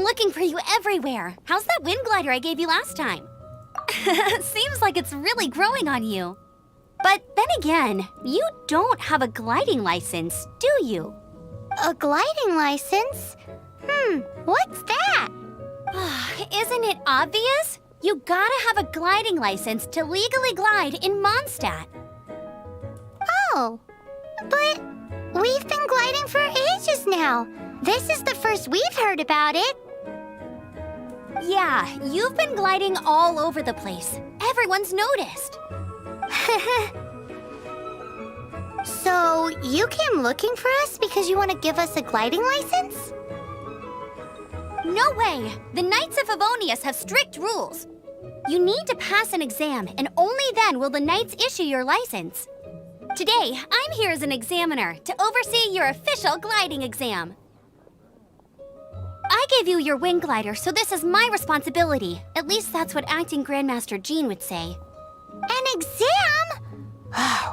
looking for you everywhere. How's that wind glider I gave you last time? Seems like it's really growing on you. But then again, you don't have a gliding license, do you? A gliding license? What's that? Isn't it obvious? You gotta have a gliding license to legally glide in Mondstadt. Oh, but we've been gliding for ages now. This is the first we've heard about it. Yeah, you've been gliding all over the place. Everyone's noticed. So, you came looking for us because you want to give us a gliding license? No way! The Knights of Favonius have strict rules. You need to pass an exam, and only then will the Knights issue your license. Today, I'm here as an examiner to oversee your official gliding exam. I gave you your wing glider, so this is my responsibility. At least that's what Acting Grandmaster Jean would say. An exam?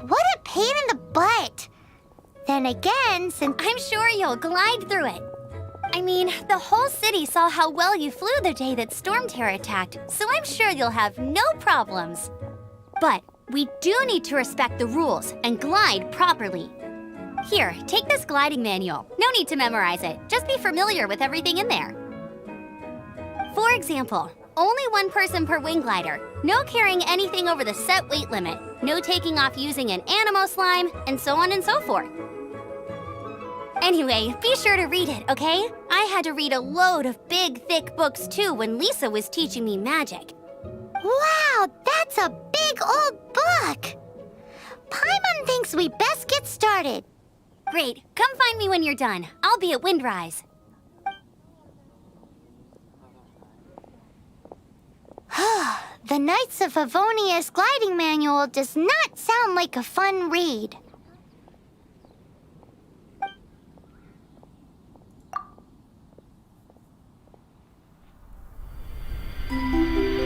What a pain in the butt. Then again, since I'm sure you'll glide through it. I mean, the whole city saw how well you flew the day that Storm Terror attacked, so I'm sure you'll have no problems. But we do need to respect the rules and glide properly. Here, take this gliding manual. No need to memorize it. Just be familiar with everything in there. For example, only one person per wing glider. No carrying anything over the set weight limit. No taking off using an animo slime, and so on and so forth. Anyway, be sure to read it, okay? I had to read a load of big, thick books too when Lisa was teaching me magic. wow, that's a big old book. Paimon thinks we best get started. Great, come find me when you're done. I'll be at Windrise. The Knights of Favonius gliding manual does not sound like a fun read.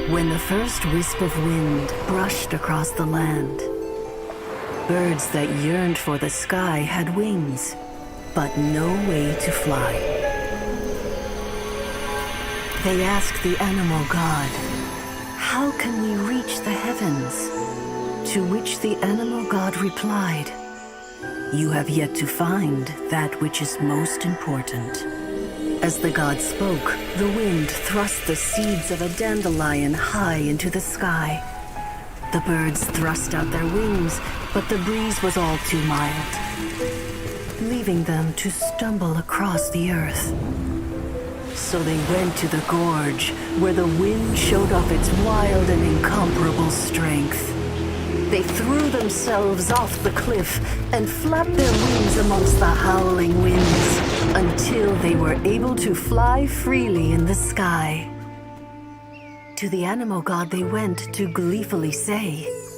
When the first wisp of wind brushed across the land, birds that yearned for the sky had wings, but no way to fly. They asked the animal god, "How can we reach the heavens?" To which the animal god replied, "You have yet to find that which is most important." As the god spoke, the wind thrust the seeds of a dandelion high into the sky. The birds thrust out their wings, but the breeze was all too mild, leaving them to stumble across the earth. So they went to the gorge, where the wind showed off its wild and incomparable strength. They threw themselves off the cliff and flapped their wings amongst the howling winds until they were able to fly freely in the sky. To the animal god they went to gleefully say,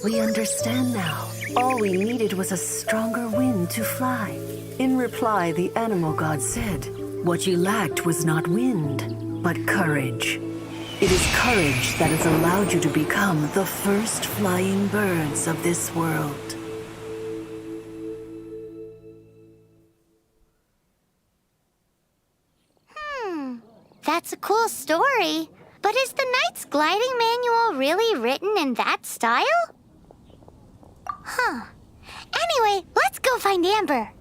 "We understand now. All we needed was a stronger wind to fly." In reply, the animal god said, "What you lacked was not wind, but courage. It is courage that has allowed you to become the first flying birds of this world." That's a cool story. But is the Knight's gliding manual really written in that style? Anyway, let's go find Amber.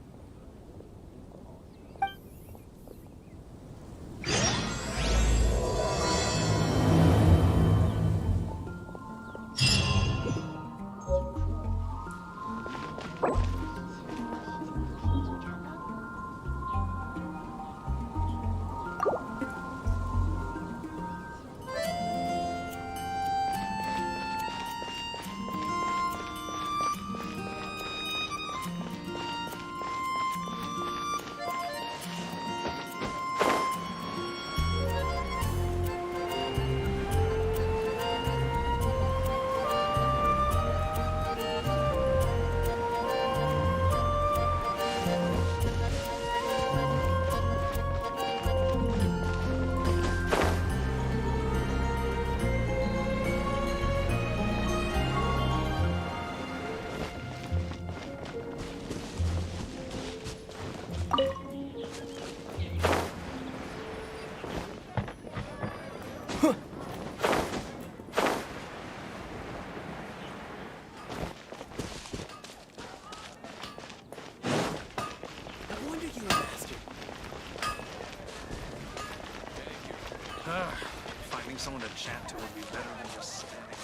Finding someone to chat to would be better than just standing around.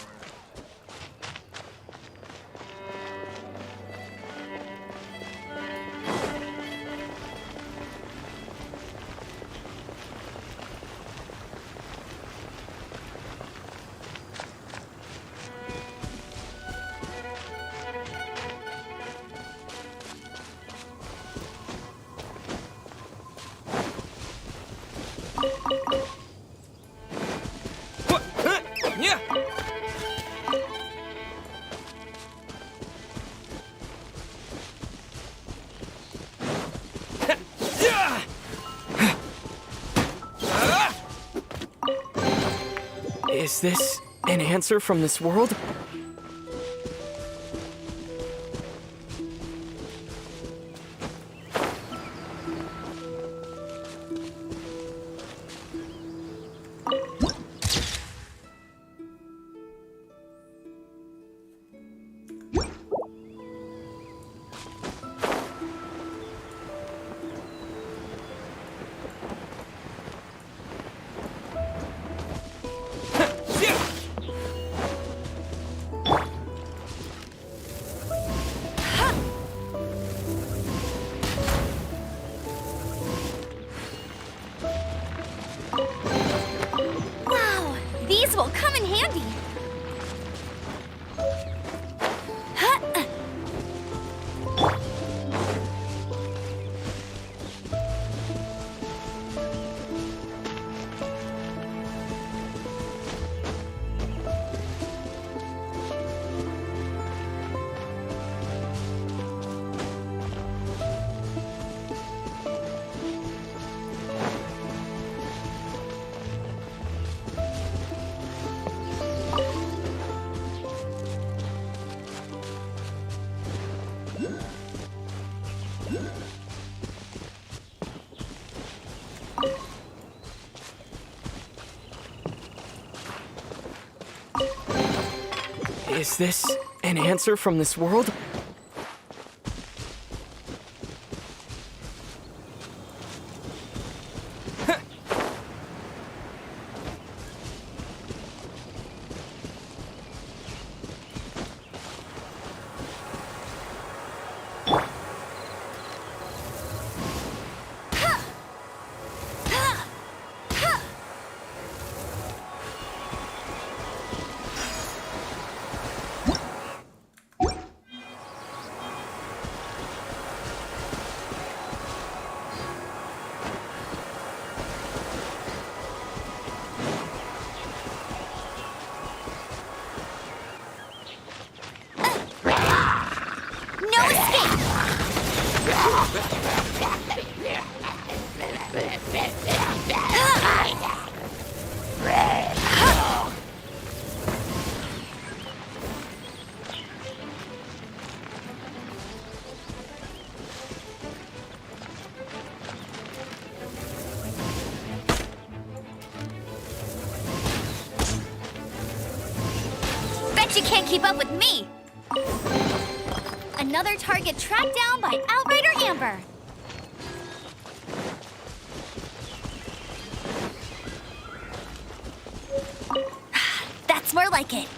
Yeah. Is this an answer from this world? Wow, these will come in handy. Huh. Is this an answer from this world? No escape! Bet you can't keep up with me! Another target tracked down by Outrider Amber. That's more like it.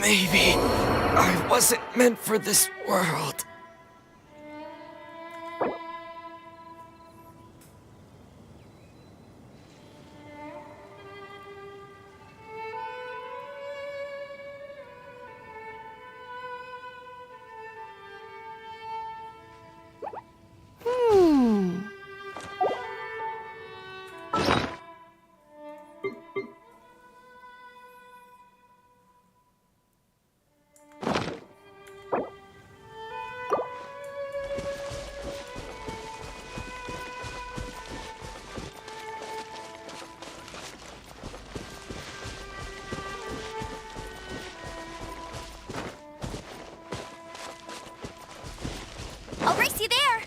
Maybe I wasn't meant for this world. I'll race you there.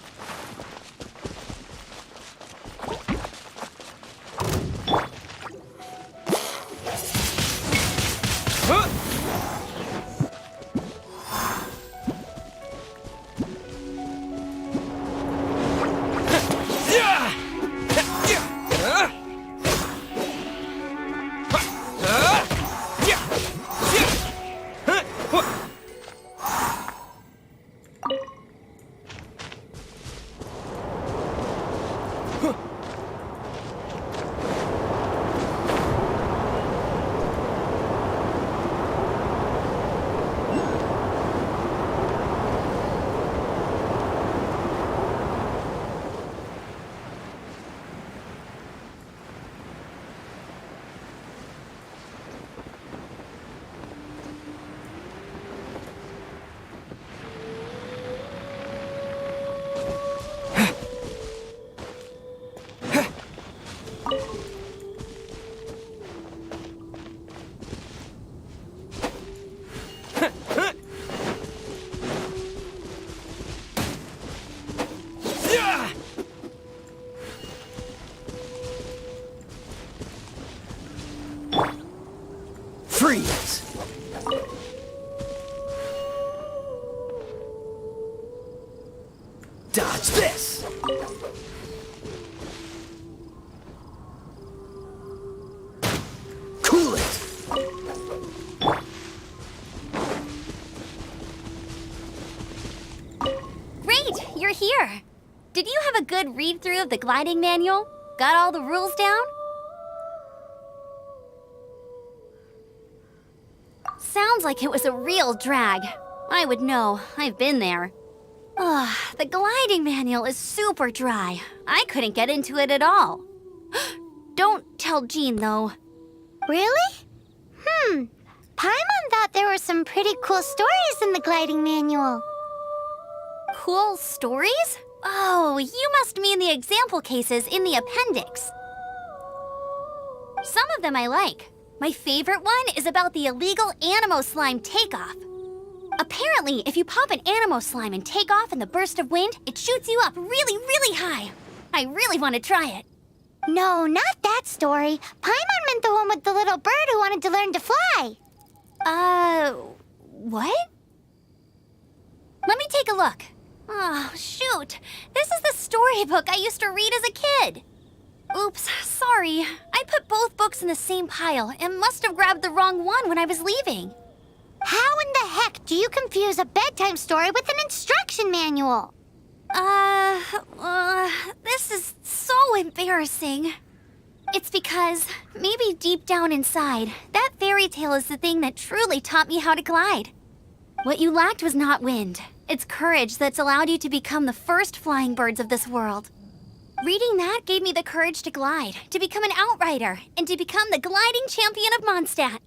Freeze! Dodge this! Cool it! Great, you're here. Did you have a good read-through of the gliding manual? Got all the rules down? Sounds like it was a real drag. I would know. I've been there. Ugh, the gliding manual is super dry. I couldn't get into it at all. Don't tell Jean, though. Really? Paimon thought there were some pretty cool stories in the gliding manual. Cool stories? Oh, you must mean the example cases in the appendix. Some of them I like. My favorite one is about the illegal Animo slime takeoff. Apparently, if you pop an Animo slime and take off in the burst of wind, it shoots you up really, really high. I really want to try it. No, not that story. Paimon meant the one with the little bird who wanted to learn to fly. What? Let me take a look. Oh, shoot. This is the storybook I used to read as a kid. Oops, sorry. I put both books in the same pile and must have grabbed the wrong one when I was leaving. How in the heck do you confuse a bedtime story with an instruction manual? This is so embarrassing. It's because, maybe deep down inside, that fairy tale is the thing that truly taught me how to glide. What you lacked was not wind. It's courage that's allowed you to become the first flying birds of this world. Reading that gave me the courage to glide, to become an outrider, and to become the gliding champion of Mondstadt.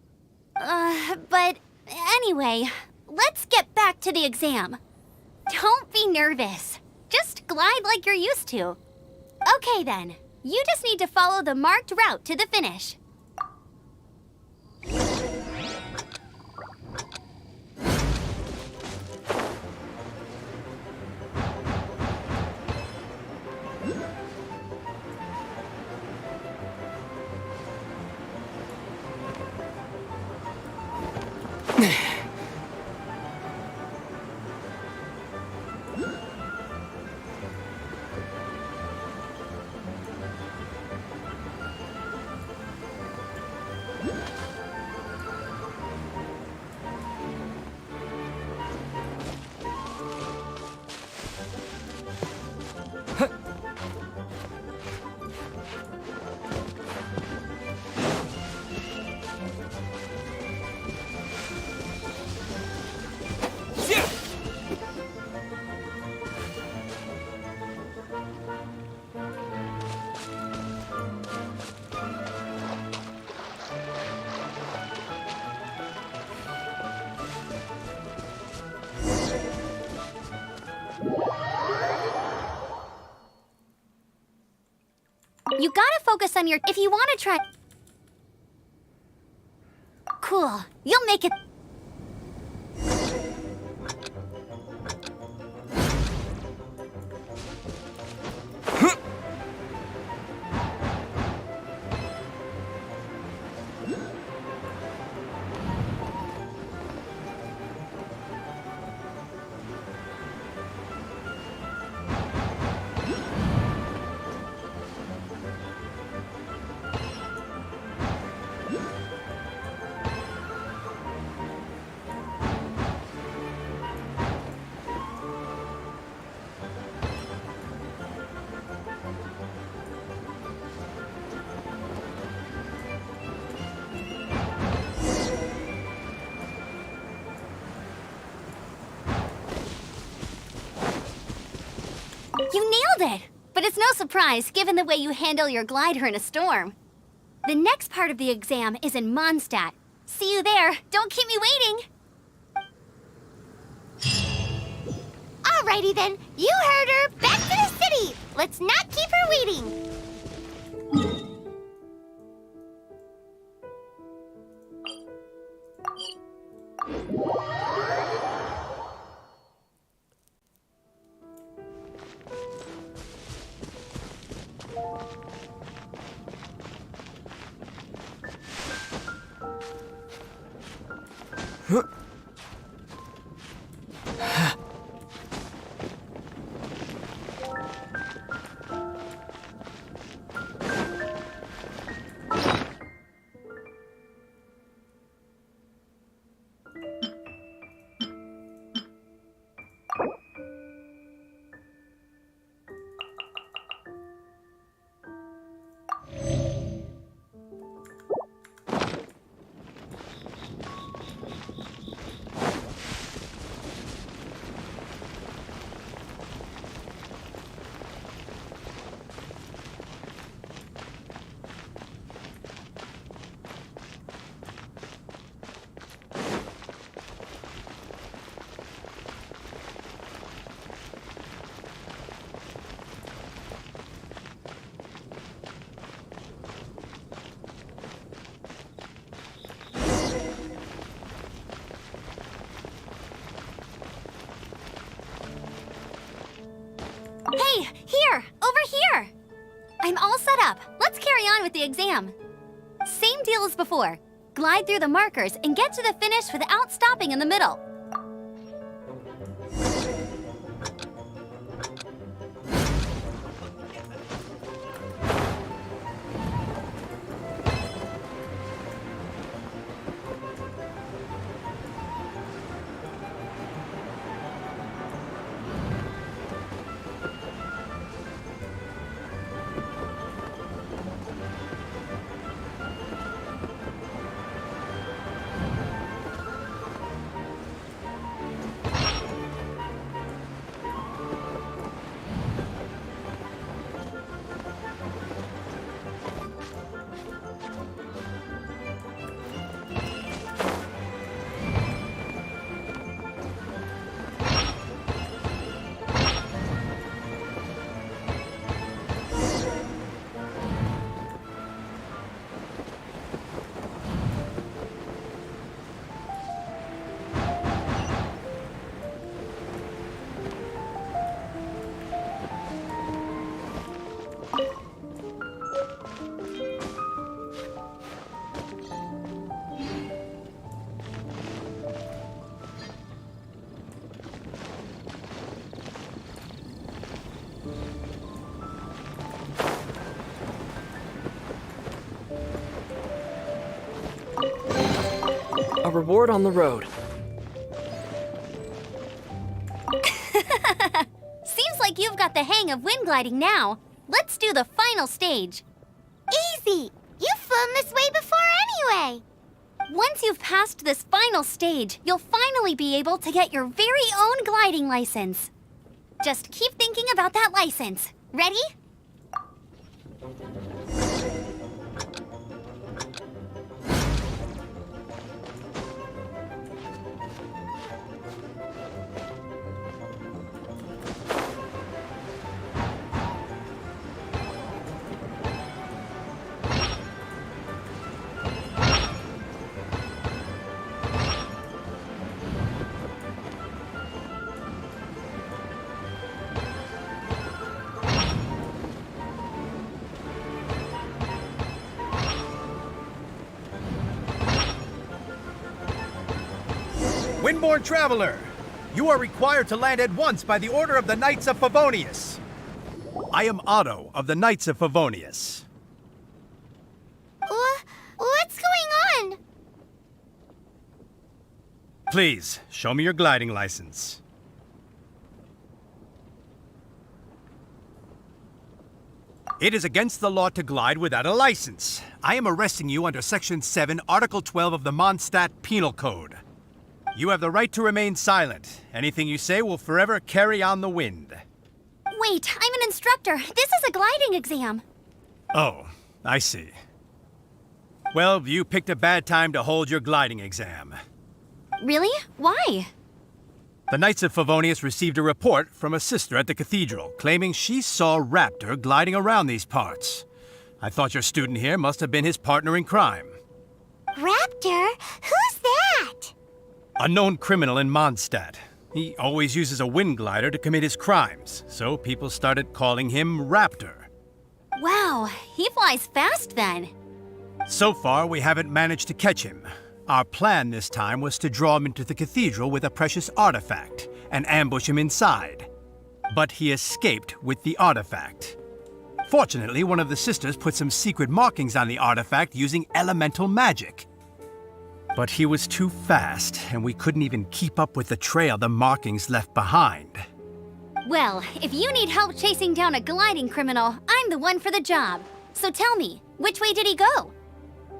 But anyway, let's get back to the exam. Don't be nervous. Just glide like you're used to. Okay then, you just need to follow the marked route to the finish. You gotta focus on your... If you want to try... Cool. You'll make it... You nailed it! But it's no surprise, given the way you handle your glider in a storm. The next part of the exam is in Mondstadt. See you there. Don't keep me waiting. Alrighty then, you heard her. Back to the city. Let's not keep her waiting. Hey, here! Over here! I'm all set up. Let's carry on with the exam. Same deal as before. Glide through the markers and get to the finish without stopping in the middle. A reward on the road. Seems like you've got the hang of wind gliding now. Let's do the final stage. Easy. You've flown this way before anyway. Once you've passed this final stage, you'll finally be able to get your very own gliding license. Just keep thinking about that license. Ready? Windborn traveler, you are required to land at once by the order of the Knights of Favonius. I am Otto of the Knights of Favonius. What's going on? Please, show me your gliding license. It is against the law to glide without a license. I am arresting you under Section 7, Article 12 of the Mondstadt Penal Code. You have the right to remain silent. Anything you say will forever carry on the wind. Wait, I'm an instructor. This is a gliding exam. Oh, I see. Well, you picked a bad time to hold your gliding exam. Really? Why? The Knights of Favonius received a report from a sister at the cathedral claiming she saw Raptor gliding around these parts. I thought your student here must have been his partner in crime. Raptor? Who's that? A known criminal in Mondstadt. He always uses a wind glider to commit his crimes, so people started calling him Raptor. Wow, he flies fast then. So far, we haven't managed to catch him. Our plan this time was to draw him into the cathedral with a precious artifact and ambush him inside. But he escaped with the artifact. Fortunately, one of the sisters put some secret markings on the artifact using elemental magic. But he was too fast, and we couldn't even keep up with the trail the markings left behind. Well, if you need help chasing down a gliding criminal, I'm the one for the job. So tell me, which way did he go?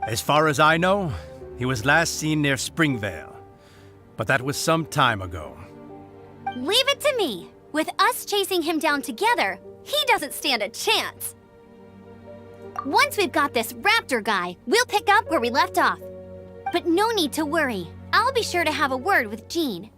As far as I know, he was last seen near Springvale. But that was some time ago. Leave it to me. With us chasing him down together, he doesn't stand a chance. Once we've got this Raptor guy, we'll pick up where we left off. But no need to worry. I'll be sure to have a word with Jean.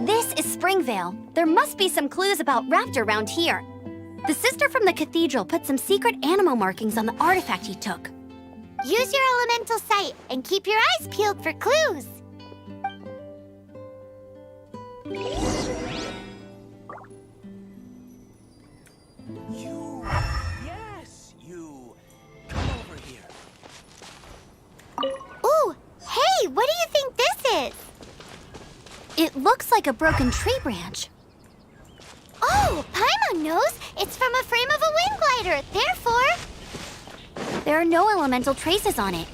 This is Springvale. There must be some clues about Raptor around here. The sister from the cathedral put some secret animal markings on the artifact he took. Use your elemental sight and keep your eyes peeled for clues. You. Come over here. Ooh, hey, what do you think this is? It looks like a broken tree branch. Oh, Paimon knows. It's from a frame of a wind glider. Therefore, There are no elemental traces on it.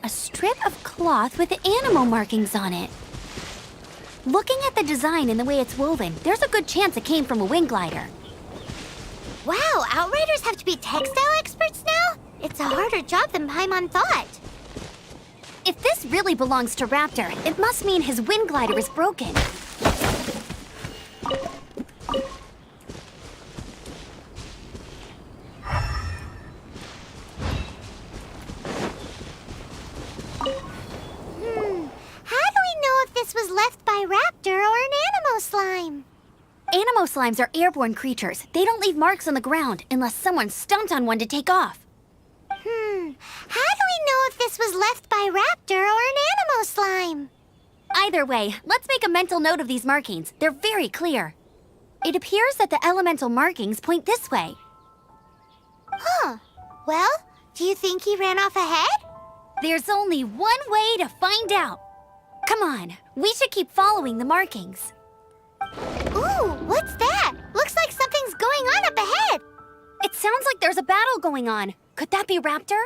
A strip of cloth with animal markings on it. Looking at the design and the way it's woven, there's a good chance it came from a wind glider. wow, Outriders have to be textile experts now? It's a harder job than Paimon thought. If this really belongs to Raptor, it must mean his wind glider is broken. How do we know if this was left by Raptor or an Animo slime? Animo slimes are airborne creatures. They don't leave marks on the ground unless someone stomped on one to take off. How do we know if this was left by Raptor or an Animo slime? Either way, let's make a mental note of these markings. They're very clear. It appears that the elemental markings point this way. Huh. Well, do you think he ran off ahead? There's only one way to find out. Come on, we should keep following the markings. Ooh, what's that? Looks like something's going on up ahead. It sounds like there's a battle going on. Could that be Raptor?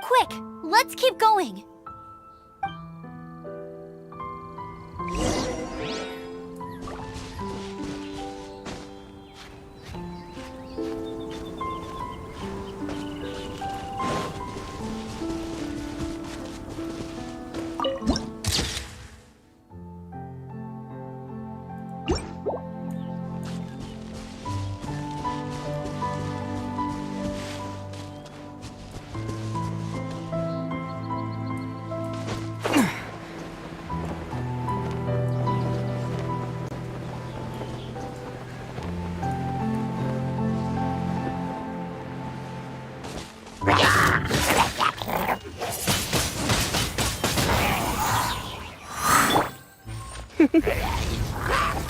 Quick, let's keep going.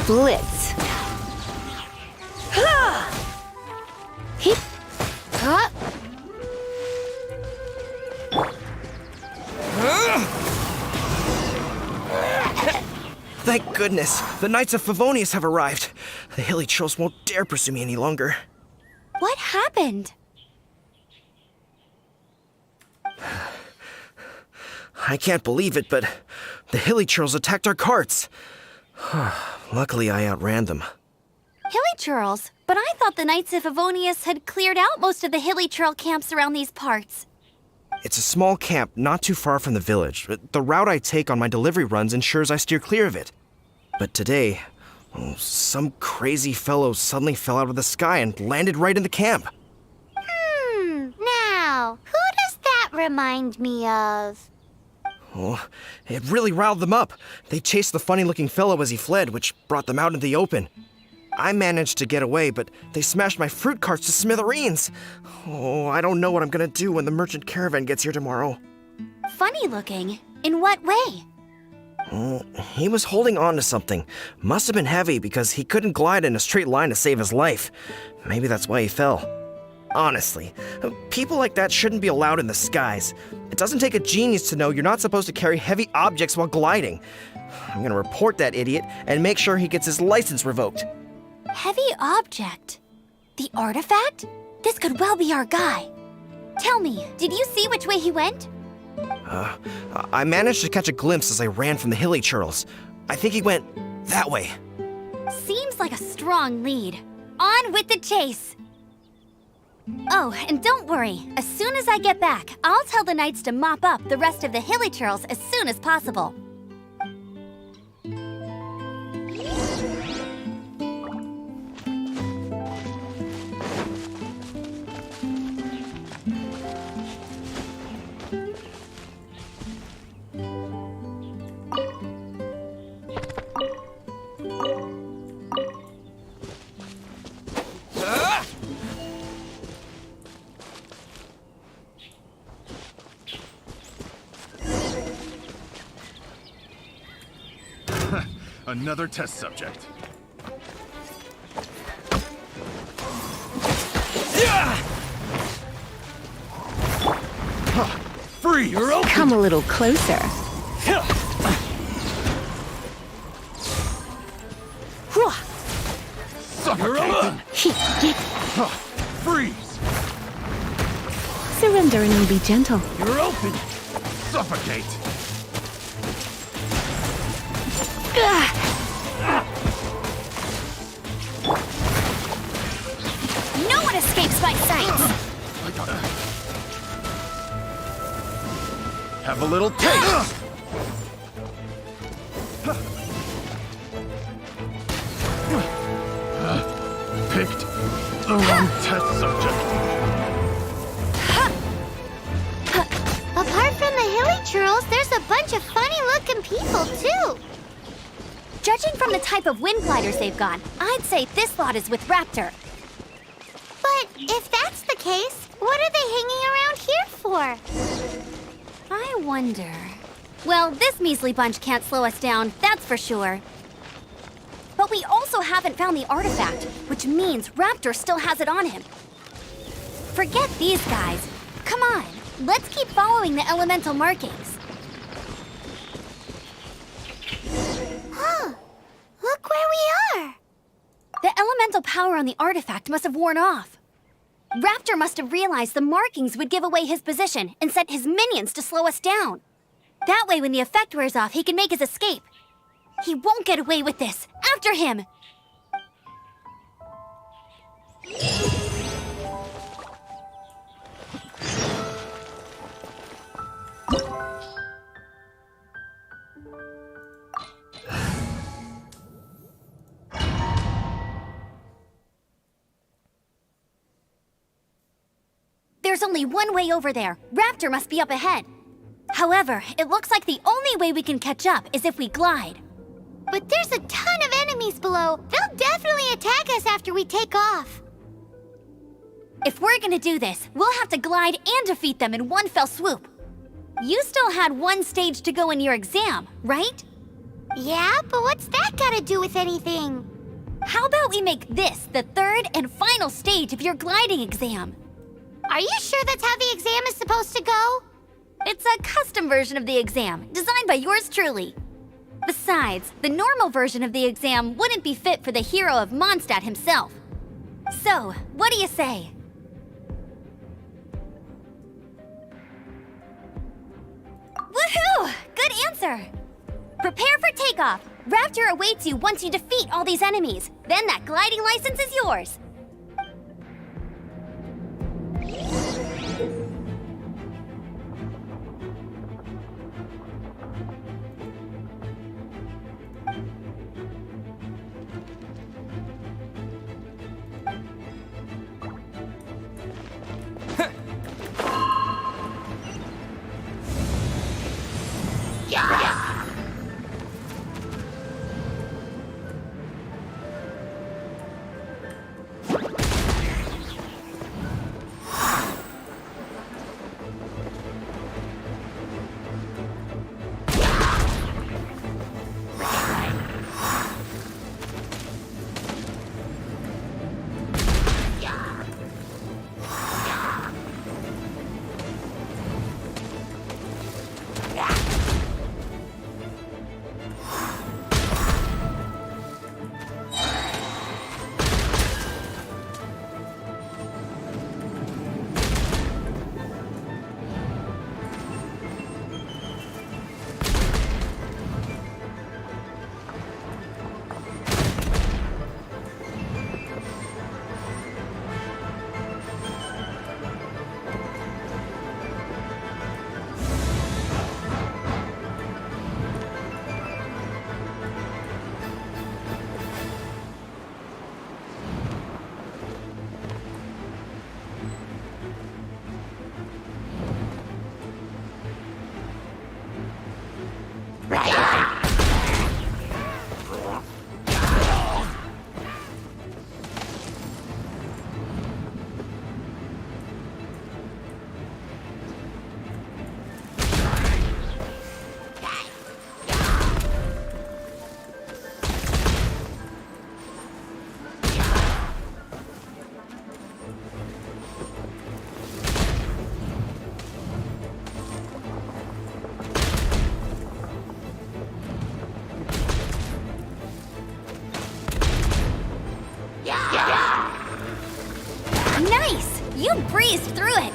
Blitz. Hip. Huh? Thank goodness, the Knights of Favonius have arrived. The hilly trolls won't dare pursue me any longer. What happened? I can't believe it, but the hilly trolls attacked our carts. Luckily, I outran them. Hilly Churls? But I thought the Knights of Favonius had cleared out most of the Hilly Churl camps around these parts. It's a small camp not too far from the village, but the route I take on my delivery runs ensures I steer clear of it. But today, some crazy fellow suddenly fell out of the sky and landed right in the camp. Now, who does that remind me of? Oh, it really riled them up. They chased the funny-looking fellow as he fled, which brought them out into the open. I managed to get away, but they smashed my fruit carts to smithereens. Oh, I don't know what I'm gonna do when the merchant caravan gets here tomorrow. Funny looking? In what way? Oh, he was holding on to something. Must have been heavy because he couldn't glide in a straight line to save his life. Maybe that's why he fell. Honestly, people like that shouldn't be allowed in the skies. It doesn't take a genius to know you're not supposed to carry heavy objects while gliding. I'm gonna report that idiot and make sure he gets his license revoked. Heavy object? The artifact? This could well be our guy. Tell me, did you see which way he went? I managed to catch a glimpse as I ran from the hilly churls. I think he went that way. Seems like a strong lead. On with the chase! Oh, and don't worry. As soon as I get back, I'll tell the knights to mop up the rest of the hilly churls as soon as possible. Another test subject. Freeze! Come a little closer. Suffocate! Freeze! Surrender and you'll be gentle. You're open! Suffocate! No one escapes my sight! Have a little taste! Picked the wrong test subject. Apart from the hilly churls, there's a bunch of funny-looking people, too. Judging from the type of wind gliders they've got, I'd say this lot is with Raptor. But if that's the case, what are they hanging around here for? I wonder... Well, this measly bunch can't slow us down, that's for sure. But we also haven't found the artifact, which means Raptor still has it on him. Forget these guys. Come on, let's keep following the elemental markings. Huh. Look where we are. The elemental power on the artifact must have worn off. Raptor must have realized the markings would give away his position and sent his minions to slow us down. That way, when the effect wears off, he can make his escape. He won't get away with this. After him! There's only one way over there. Raptor must be up ahead. However, it looks like the only way we can catch up is if we glide. But there's a ton of enemies below. They'll definitely attack us after we take off. If we're gonna do this, we'll have to glide and defeat them in one fell swoop. You still had one stage to go in your exam, right? Yeah, but what's that got to do with anything? How about we make this the third and final stage of your gliding exam? Are you sure that's how the exam is supposed to go? It's a custom version of the exam, designed by yours truly. Besides, the normal version of the exam wouldn't be fit for the hero of Mondstadt himself. So, what do you say? Woohoo! Good answer! Prepare for takeoff. Raptor awaits you once you defeat all these enemies. Then that gliding license is yours. Nice! You breezed through it!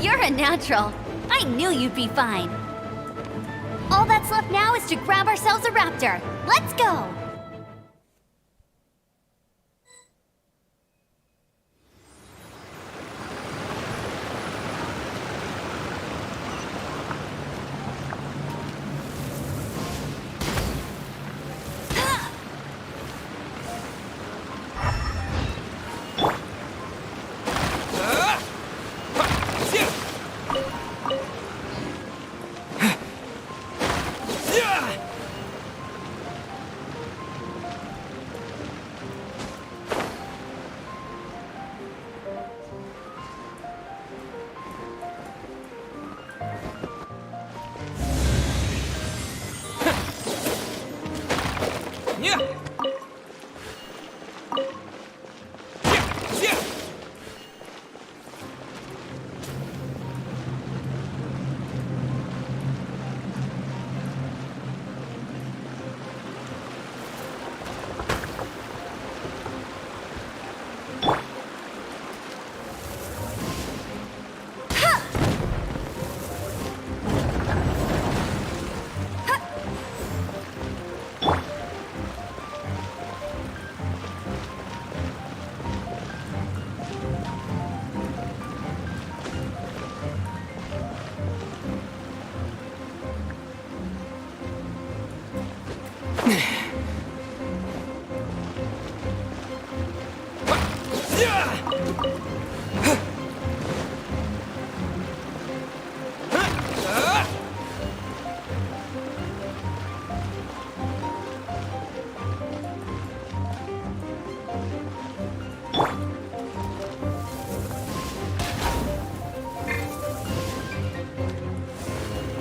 You're a natural. I knew you'd be fine. All that's left now is to grab ourselves a raptor. Let's go!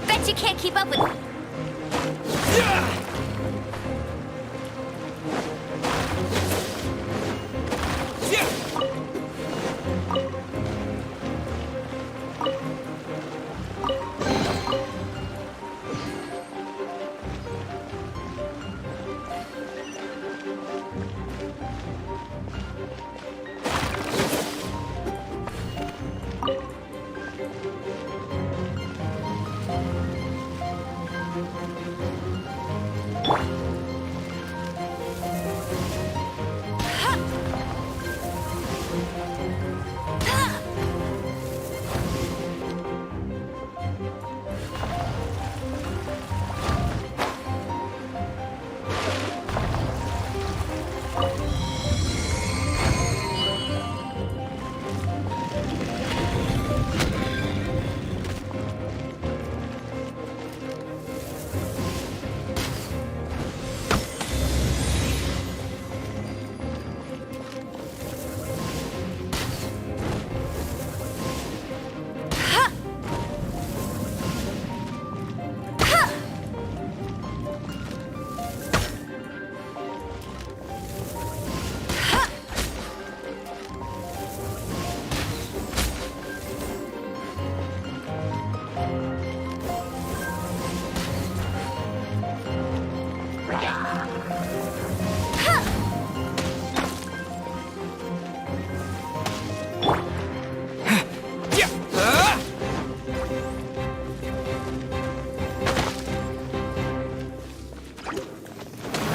Bet you can't keep up with...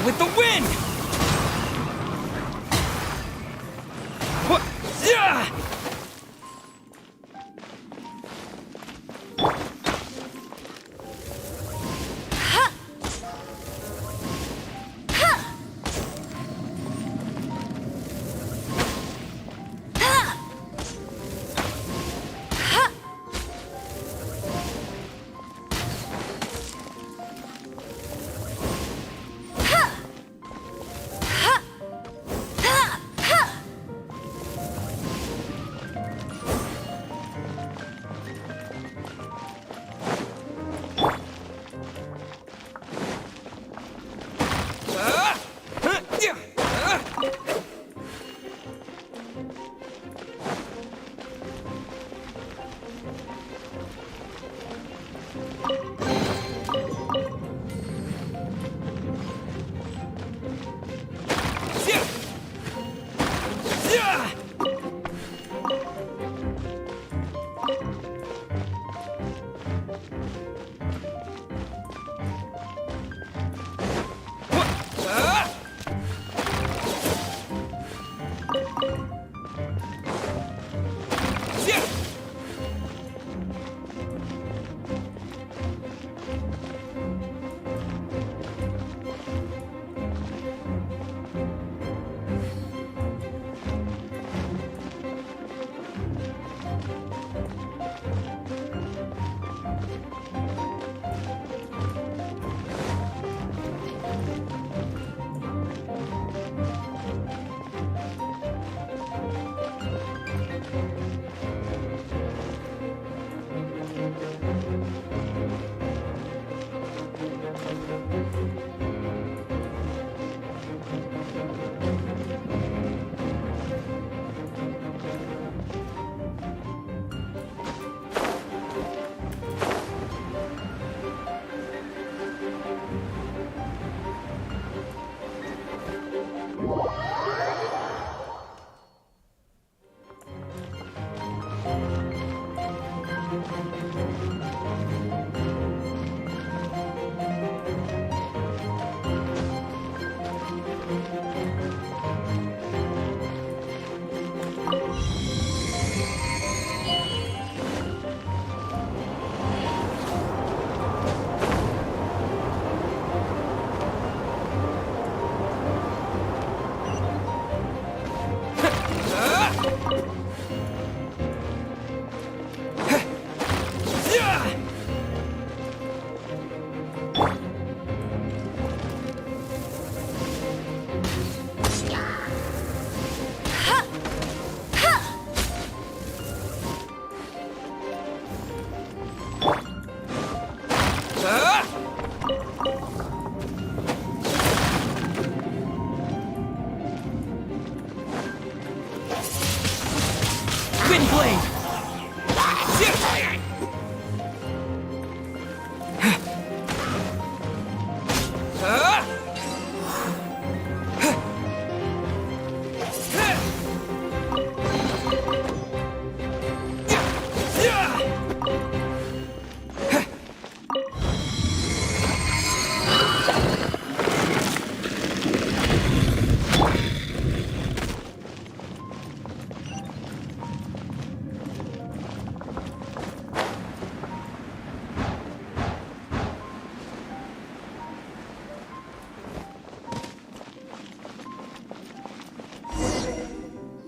With the wind! What? Yeah! Wind blade!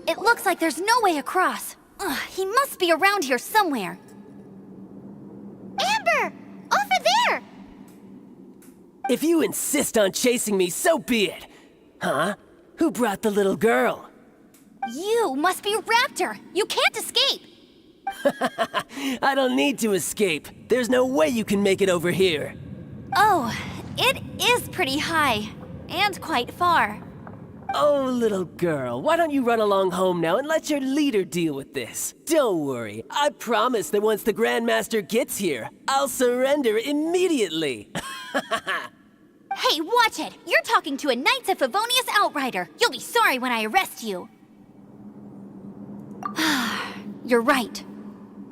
It looks like there's no way across. Ugh, he must be around here somewhere. Amber! Over there! If you insist on chasing me, so be it. Huh? Who brought the little girl? You must be Raptor. You can't escape. I don't need to escape. There's no way you can make it over here. Oh, it is pretty high. And quite far. Oh, little girl, why don't you run along home now and let your leader deal with this? Don't worry, I promise that once the Grandmaster gets here, I'll surrender immediately. Hey, watch it! You're talking to a Knights of Favonius outrider. You'll be sorry when I arrest you. You're right.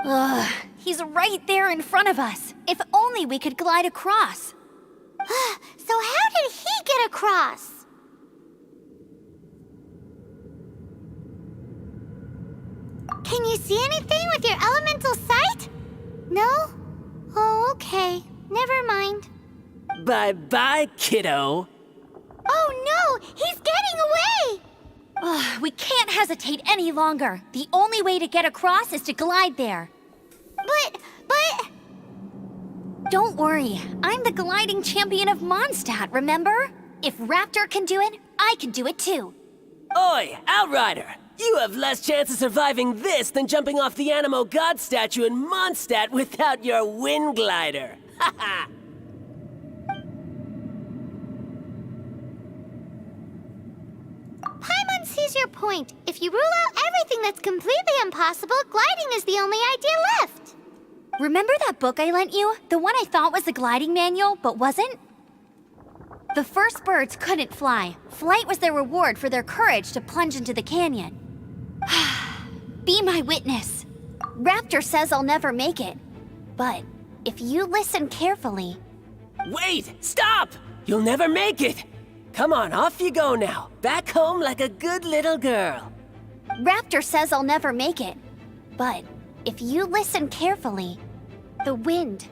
Ugh, he's right there in front of us. If only we could glide across. So how did he get across? Can you see anything with your elemental sight? No? Oh, okay. Never mind. Bye-bye, kiddo. Oh no! He's getting away! Ugh, we can't hesitate any longer. The only way to get across is to glide there. But... Don't worry, I'm the gliding champion of Mondstadt, remember? If Raptor can do it, I can do it too. Oi, Outrider! You have less chance of surviving this than jumping off the Animo God statue in Mondstadt without your wind glider. Haha! Paimon sees your point. If you rule out everything that's completely impossible, gliding is the only idea left. Remember that book I lent you? The one I thought was the gliding manual, but wasn't? The first birds couldn't fly. Flight was their reward for their courage to plunge into the canyon. Be my witness. Raptor says I'll never make it. But if you listen carefully... Wait! Stop! You'll never make it! Come on, off you go now. Back home like a good little girl. Raptor says I'll never make it. But if you listen carefully... The wind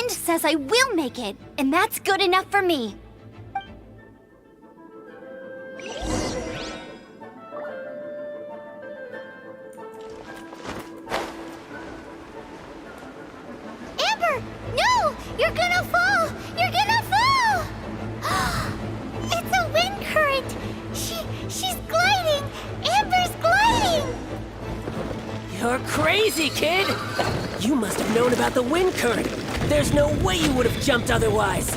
says I will make it, and that's good enough for me. Amber! No! You're gonna fall! You're gonna fall! It's a wind current! She's gliding! Amber's gliding! You're crazy, kid! You must have known about the wind current. There's no way you would have jumped otherwise.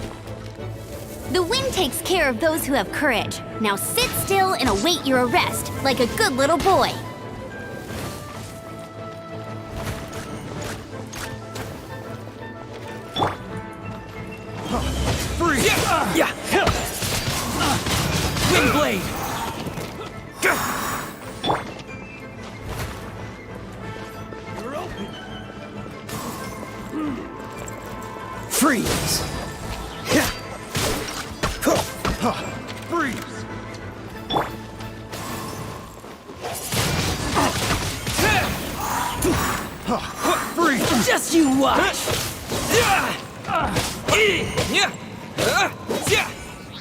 The wind takes care of those who have courage. Now sit still and await your arrest, like a good little boy. Freeze! Yeah! Wind blade! You're open! Freeze! Freeze! Freeze! Just you watch!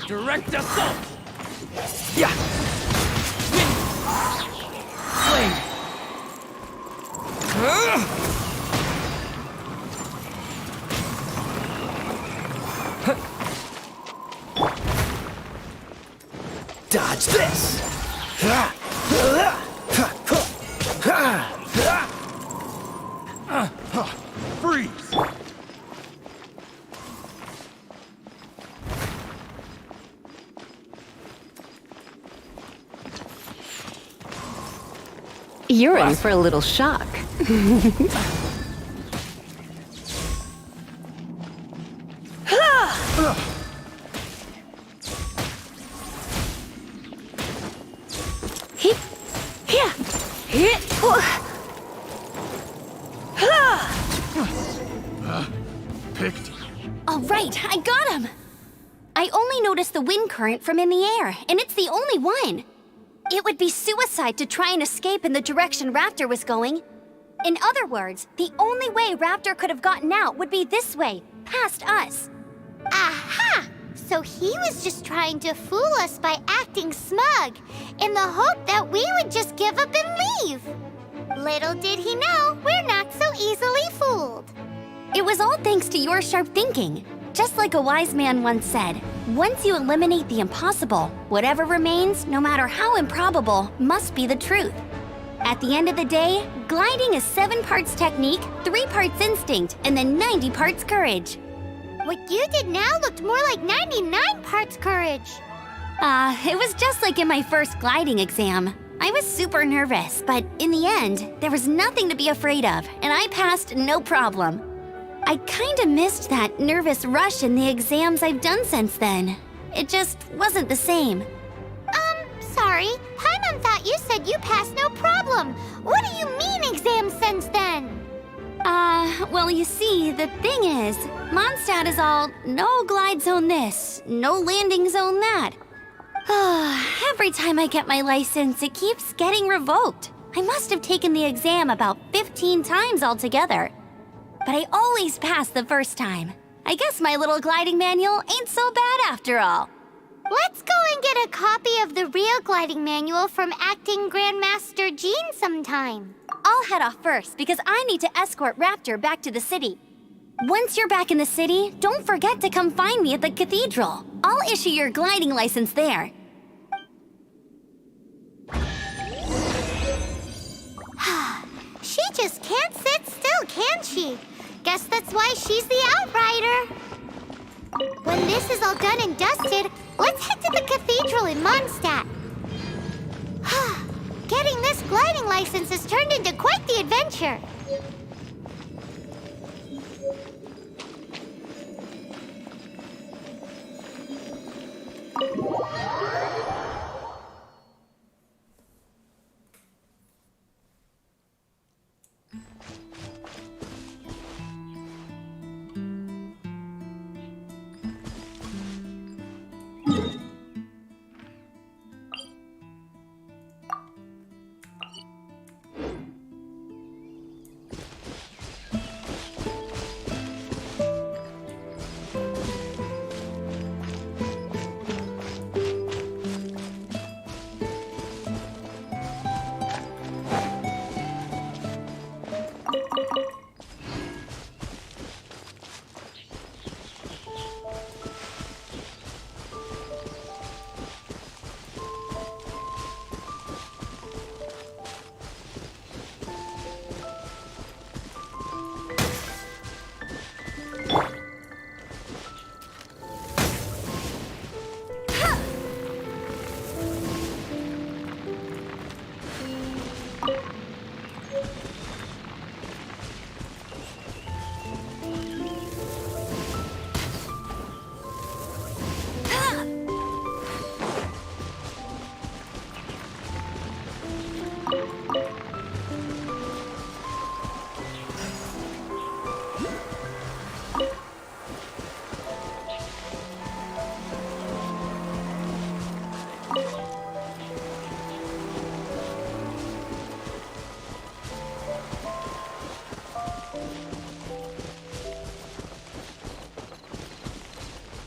Direct assault! Yeah! Blade! Dodge this! Freeze! You're in for a little shock. Hip, yeah, hit. Picked. All right, I got him! I only noticed the wind current from in the air, and it's the only one. It would be suicide to try and escape in the direction Raptor was going. In other words, the only way Raptor could have gotten out would be this way, past us. Aha! So he was just trying to fool us by acting smug, in the hope that we would just give up and leave. Little did he know, we're not so easily fooled. It was all thanks to your sharp thinking. Just like a wise man once said, once you eliminate the impossible, whatever remains, no matter how improbable, must be the truth. At the end of the day, gliding is 7 parts technique, 3 parts instinct, and then 90 parts courage. What you did now looked more like 99 parts courage. It was just like in my first gliding exam. I was super nervous, but in the end, there was nothing to be afraid of, and I passed no problem. I kinda missed that nervous rush in the exams I've done since then. It just wasn't the same. Sorry. Paimon thought you said you passed no problem. What do you mean exams since then? Well, you see, the thing is, Mondstadt is all no glide zone this, no landing zone that. Every time I get my license, it keeps getting revoked. I must have taken the exam about 15 times altogether. But I always pass the first time. I guess my little gliding manual ain't so bad after all. Let's go and get a copy of the real gliding manual from Acting Grandmaster Jean sometime. I'll head off first because I need to escort Raptor back to the city. Once you're back in the city, don't forget to come find me at the cathedral. I'll issue your gliding license there. She just can't sit still, can she? Guess that's why she's the outrider. When this is all done and dusted, let's head to the cathedral in Mondstadt. Getting this gliding license has turned into quite the adventure.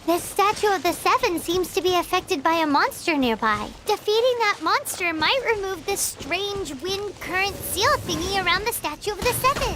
This statue of the Seven seems to be affected by a monster nearby. Defeating that monster might remove this strange wind current seal thingy around the statue of the Seven.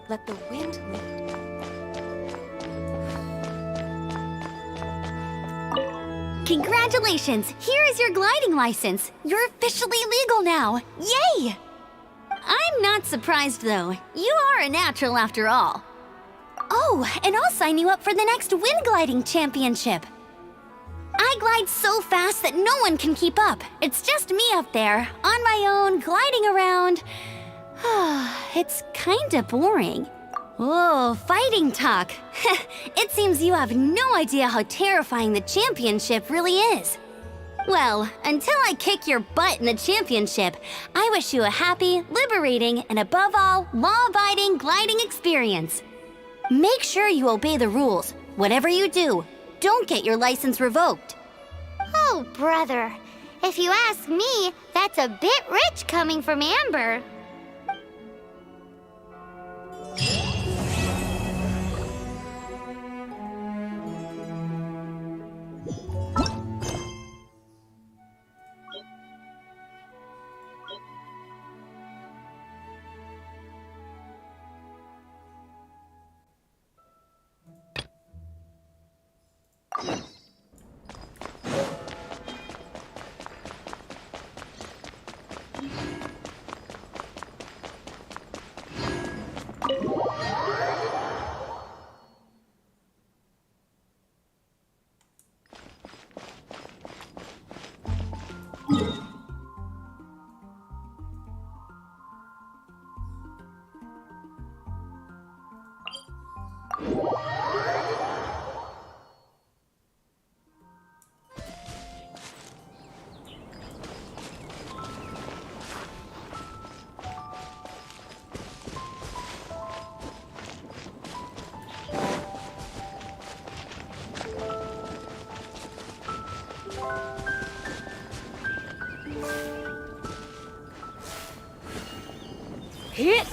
Let the wind lead. Congratulations! Here is your gliding license. You're officially legal now. Yay! I'm not surprised, though. You are a natural after all. Oh, and I'll sign you up for the next wind gliding championship. I glide so fast that no one can keep up. It's just me up there, on my own, gliding around. It's kinda boring. Whoa, fighting talk. It seems you have no idea how terrifying the championship really is. Well, until I kick your butt in the championship, I wish you a happy, liberating, and above all, law-abiding gliding experience. Make sure you obey the rules. Whatever you do, don't get your license revoked. Oh, brother. If you ask me, that's a bit rich coming from Amber. Hit!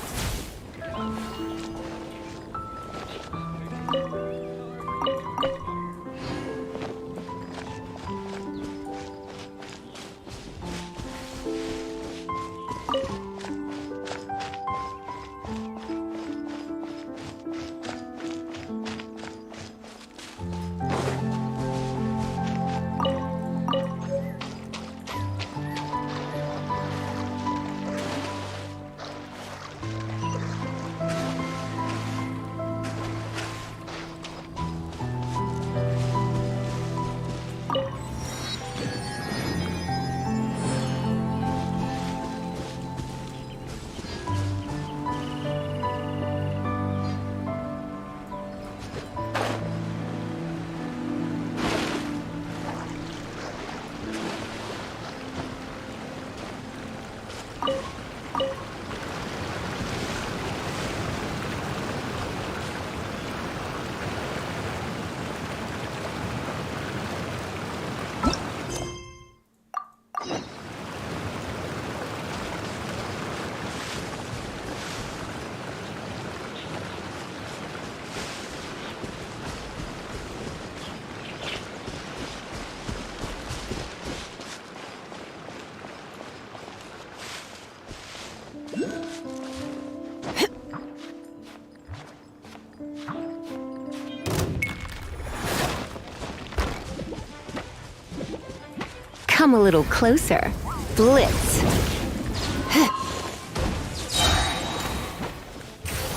Come a little closer. Blitz.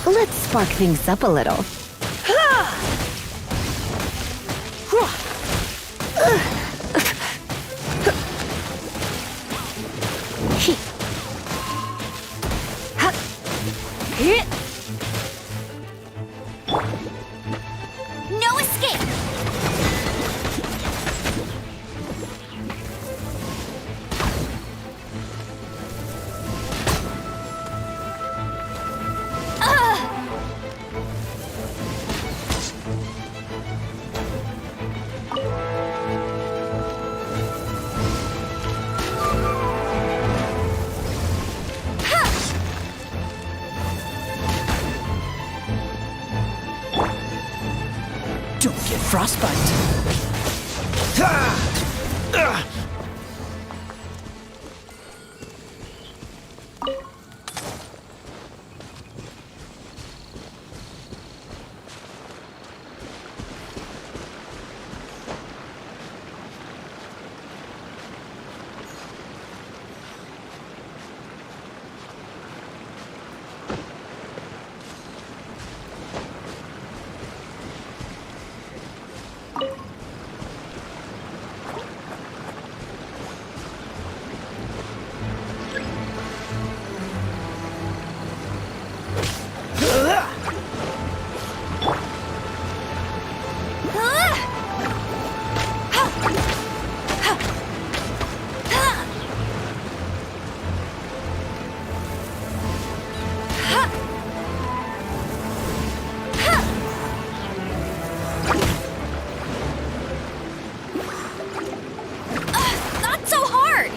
Let's spark things up a little. No escape! Don't get frostbite. Not so hard!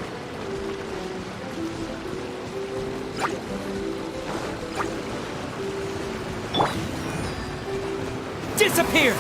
Disappear!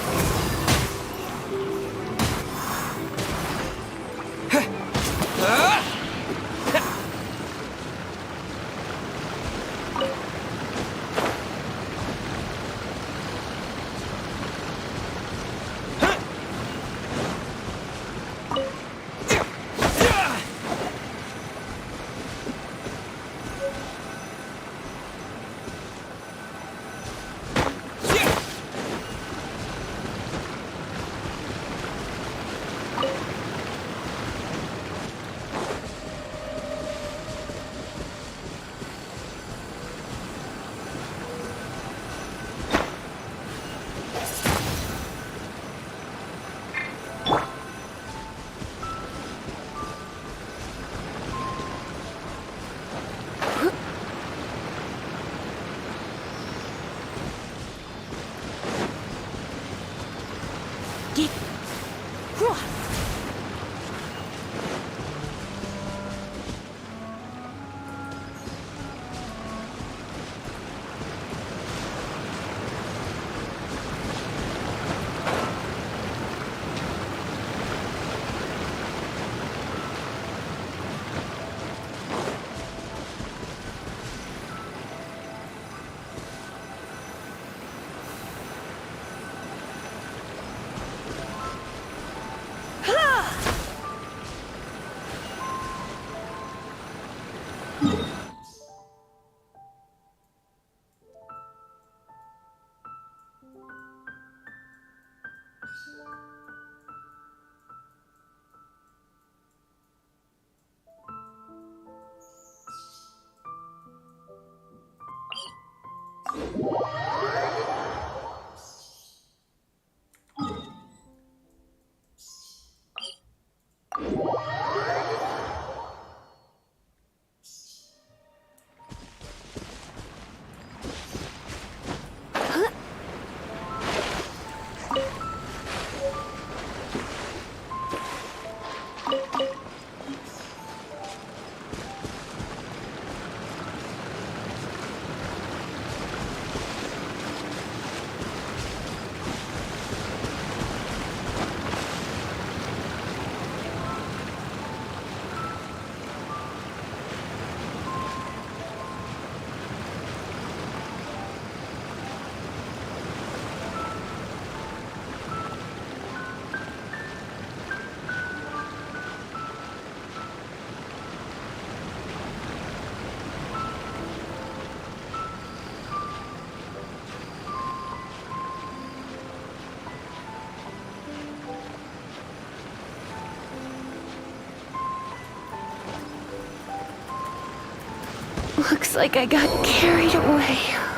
Looks like I got carried away.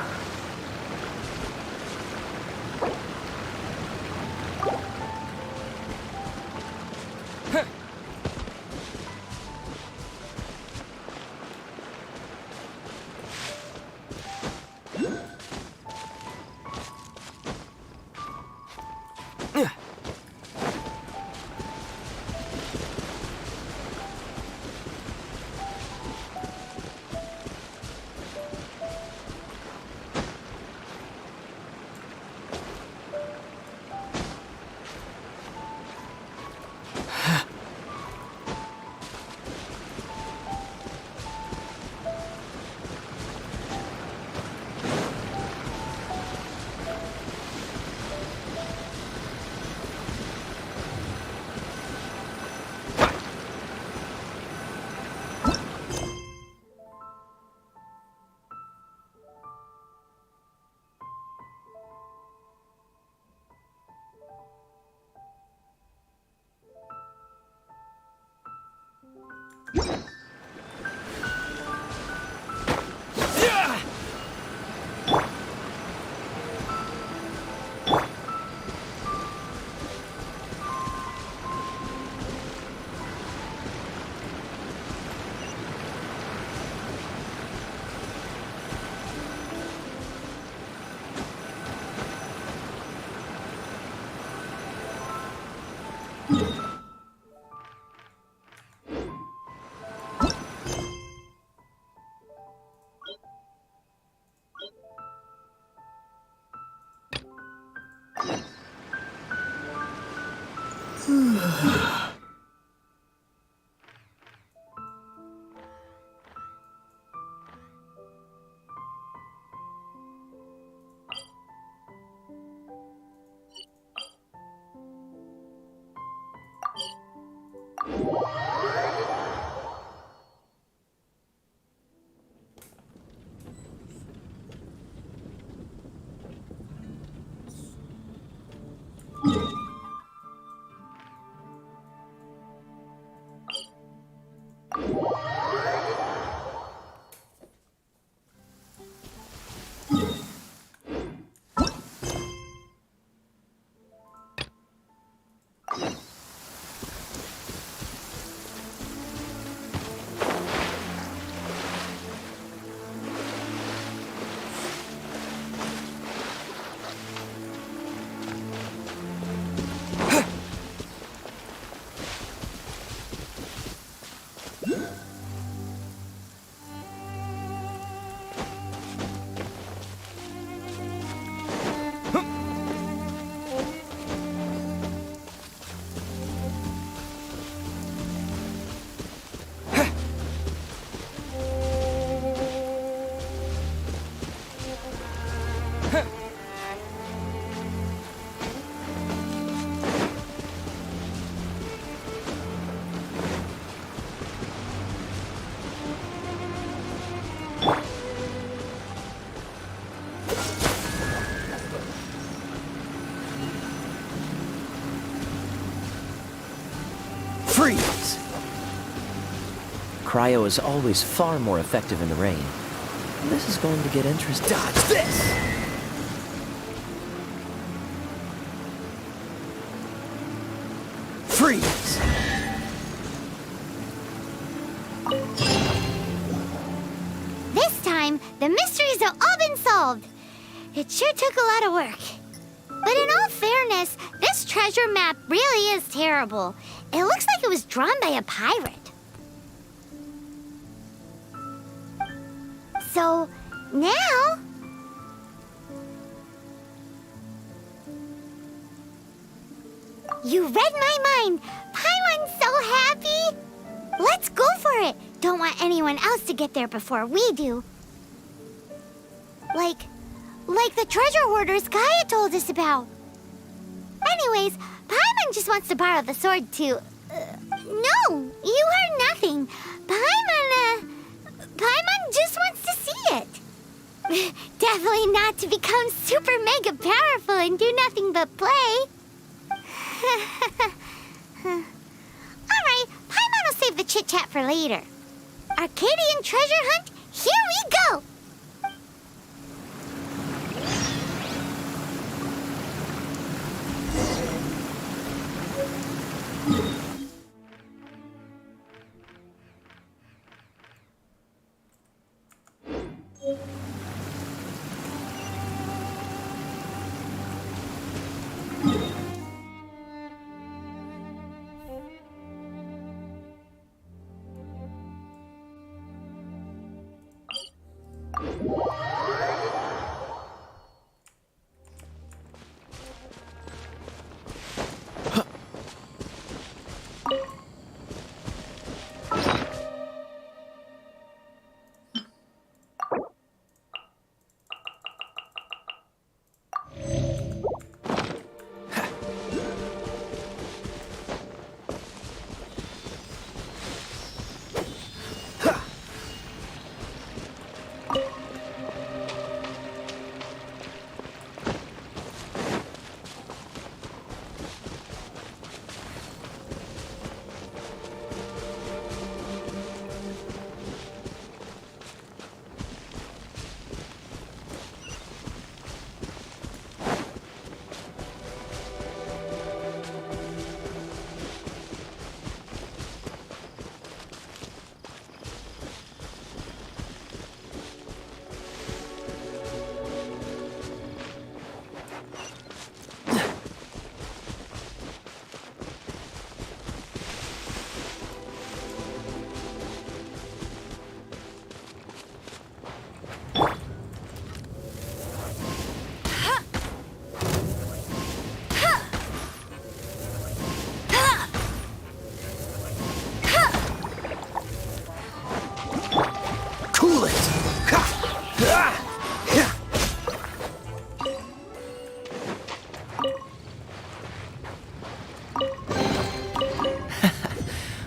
Freeze! Cryo is always far more effective in the rain. This is going to get interesting. Dodge this! Freeze! This time, the mysteries have all been solved. It sure took a lot of work. But in all fairness, this treasure map really is terrible. It looks like it was drawn by a pirate. So, now... You read my mind! Paimon's so happy! Let's go for it! Don't want anyone else to get there before we do. Like the treasure hoarders Gaia told us about. Anyways, Paimon just wants to borrow the sword to... no, you heard nothing. Paimon just wants to see it. Definitely not to become super mega powerful and do nothing but play. Alright, Paimon will save the chit-chat for later. Arcadian treasure hunt, here we go!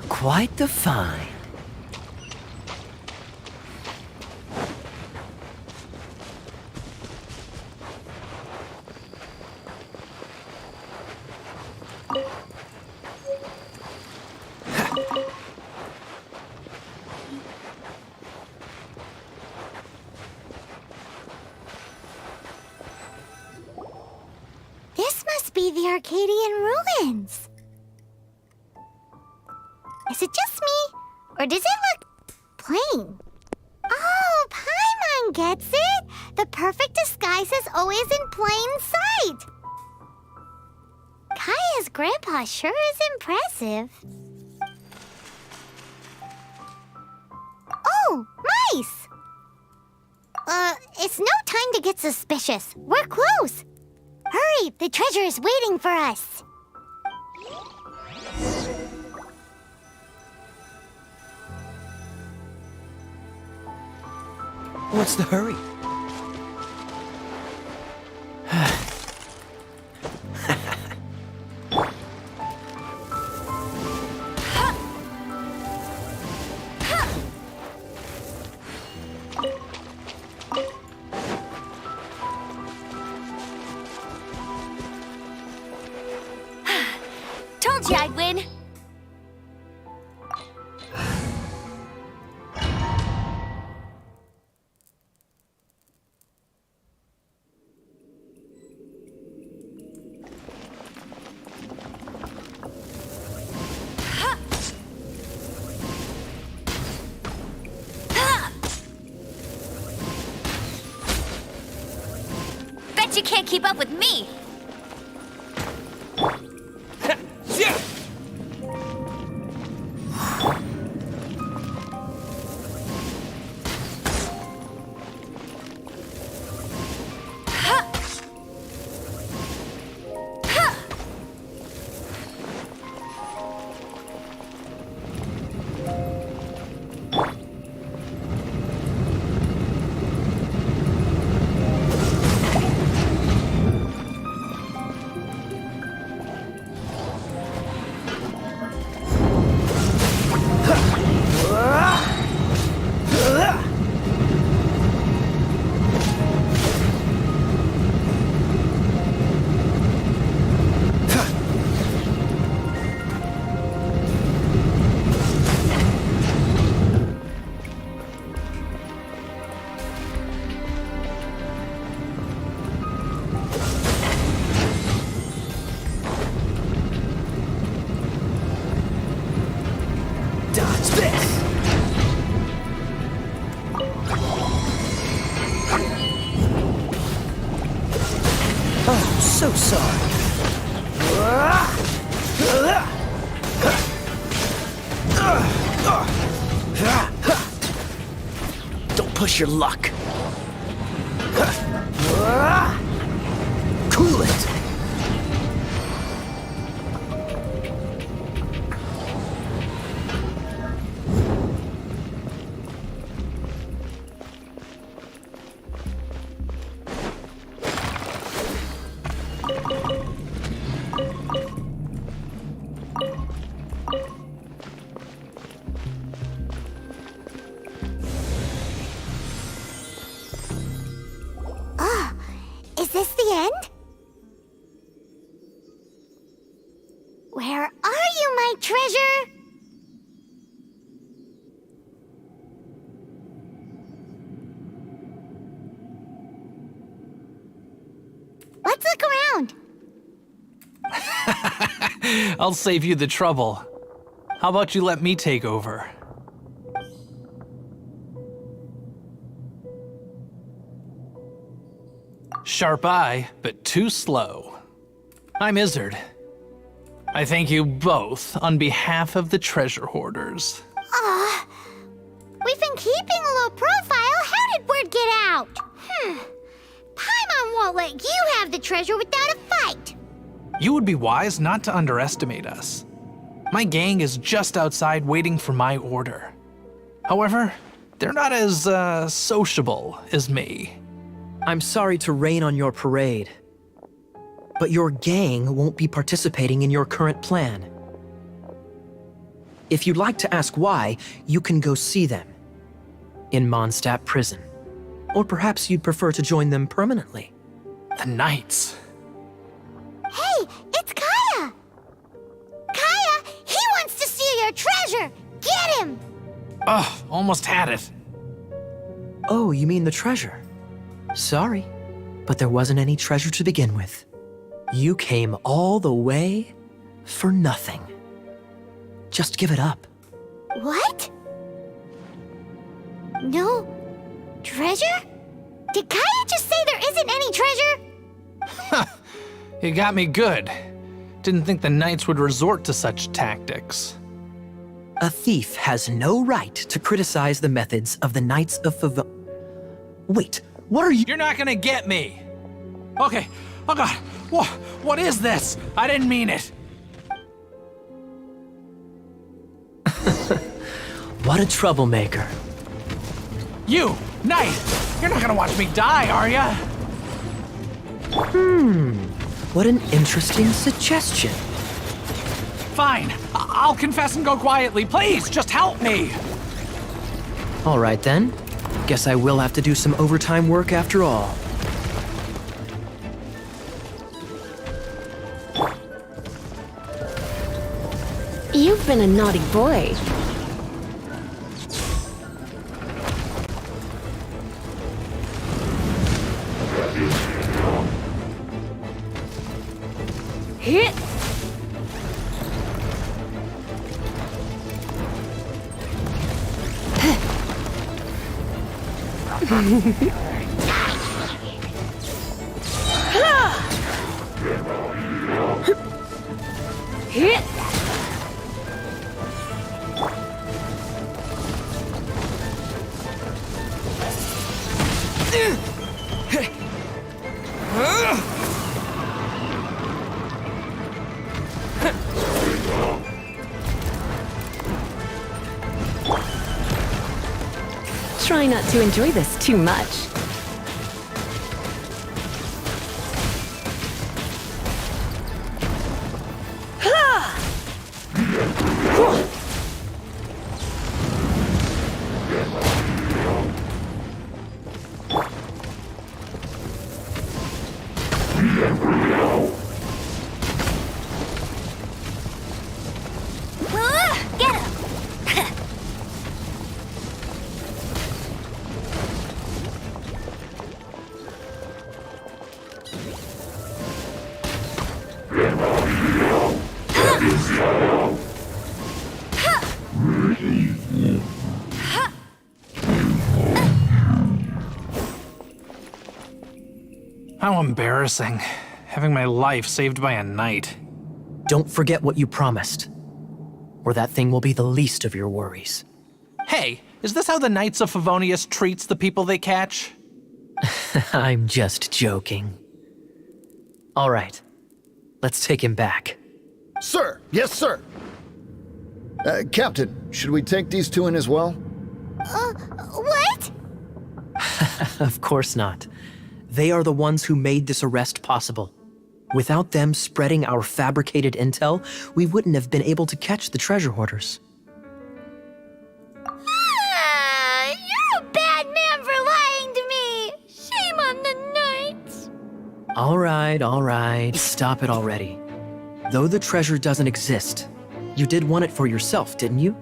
Quite the find. This must be the Arcadian ruins. Is it just me, or does it look plain? Oh, Paimon gets it! The perfect disguise is always in plain sight! Kaya's grandpa sure is impressive. Oh, mice! It's no time to get suspicious. We're close! Hurry, the treasure is waiting for us! What's the hurry? Told you I'd win. Bet you can't keep up with me! Dodge this! Oh, so sorry. Don't push your luck. Cool it. Is this the end? Where are you, my treasure? Let's look around. I'll save you the trouble. How about you let me take over? Sharp eye, but too slow. I'm Izzard. I thank you both on behalf of the treasure hoarders. We've been keeping a low profile. How did word get out? Paimon won't let you have the treasure without a fight. You would be wise not to underestimate us. My gang is just outside waiting for my order. However, they're not as, sociable as me. I'm sorry to rain on your parade, but your gang won't be participating in your current plan. If you'd like to ask why, you can go see them in Mondstadt Prison. Or perhaps you'd prefer to join them permanently. The Knights. Hey, it's Kaya! Kaya, he wants to steal your treasure! Get him! Ugh, almost had it. Oh, you mean the treasure? Sorry, but there wasn't any treasure to begin with. You came all the way for nothing. Just give it up. What? No treasure? Did Kaya just say there isn't any treasure? You got me good. Didn't think the Knights would resort to such tactics. A thief has no right to criticize the methods of the Knights of Favon. Wait, what are you— You're not gonna get me! Okay, oh god, what is this? I didn't mean it! What a troublemaker. You, Knight! You're not gonna watch me die, are ya? What an interesting suggestion. Fine, I'll confess and go quietly. Please, just help me! All right then. Guess I will have to do some overtime work after all. You've been a naughty boy. Hit! Hit! Try not to enjoy this too much. Get him! How embarrassing. Having my life saved by a knight. Don't forget what you promised, or that thing will be the least of your worries. Hey, is this how the Knights of Favonius treats the people they catch? I'm just joking. All right, let's take him back. Sir! Yes, sir! Captain, should we take these two in as well? What? Of course not. They are the ones who made this arrest possible. Without them spreading our fabricated intel, we wouldn't have been able to catch the treasure hoarders. You're a bad man for lying to me! Shame on the knights! All right, stop it already. Though the treasure doesn't exist, you did want it for yourself, didn't you?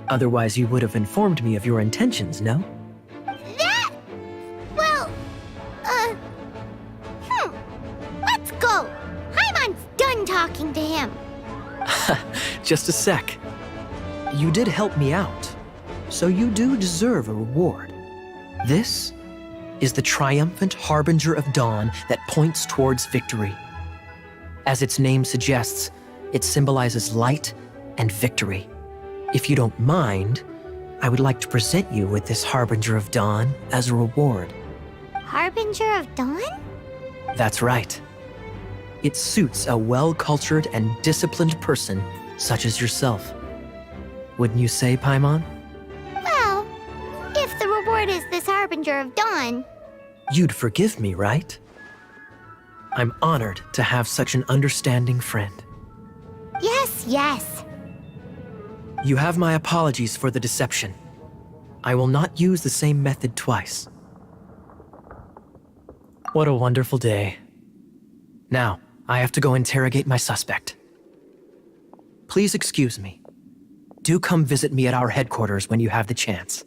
Otherwise, you would have informed me of your intentions, no? That? Well, let's go. Paimon's done talking to him. Just a sec. You did help me out, so you do deserve a reward. This is the triumphant harbinger of dawn that points towards victory. As its name suggests, it symbolizes light and victory. If you don't mind, I would like to present you with this harbinger of dawn as a reward. Harbinger of Dawn? That's right. It suits a well-cultured and disciplined person such as yourself. Wouldn't you say, Paimon? Well, if the reward is this Harbinger of Dawn. You'd forgive me, right? I'm honored to have such an understanding friend. Yes. You have my apologies for the deception. I will not use the same method twice. What a wonderful day. Now, I have to go interrogate my suspect. Please excuse me. Do come visit me at our headquarters when you have the chance.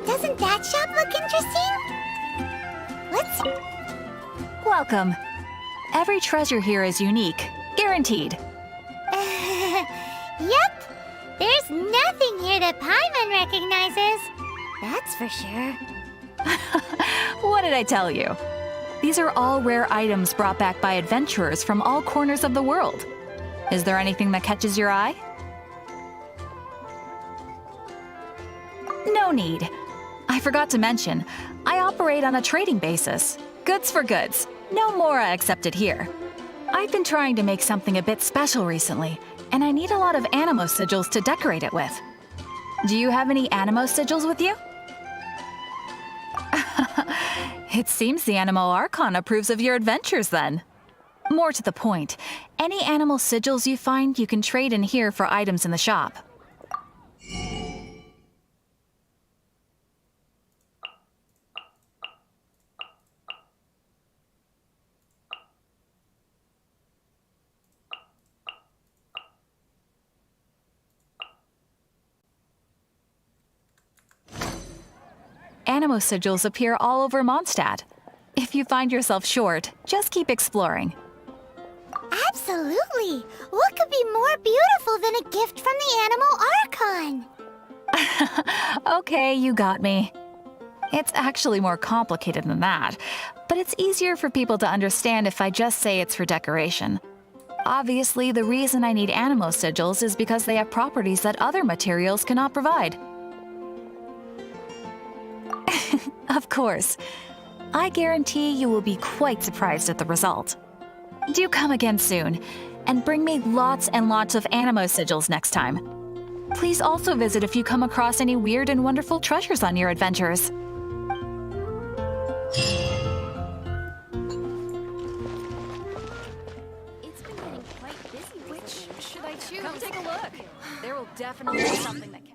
Doesn't that shop look interesting? Let's... Welcome. Every treasure here is unique. Guaranteed. Yep. There's nothing here that Paimon recognizes. That's for sure. What did I tell you? These are all rare items brought back by adventurers from all corners of the world. Is there anything that catches your eye? No need. I forgot to mention, I operate on a trading basis. Goods for goods. No Mora accepted here. I've been trying to make something a bit special recently, and I need a lot of animo sigils to decorate it with. Do you have any animo sigils with you? It seems the Animo Archon approves of your adventures then. More to the point, any animal sigils you find you can trade in here for items in the shop. Animo sigils appear all over Mondstadt. If you find yourself short, just keep exploring. Absolutely! What could be more beautiful than a gift from the Animal Archon? Okay, you got me. It's actually more complicated than that, but it's easier for people to understand if I just say it's for decoration. Obviously, the reason I need animo sigils is because they have properties that other materials cannot provide. Of course. I guarantee you will be quite surprised at the result. Do come again soon, and bring me lots and lots of animo sigils next time. Please also visit if you come across any weird and wonderful treasures on your adventures. It's been getting quite busy. Which should I choose? Come take a look. There will definitely be something that can...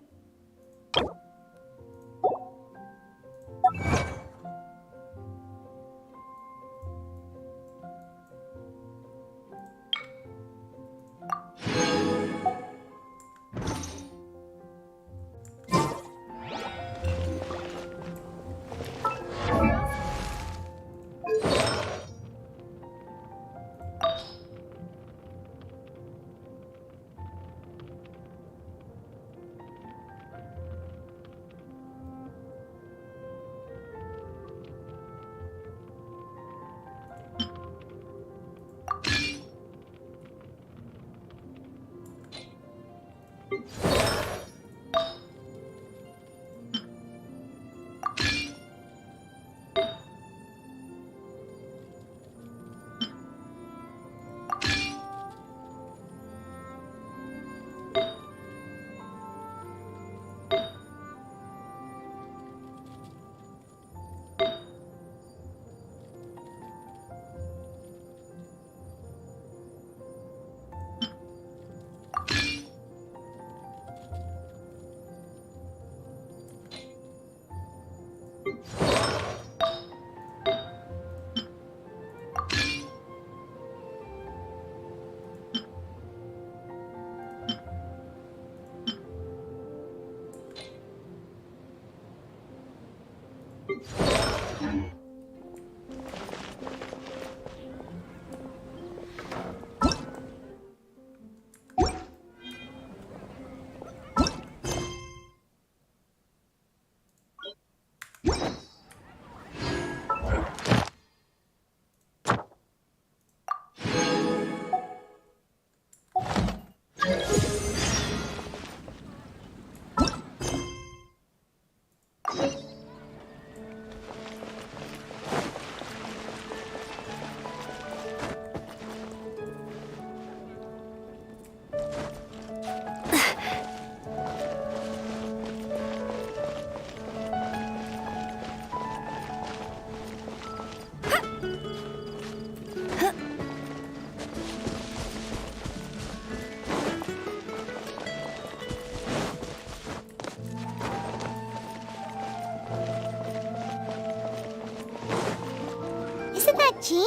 Isn't that Jean?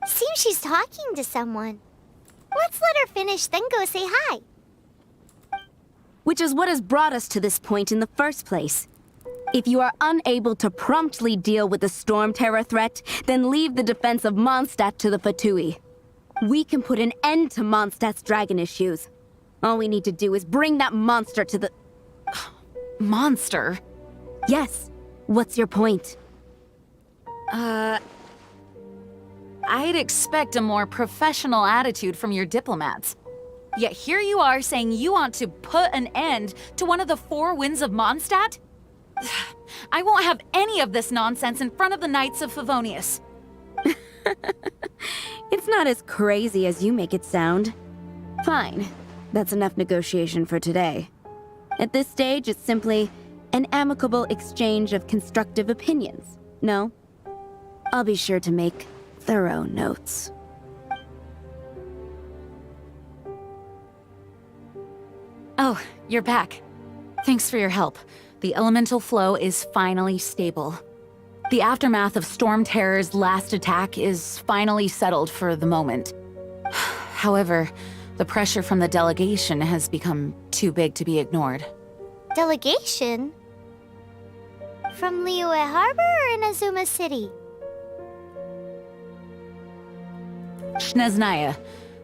Seems she's talking to someone. Let's let her finish, then go say hi. Which is what has brought us to this point in the first place. If you are unable to promptly deal with the Storm Terror threat, then leave the defense of Mondstadt to the Fatui. We can put an end to Mondstadt's dragon issues. All we need to do is bring that monster to the... Monster? Yes. What's your point? I'd expect a more professional attitude from your diplomats. Yet here you are saying you want to put an end to one of the four winds of Mondstadt? I won't have any of this nonsense in front of the Knights of Favonius. It's not as crazy as you make it sound. Fine. That's enough negotiation for today. At this stage, it's simply an amicable exchange of constructive opinions. No? I'll be sure to make thorough notes. Oh, you're back. Thanks for your help. The elemental flow is finally stable. The aftermath of Storm Terror's last attack is finally settled for the moment. However, the pressure from the delegation has become too big to be ignored. Delegation? From Liyue Harbor or Inazuma City? Sneznaya.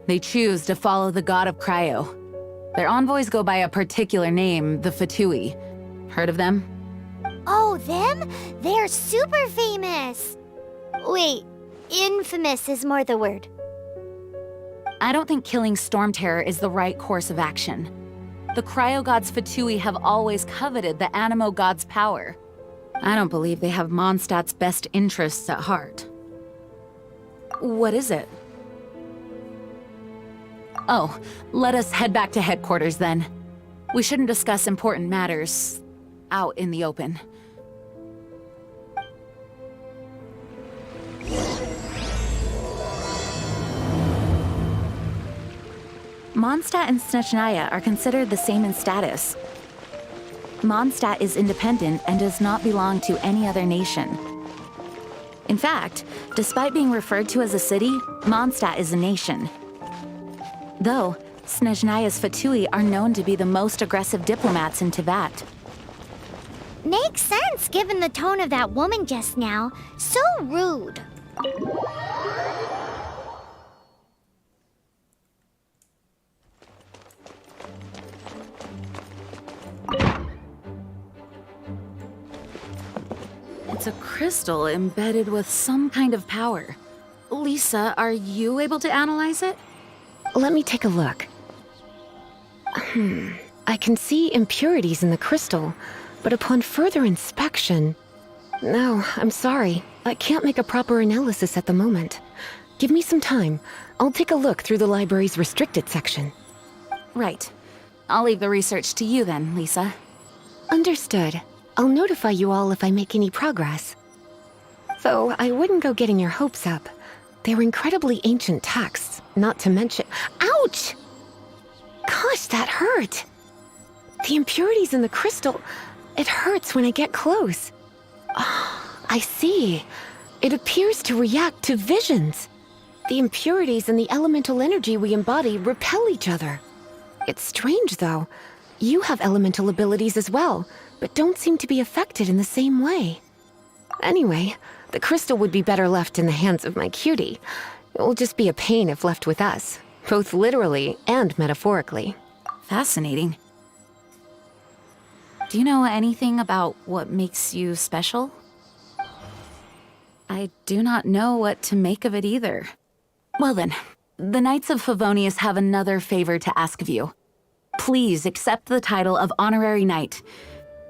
They choose to follow the god of Cryo. Their envoys go by a particular name, the Fatui. Heard of them? Oh, them? They're super famous! Wait, infamous is more the word. I don't think killing Storm Terror is the right course of action. The Cryo God's Fatui have always coveted the Animo God's power. I don't believe they have Mondstadt's best interests at heart. What is it? Oh, let us head back to headquarters then. We shouldn't discuss important matters out in the open. Mondstadt and Snezhnaya are considered the same in status. Mondstadt is independent and does not belong to any other nation. In fact, despite being referred to as a city, Mondstadt is a nation. Though, Snezhnaya's Fatui are known to be the most aggressive diplomats in Teyvat. Makes sense given the tone of that woman just now. So rude. It's a crystal embedded with some kind of power. Lisa, are you able to analyze it? Let me take a look. I can see impurities in the crystal, but upon further inspection... No, I'm sorry. I can't make a proper analysis at the moment. Give me some time. I'll take a look through the library's restricted section. Right. I'll leave the research to you then, Lisa. Understood. I'll notify you all if I make any progress. Though I wouldn't go getting your hopes up. They're incredibly ancient texts, not to mention... Ouch! Gosh, that hurt! The impurities in the crystal... It hurts when I get close. Oh, I see. It appears to react to visions. The impurities and the elemental energy we embody repel each other. It's strange, though. You have elemental abilities as well, but don't seem to be affected in the same way. Anyway, the crystal would be better left in the hands of my cutie. It will just be a pain if left with us, both literally and metaphorically. Fascinating. Do you know anything about what makes you special? I do not know what to make of it either. Well then, the Knights of Favonius have another favor to ask of you. Please accept the title of Honorary Knight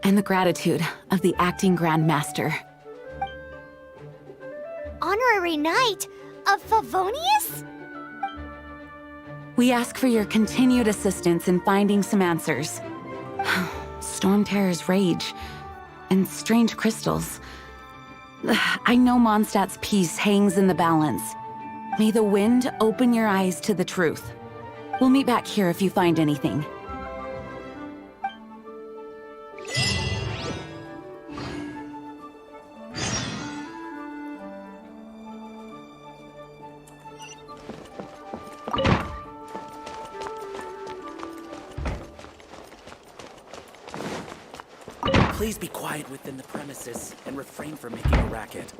and the gratitude of the Acting Grand Master. Honorary Knight of Favonius? We ask for your continued assistance in finding some answers. Storm Terror's rage and strange crystals. I know Mondstadt's peace hangs in the balance. May the wind open your eyes to the truth. We'll meet back here if you find anything. Please be quiet within the premises and refrain from making a racket.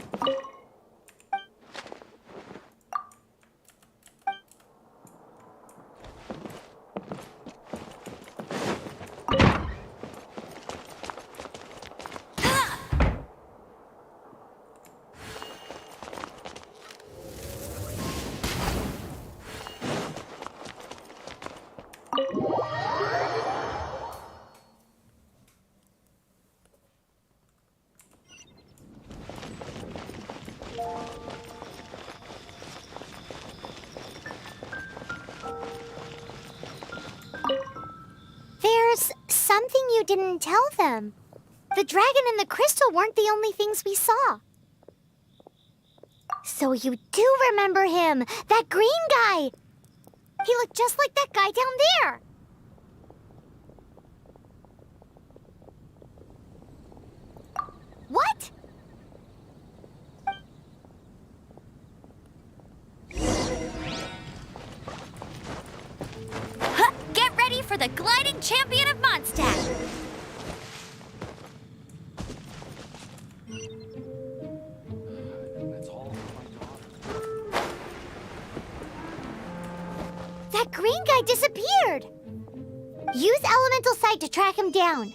There's something you didn't tell them. The dragon and the crystal weren't the only things we saw. So you do remember him, that green guy. He looked just like that guy down there. What? Huh, get ready for the gliding champion of Mondstadt. That green guy disappeared. Use elemental sight to track him down.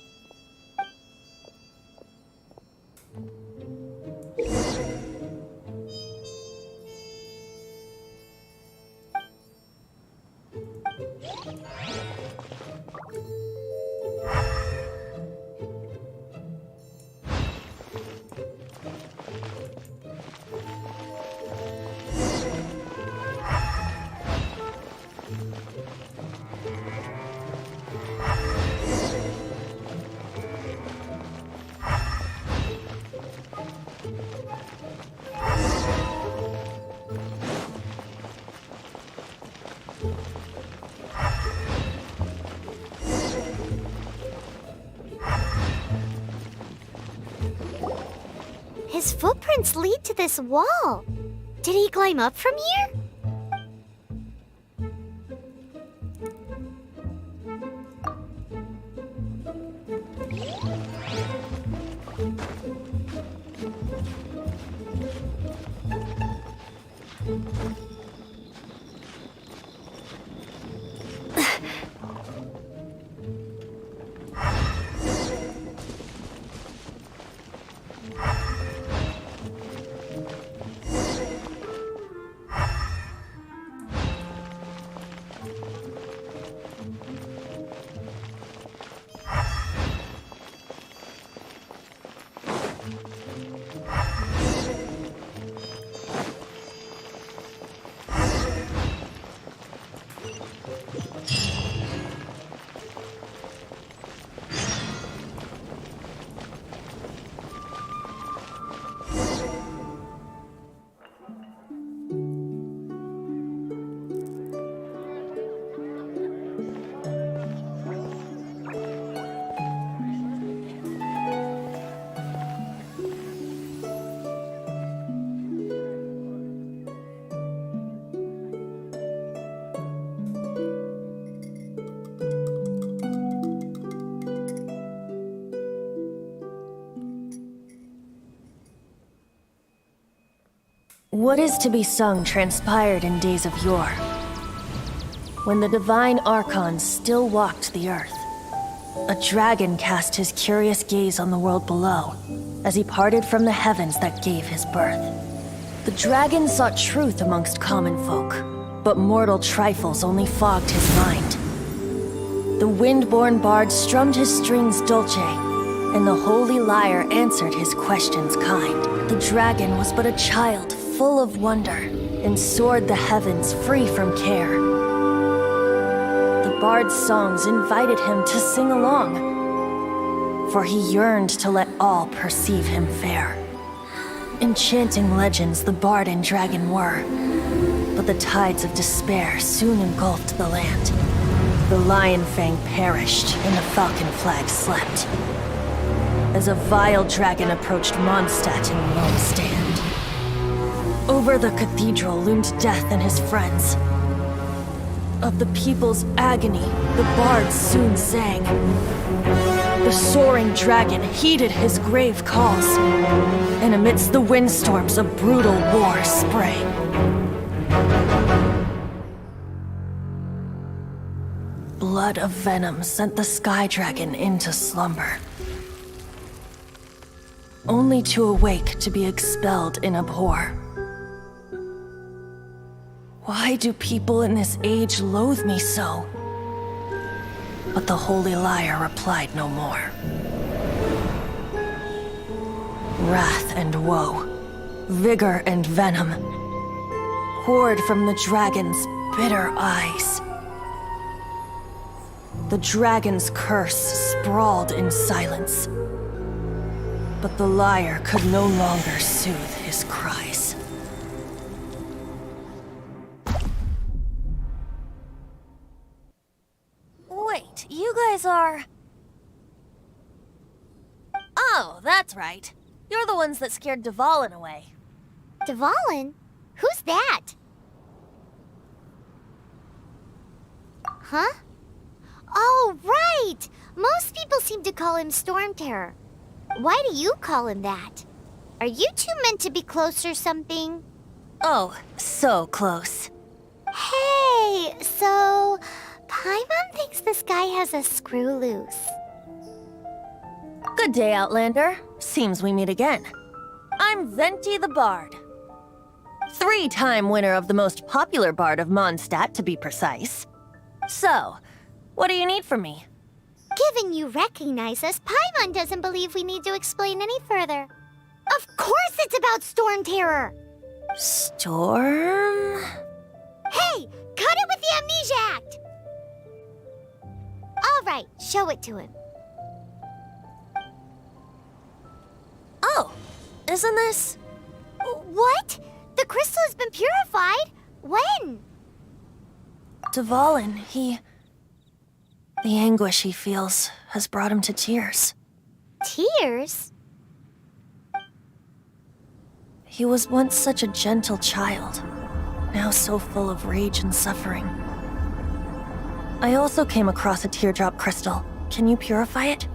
His footprints lead to this wall. Did he climb up from here? What is to be sung transpired in days of yore, when the divine archons still walked the earth. A dragon cast his curious gaze on the world below, as he parted from the heavens that gave his birth. The dragon sought truth amongst common folk, but mortal trifles only fogged his mind. The wind-born bard strummed his strings dulce, and the holy lyre answered his questions kind. The dragon was but a child, full of wonder, and soared the heavens free from care. The bard's songs invited him to sing along, for he yearned to let all perceive him fair. Enchanting legends the bard and dragon were, but the tides of despair soon engulfed the land. The lion fang perished, and the falcon flag slept, as a vile dragon approached Mondstadt in lone stand. Over the cathedral loomed death and his friends. Of the people's agony, the bard soon sang. The soaring dragon heeded his grave calls, and amidst the windstorms a brutal war sprang. Blood of venom sent the sky dragon into slumber, only to awake to be expelled in abhor. Why do people in this age loathe me so? But the holy liar replied no more. Wrath and woe, vigor and venom, poured from the dragon's bitter eyes. The dragon's curse sprawled in silence, but the liar could no longer soothe his cries. Wait, you guys are... Oh, that's right. You're the ones that scared Dvalin away. Dvalin? Who's that? Huh? Oh, right! Most people seem to call him Storm Terror. Why do you call him that? Are you two meant to be close or something? Oh, so close. Hey, so... Paimon thinks this guy has a screw loose. Good day, Outlander. Seems we meet again. I'm Venti the Bard. 3-time winner of the most popular bard of Mondstadt, to be precise. So, what do you need from me? Given you recognize us, Paimon doesn't believe we need to explain any further. Of course it's about Storm Terror! Storm? Hey, cut it with the Amnesia Act! All right, show it to him. Oh, isn't this... What? The crystal has been purified? When? Dvalin, the anguish he feels has brought him to tears. Tears? He was once such a gentle child, now so full of rage and suffering. I also came across a teardrop crystal. Can you purify it?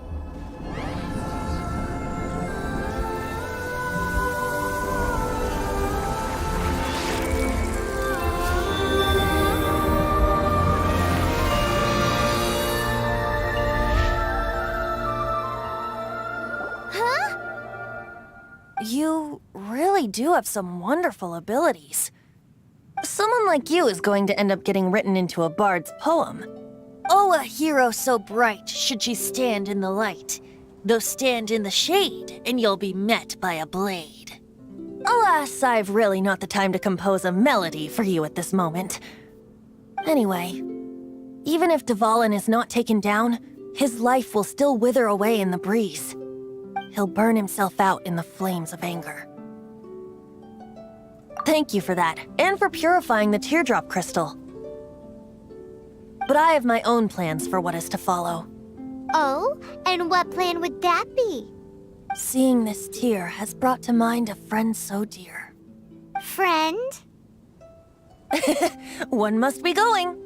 You really do have some wonderful abilities. Someone like you is going to end up getting written into a bard's poem. Oh, a hero so bright should she stand in the light, though stand in the shade, and you'll be met by a blade. Alas, I've really not the time to compose a melody for you at this moment. Anyway, even if Dvalin is not taken down, his life will still wither away in the breeze. He'll burn himself out in the flames of anger. Thank you for that, and for purifying the teardrop crystal. But I have my own plans for what is to follow. Oh, and what plan would that be? Seeing this tear has brought to mind a friend so dear. Friend? One must be going.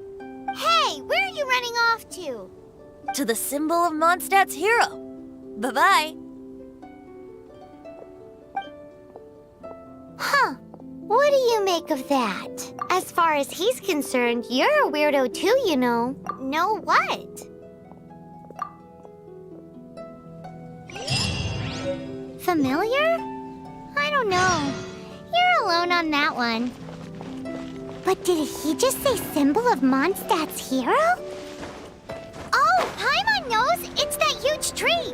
Hey, where are you running off to? To the symbol of Mondstadt's hero. Bye-bye. Huh. What do you make of that? As far as he's concerned, you're a weirdo too, you know. Know what? Familiar? I don't know. You're alone on that one. But did he just say symbol of Mondstadt's hero? Oh, Paimon knows! It's that huge tree!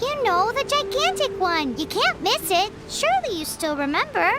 You know, the gigantic one. You can't miss it. Surely you still remember.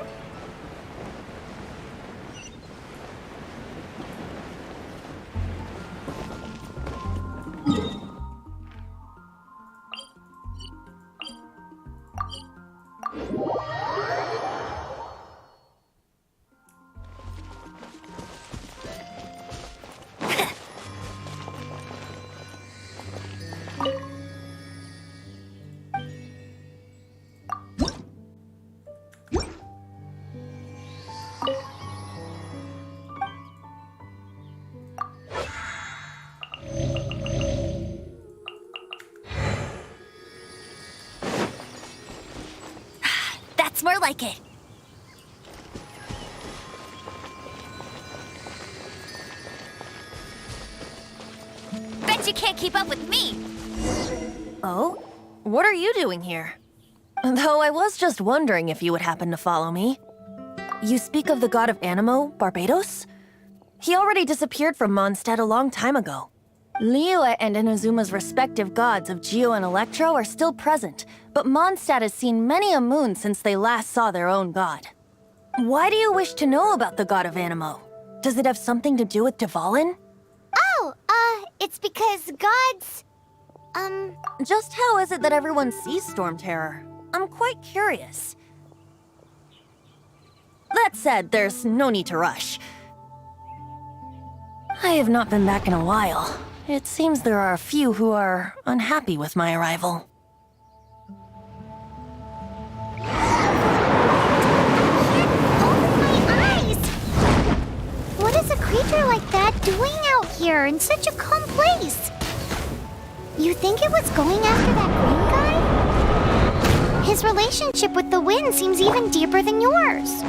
That's more like it. Bet you can't keep up with me. Oh? What are you doing here? Though I was just wondering if you would happen to follow me. You speak of the god of Animo, Barbados? He already disappeared from Mondstadt a long time ago. Liyue and Inazuma's respective gods of Geo and Electro are still present, but Mondstadt has seen many a moon since they last saw their own god. Why do you wish to know about the god of Anemo? Does it have something to do with Dvalin? Oh, it's because gods... Just how is it that everyone sees Storm Terror? I'm quite curious. That said, there's no need to rush. I have not been back in a while. It seems there are a few who are unhappy with my arrival. What is a creature like that doing out here in such a calm place? You think it was going after that green guy? His relationship with the wind seems even deeper than yours.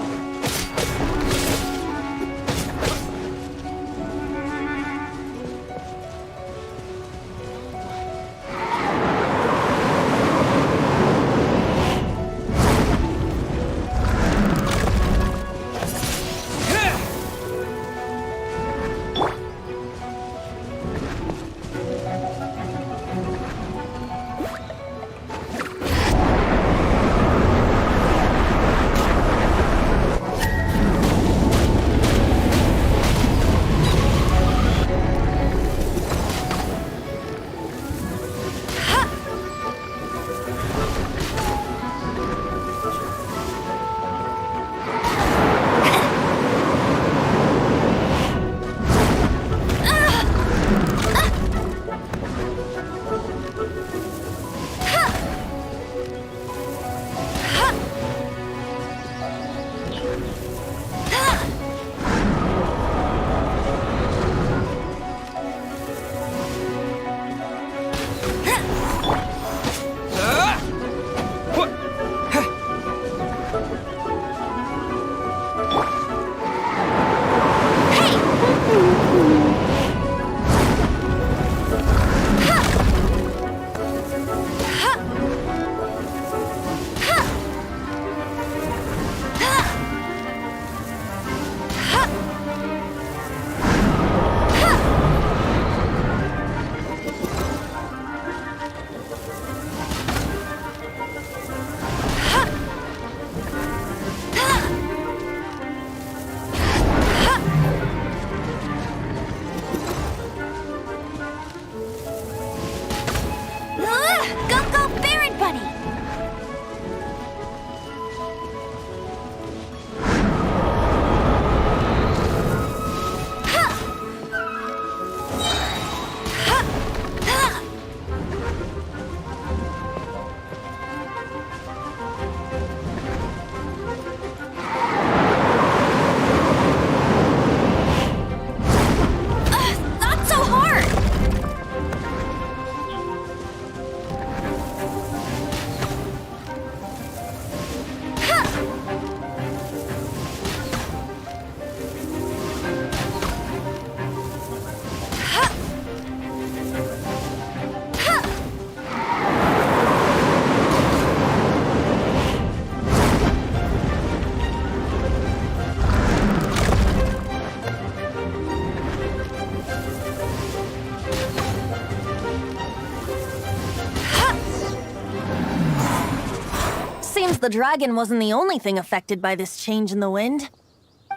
The dragon wasn't the only thing affected by this change in the wind.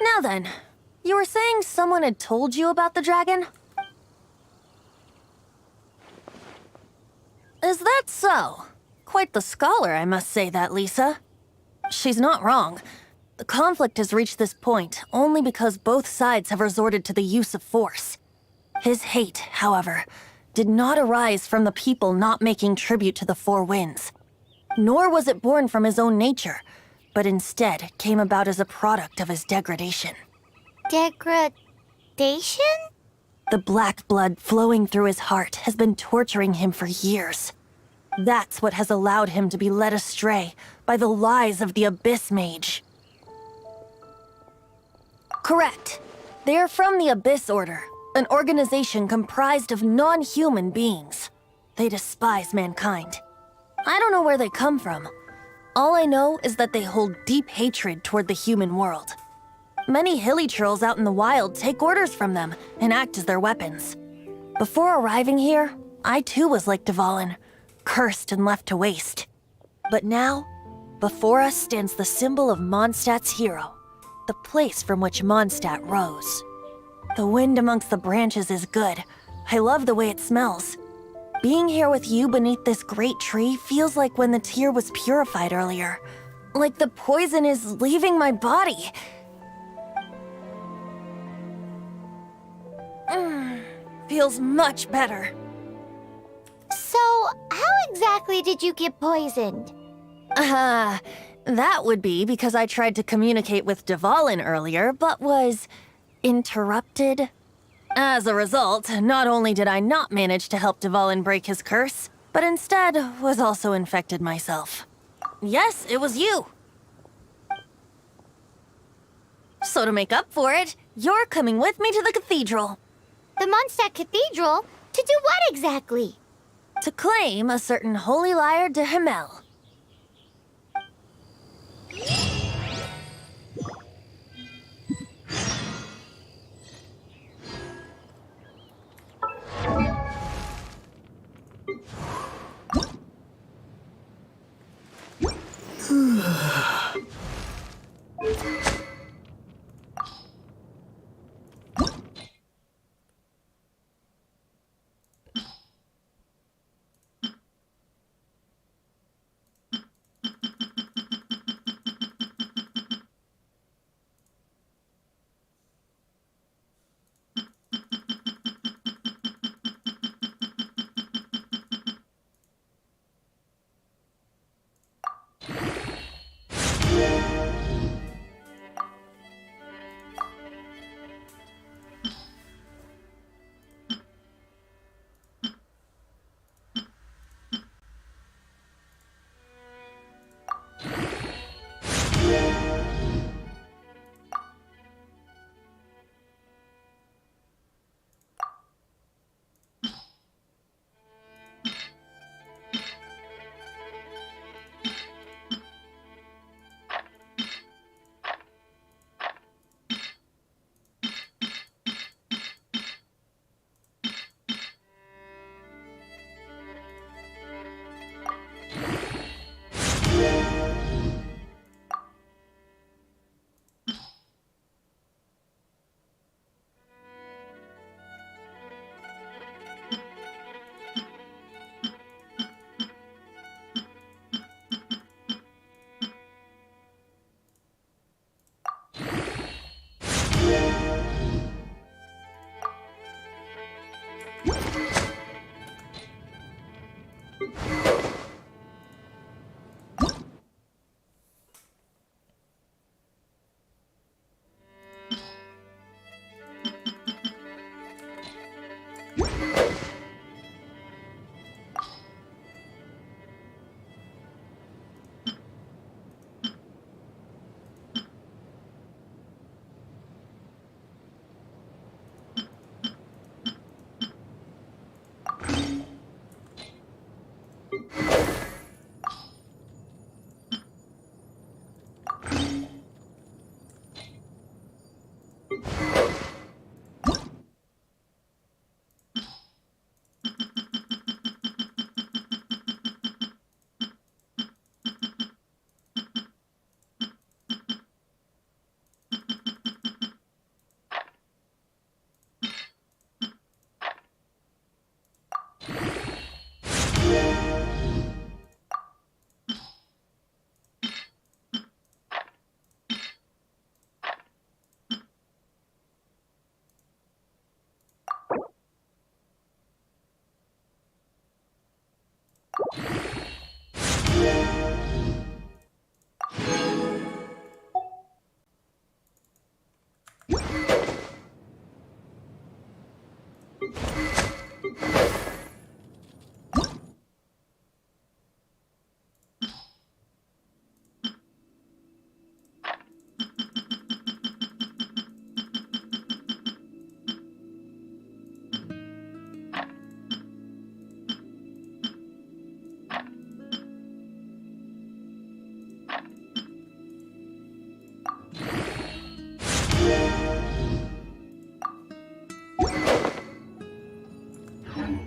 Now then, you were saying someone had told you about the dragon? Is that so? Quite the scholar, I must say that, Lisa. She's not wrong. The conflict has reached this point only because both sides have resorted to the use of force. His hate, however, did not arise from the people not making tribute to the Four Winds. Nor was it born from his own nature, but instead came about as a product of his degradation. Degradation? The black blood flowing through his heart has been torturing him for years. That's what has allowed him to be led astray by the lies of the Abyss Mage. Correct. They are from the Abyss Order, an organization comprised of non-human beings. They despise mankind. I don't know where they come from. All I know is that they hold deep hatred toward the human world. Many hilly trolls out in the wild take orders from them and act as their weapons. Before arriving here, I too was like Dvalin, cursed and left to waste. But now, before us stands the symbol of Mondstadt's hero, the place from which Mondstadt rose. The wind amongst the branches is good. I love the way it smells. Being here with you beneath this great tree feels like when the tear was purified earlier. Like the poison is leaving my body. Feels much better. So, how exactly did you get poisoned? That would be because I tried to communicate with Dvalin earlier, but was interrupted. As a result, not only did I not manage to help Dvalin break his curse, but instead was also infected myself. Yes, it was you. So to make up for it, you're coming with me to the cathedral. The Mondstadt Cathedral? To do what exactly? To claim a certain holy lyre de Himmel.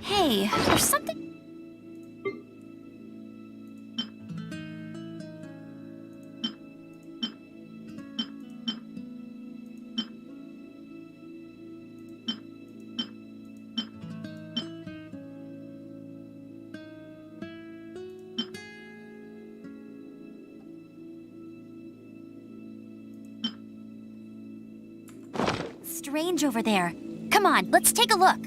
Hey, there's something... strange over there. Come on, let's take a look.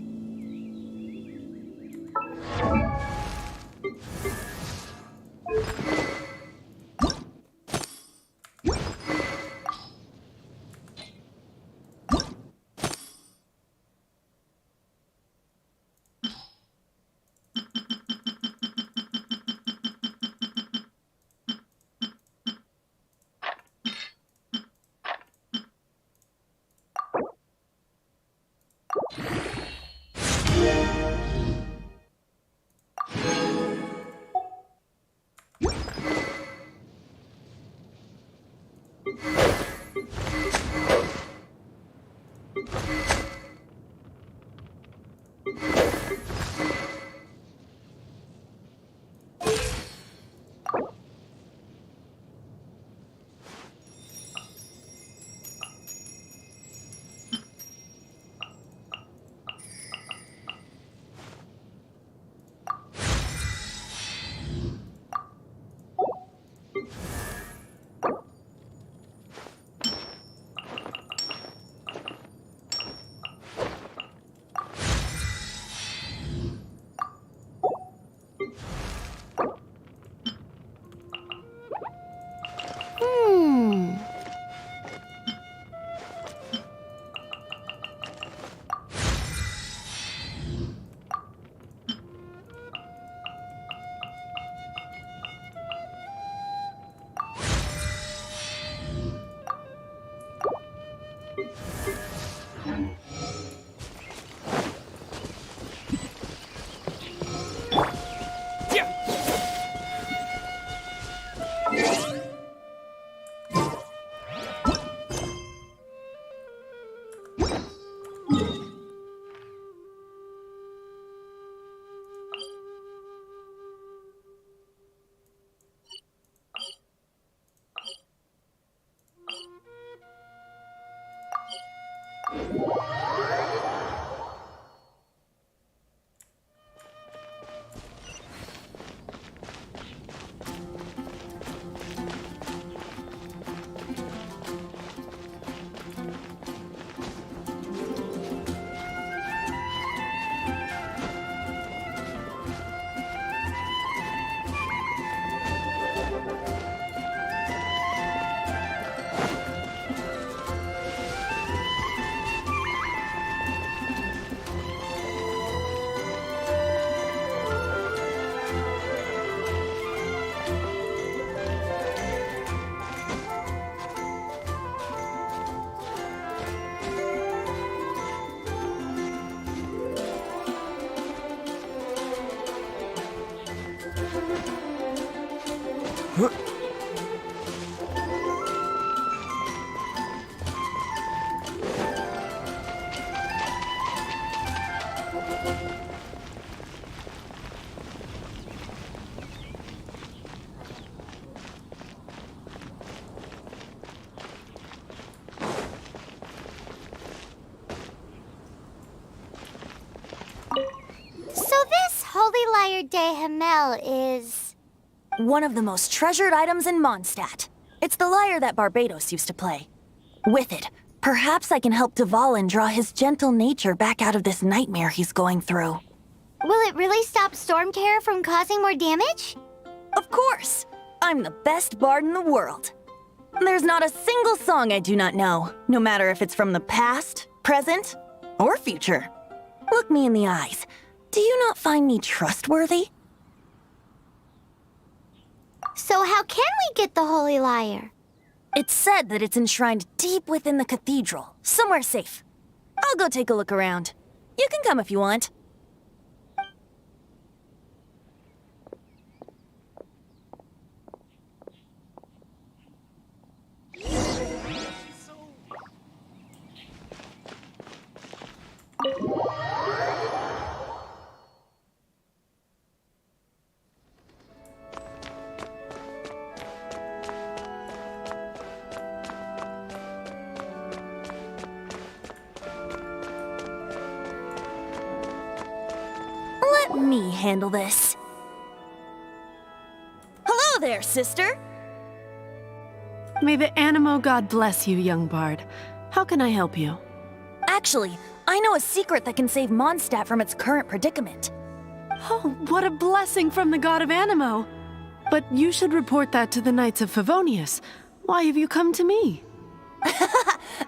So this Holy Lyre de Himmel is... one of the most treasured items in Mondstadt. It's the lyre that Barbados used to play. With it, perhaps I can help Dvalin draw his gentle nature back out of this nightmare he's going through. Will it really stop Storm Terror from causing more damage? Of course! I'm the best bard in the world. There's not a single song I do not know, no matter if it's from the past, present, or future. Look me in the eyes. Do you not find me trustworthy? So how can we get the Holy Lyre? It's said that it's enshrined deep within the cathedral, somewhere safe. I'll go take a look around. You can come if you want. me handle this. Hello there, sister! May the Animo God bless you, young bard. How can I help you? Actually, I know a secret that can save Mondstadt from its current predicament. Oh, what a blessing from the god of Animo! But you should report that to the Knights of Favonius. Why have you come to me?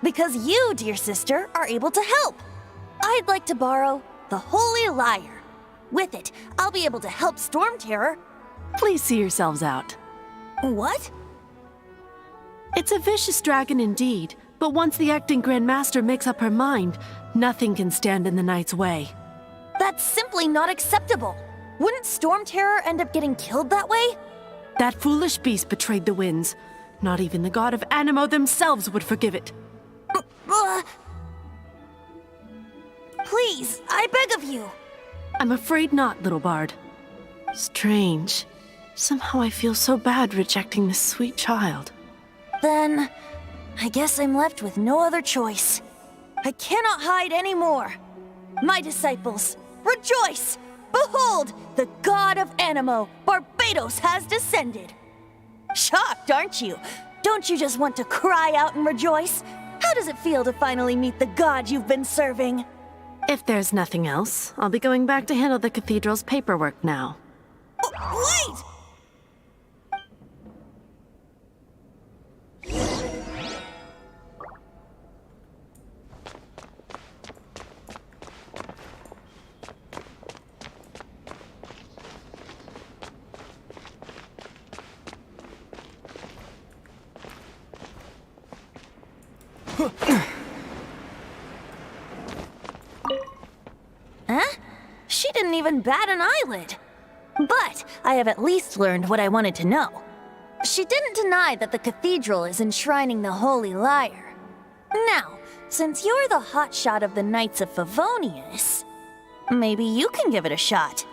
Because you, dear sister, are able to help. I'd like to borrow the Holy Lyre. With it, I'll be able to help Storm Terror. Please see yourselves out. What? It's a vicious dragon indeed, but once the acting Grandmaster makes up her mind, nothing can stand in the Knight's way. That's simply not acceptable. Wouldn't Storm Terror end up getting killed that way? That foolish beast betrayed the winds. Not even the god of Animo themselves would forgive it. Please, I beg of you. I'm afraid not, little bard. Strange. Somehow I feel so bad rejecting this sweet child. Then, I guess I'm left with no other choice. I cannot hide anymore. My disciples, rejoice! Behold, the god of Animo, Barbados, has descended. Shocked, aren't you? Don't you just want to cry out and rejoice? How does it feel to finally meet the god you've been serving? If there's nothing else, I'll be going back to handle the cathedral's paperwork now. Wait! Huh? She didn't even bat an eyelid. But I have at least learned what I wanted to know. She didn't deny that the cathedral is enshrining the Holy Lyre. Now, since you're the hotshot of the Knights of Favonius, maybe you can give it a shot.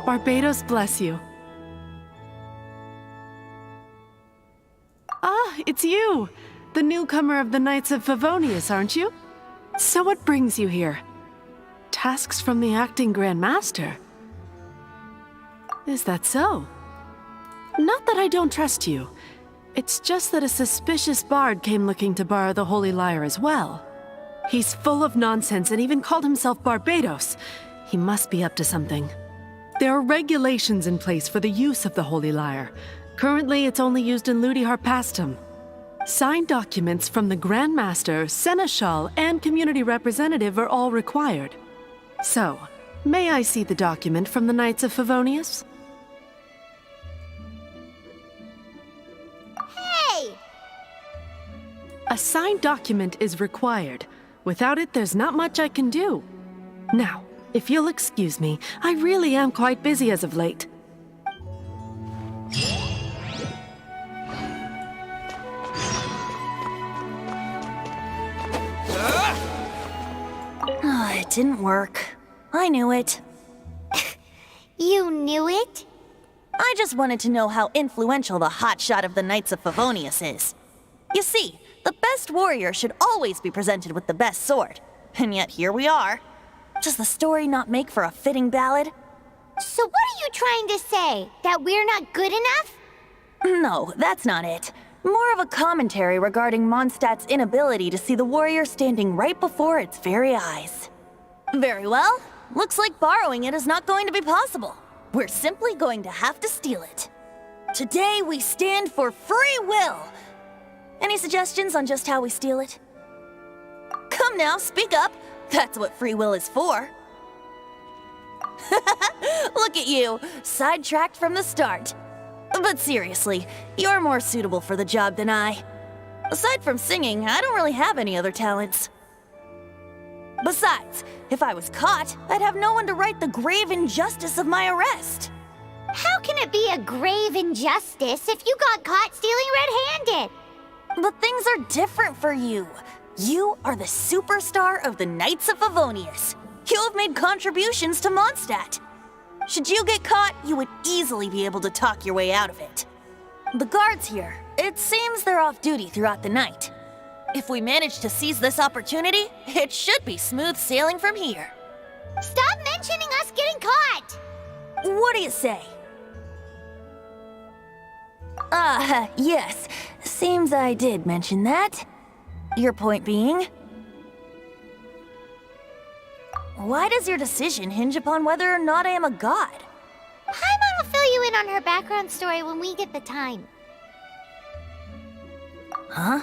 Barbados bless you. Ah, it's you! The newcomer of the Knights of Favonius, aren't you? So what brings you here? Tasks from the acting Grandmaster? Is that so? Not that I don't trust you. It's just that a suspicious bard came looking to borrow the Holy Lyre as well. He's full of nonsense and even called himself Barbados. He must be up to something. There are regulations in place for the use of the Holy Lyre. Currently, it's only used in Ludi Harpastum. Signed documents from the Grandmaster, Seneschal, and Community Representative are all required. So, may I see the document from the Knights of Favonius? Hey! A signed document is required. Without it, there's not much I can do. Now, if you'll excuse me, I really am quite busy as of late. It didn't work. I knew it. You knew it? I just wanted to know how influential the hotshot of the Knights of Favonius is. You see, the best warrior should always be presented with the best sword. And yet here we are. Does the story not make for a fitting ballad? So what are you trying to say? That we're not good enough? No, that's not it. More of a commentary regarding Mondstadt's inability to see the warrior standing right before its very eyes. Very well. Looks like borrowing it is not going to be possible. We're simply going to have to steal it. Today we stand for free will. Any suggestions on just how we steal it? Come now, speak up. That's what free will is for. Look at you, sidetracked from the start. But seriously, you're more suitable for the job than I. Aside from singing, I don't really have any other talents. Besides, if I was caught, I'd have no one to right the grave injustice of my arrest. How can it be a grave injustice if you got caught stealing red-handed? But things are different for you. You are the superstar of the Knights of Favonius. You have made contributions to Mondstadt. Should you get caught, you would easily be able to talk your way out of it. The guards here, it seems they're off duty throughout the night. If we manage to seize this opportunity, it should be smooth sailing from here. Stop mentioning us getting caught! What do you say? Yes. Seems I did mention that. Your point being? Why does your decision hinge upon whether or not I am a god? Paimon will fill you in on her background story when we get the time. Huh?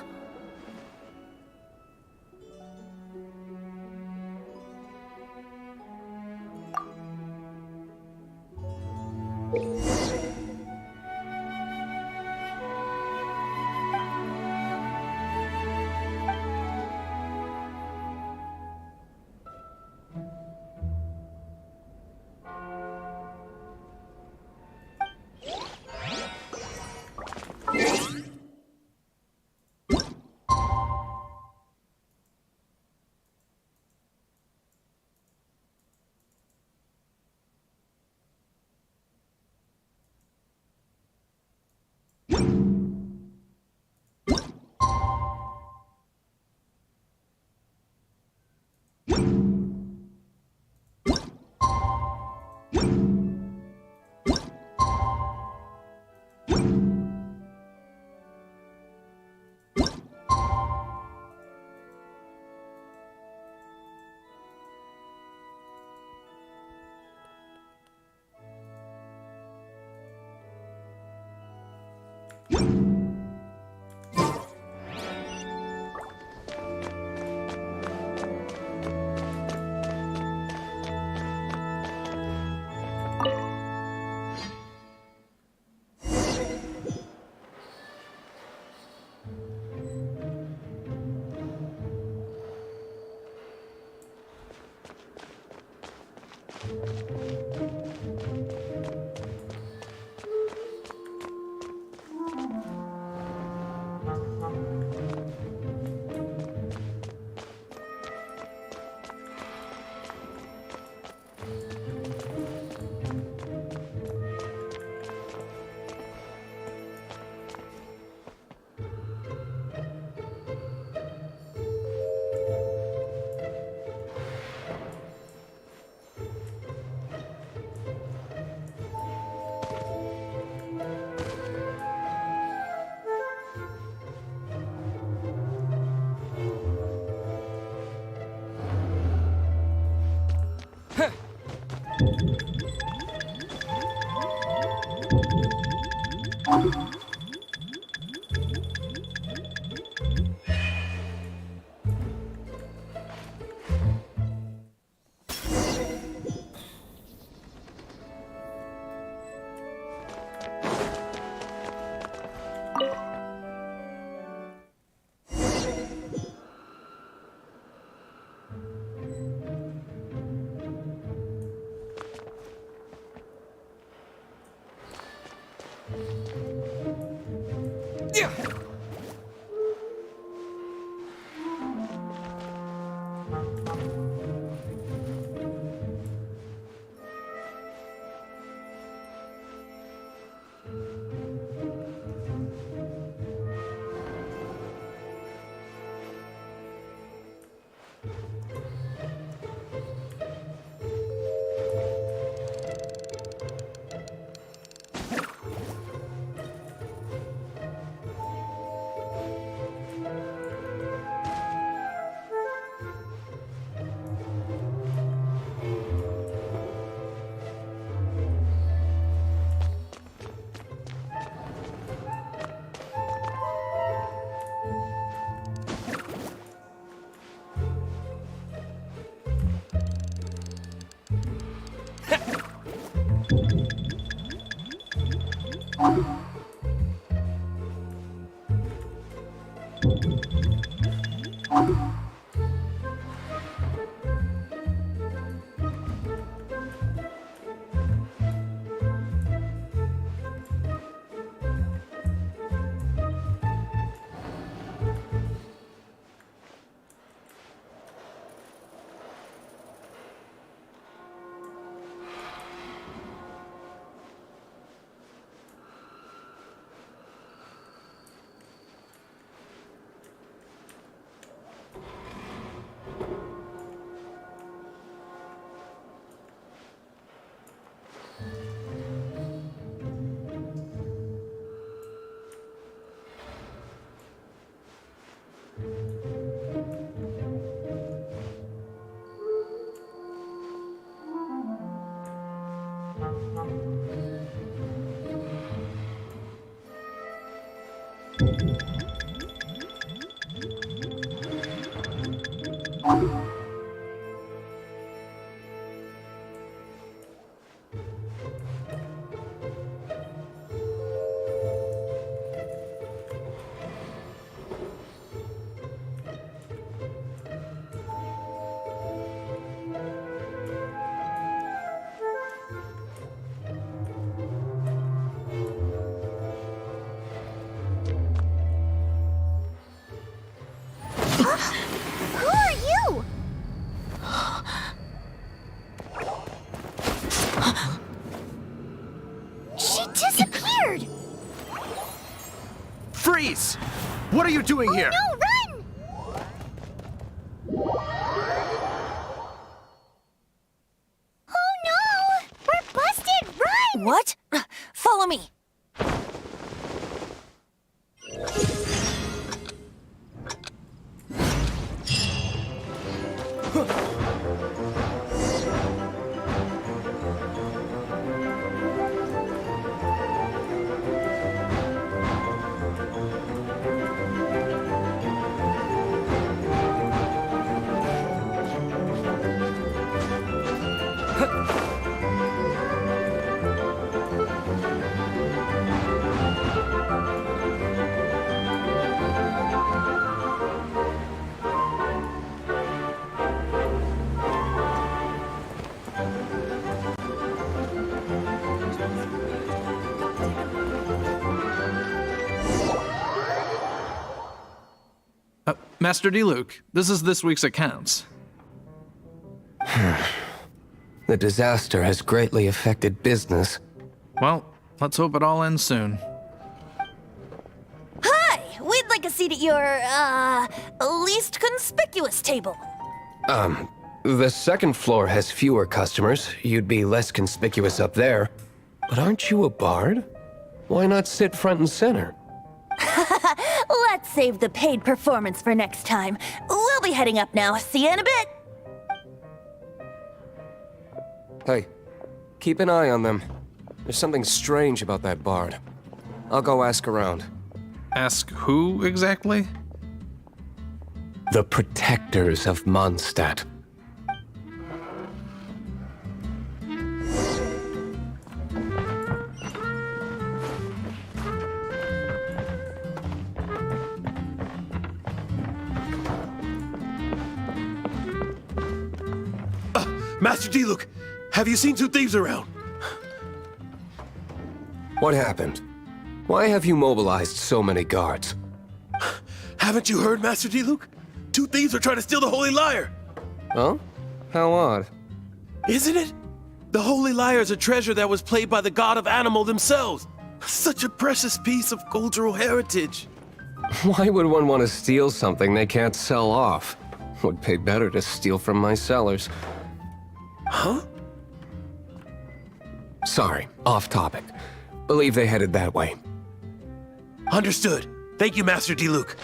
disappeared! Freeze! What are you doing here? No, run! Oh no! We're busted! Run! What? Follow me. Master D-Luke, this is this week's accounts. The disaster has greatly affected business. Well, let's hope it all ends soon. Hi! We'd like a seat at your, least conspicuous table. The second floor has fewer customers. You'd be less conspicuous up there. But aren't you a bard? Why not sit front and center? Let's save the paid performance for next time. We'll be heading up now. See you in a bit. Hey, keep an eye on them. There's something strange about that bard. I'll go ask around. Ask who exactly? The protectors of Mondstadt. Master D-Luke, have you seen two thieves around? What happened? Why have you mobilized so many guards? Haven't you heard, Master D-Luke? Two thieves are trying to steal the Holy Lyre! Huh? How odd. Isn't it? The Holy Lyre is a treasure that was played by the god of animal themselves. Such a precious piece of cultural heritage. Why would one want to steal something they can't sell off? Would pay better to steal from my sellers. Huh? Sorry, off topic. Believe they headed that way. Understood. Thank you, Master D-Luke.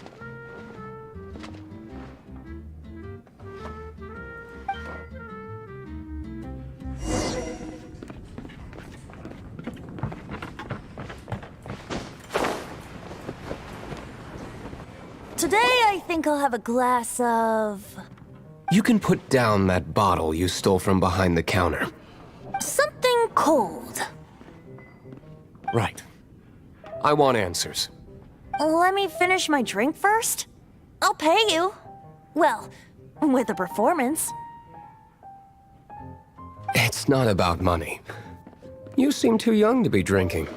Today, I think I'll have a glass of... You can put down that bottle you stole from behind the counter. something cold. Right. I want answers. Let me finish my drink first. I'll pay you. Well, with a performance. It's not about money. You seem too young to be drinking.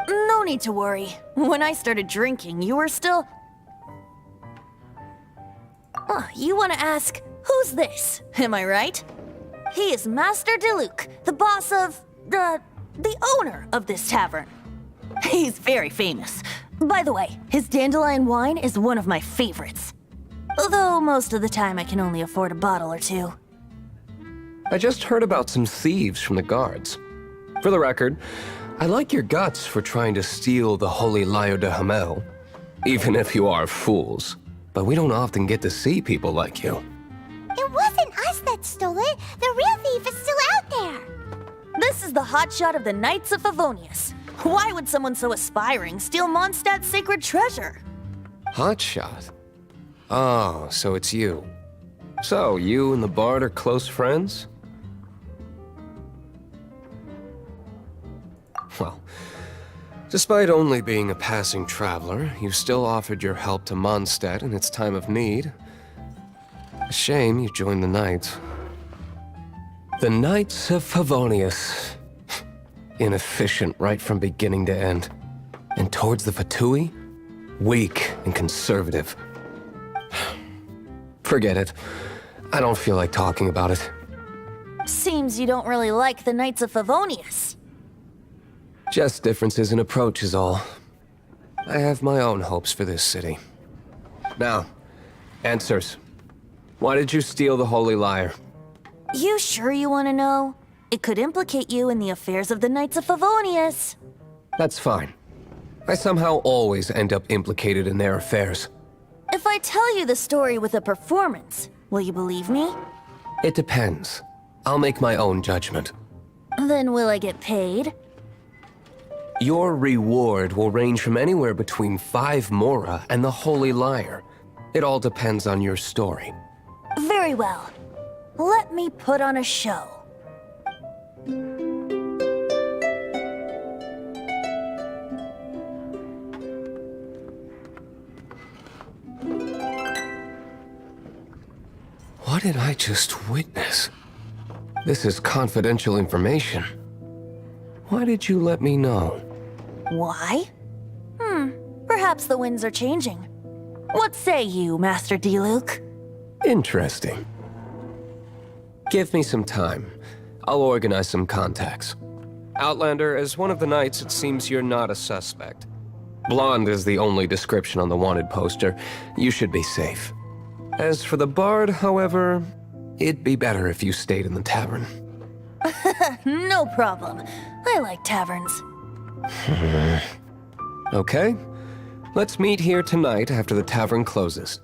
No need to worry. When I started drinking, you were still... Oh, you want to ask, who's this? Am I right? He is Master DeLuke, the boss of... the owner of this tavern. He's very famous. By the way, his dandelion wine is one of my favorites. Although most of the time I can only afford a bottle or two. I just heard about some thieves from the guards. For the record, I like your guts for trying to steal the Holy Lyre de Hamel. Even if you are fools. But we don't often get to see people like you. It wasn't us that stole it. The real thief is still out there. This is the hotshot of the Knights of Favonius. Why would someone so aspiring steal Mondstadt's sacred treasure? Hotshot? Oh, so it's you. So, you and the Bard are close friends? Well, despite only being a passing traveler, you still offered your help to Mondstadt in its time of need. A shame you joined the Knights. The Knights of Favonius. Inefficient right from beginning to end. And towards the Fatui, weak and conservative. Forget it. I don't feel like talking about it. Seems you don't really like the Knights of Favonius. Just differences in approach is all. I have my own hopes for this city. Now, answers. Why did you steal the Holy Lyre? You sure you want to know? It could implicate you in the affairs of the Knights of Favonius. That's fine. I somehow always end up implicated in their affairs. If I tell you the story with a performance, will you believe me? It depends. I'll make my own judgment. Then will I get paid? Your reward will range from anywhere between 5 Mora and the Holy Lyre. It all depends on your story. Very well. Let me put on a show. What did I just witness? This is confidential information. Why did you let me know? Why? Perhaps the winds are changing. What say you, Master D-Luke? Interesting. Give me some time. I'll organize some contacts. Outlander, as one of the knights, it seems you're not a suspect. Blonde is the only description on the wanted poster. You should be safe. As for the bard, however, it'd be better if you stayed in the tavern. No problem. I like taverns. Okay. Let's meet here tonight after the tavern closes.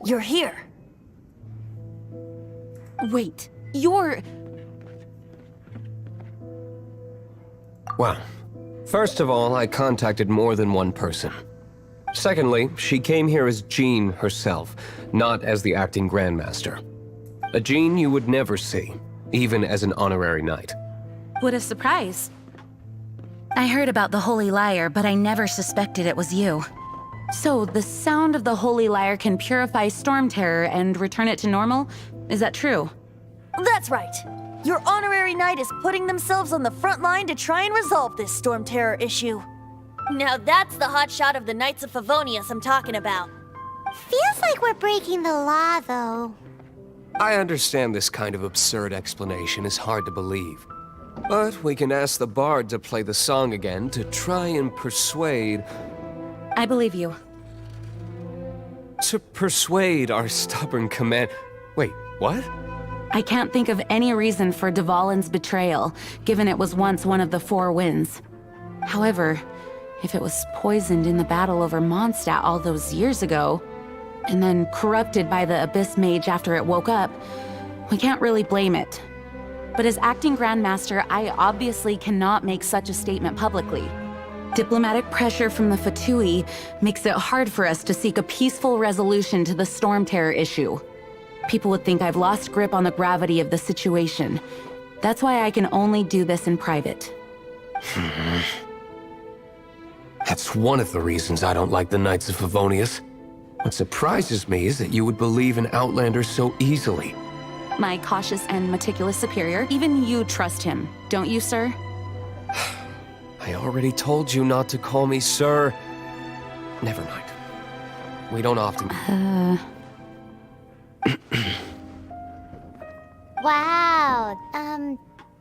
You're here. Wait, you're... Well, first of all, I contacted more than one person. Secondly, she came here as Jean herself, not as the acting Grandmaster. A Jean you would never see, even as an honorary knight. What a surprise. I heard about the Holy Lyre, but I never suspected it was you. So, the sound of the Holy Lyre can purify Storm Terror and return it to normal? Is that true? That's right. Your honorary knight is putting themselves on the front line to try and resolve this Storm Terror issue. Now that's the hotshot of the Knights of Favonius I'm talking about. Feels like we're breaking the law, though. I understand this kind of absurd explanation is hard to believe. But we can ask the bard to play the song again to try and persuade... I believe you. To persuade our stubborn command... Wait, what? I can't think of any reason for Dvalin's betrayal, given it was once one of the Four Winds. However, if it was poisoned in the battle over Mondstadt all those years ago, and then corrupted by the Abyss Mage after it woke up, we can't really blame it. But as acting Grandmaster, I obviously cannot make such a statement publicly. Diplomatic pressure from the Fatui makes it hard for us to seek a peaceful resolution to the Storm Terror issue. People would think I've lost grip on the gravity of the situation. That's why I can only do this in private. That's one of the reasons I don't like the Knights of Favonius. What surprises me is that you would believe in Outlander so easily. My cautious and meticulous superior, even you trust him, don't you, sir? I already told you not to call me sir. Never mind. We don't often... Wow,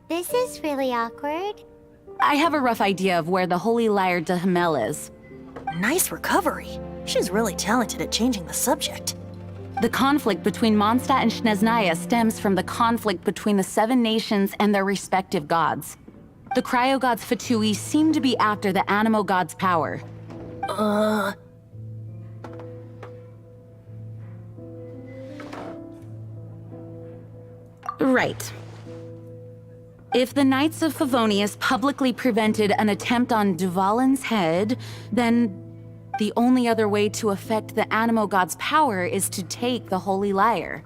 this is really awkward. I have a rough idea of where the Holy Lyre de Himmel is. Nice recovery. She's really talented at changing the subject. The conflict between Mondstadt and Snezhnaya stems from the conflict between the 7 nations and their respective gods. The cryo-gods Fatui seem to be after the Animo god's power. Right. If the Knights of Favonius publicly prevented an attempt on Duvalin's head, then the only other way to affect the Animo god's power is to take the Holy Lyre.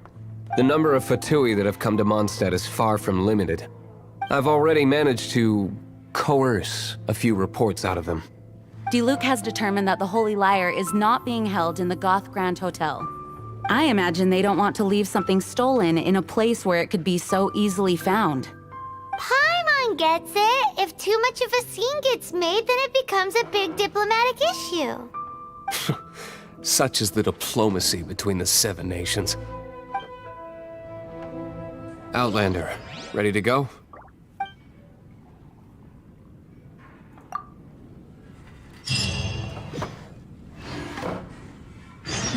The number of Fatui that have come to Mondstadt is far from limited. I've already managed to coerce a few reports out of them. Diluc has determined that the Holy Lyre is not being held in the Goth Grand Hotel. I imagine they don't want to leave something stolen in a place where it could be so easily found. Paimon gets it. If too much of a scene gets made, then it becomes a big diplomatic issue. Such is the diplomacy between the 7 nations. Outlander, ready to go?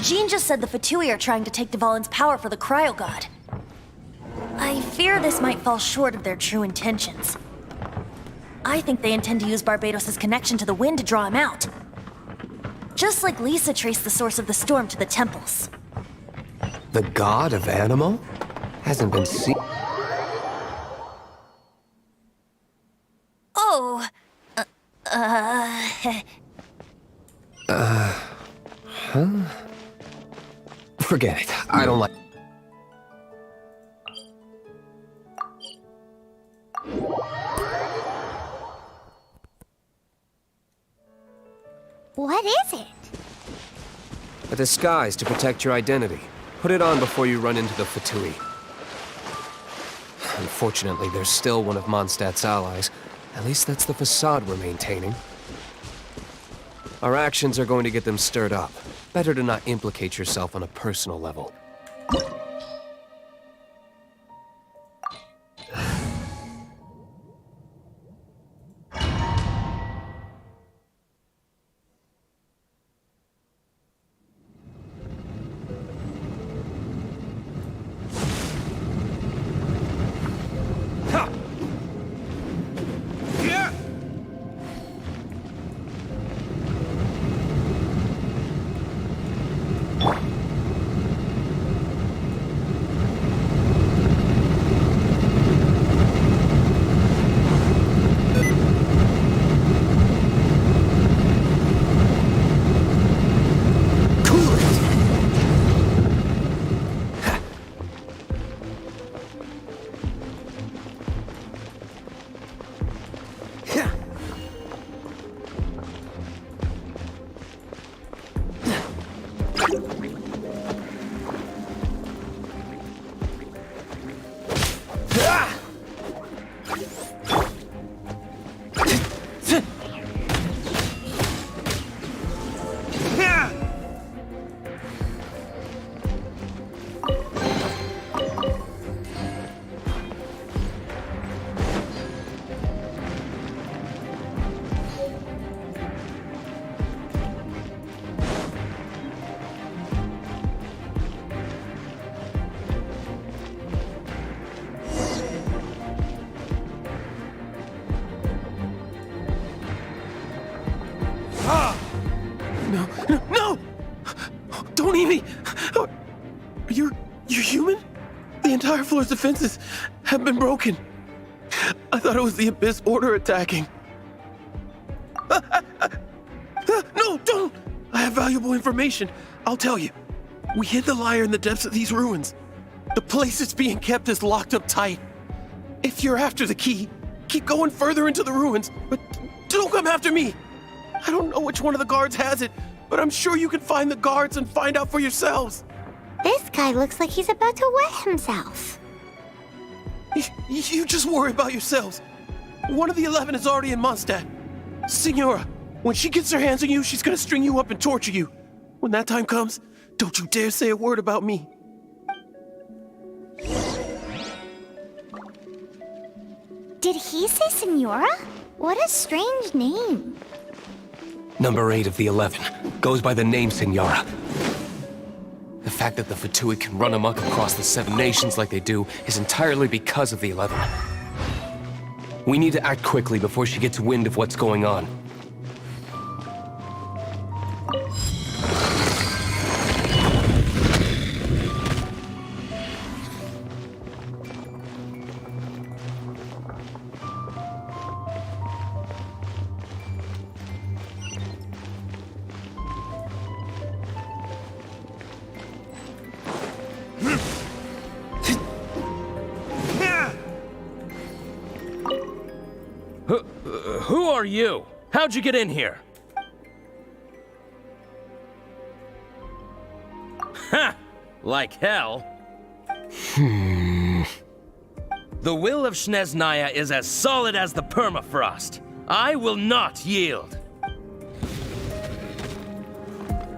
Jean just said the Fatui are trying to take Duvalin's power for the Cryo God. I fear this might fall short of their true intentions. I think they intend to use Barbados' connection to the wind to draw him out. Just like Lisa traced the source of the storm to the temples. The god of Animo? Hasn't been seen... Oh! Huh? Forget it. I don't like... What is it? A disguise to protect your identity. Put it on before you run into the Fatui. Unfortunately, there's still one of Mondstadt's allies. At least that's the facade we're maintaining. Our actions are going to get them stirred up. Better to not implicate yourself on a personal level. No! Don't eat me! You're human? The entire floor's defenses have been broken. I thought it was the Abyss Order attacking. No, don't! I have valuable information. I'll tell you. We hid the lyre in the depths of these ruins. The place it's being kept is locked up tight. If you're after the key, keep going further into the ruins, but don't come after me. I don't know which one of the guards has it, but I'm sure you can find the guards and find out for yourselves. This guy looks like he's about to wet himself. You just worry about yourselves. One of the 11 is already in Mondstadt. Signora, when she gets her hands on you, she's gonna string you up and torture you. When that time comes, don't you dare say a word about me. Did he say Senora? What a strange name. Number 8 of the 11 goes by the name Senora. The fact that the Fatui can run amok across the 7 nations like they do is entirely because of the 11. We need to act quickly before she gets wind of what's going on. Who are you? How'd you get in here? Ha! Like hell. The will of Snezhnaya is as solid as the permafrost. I will not yield.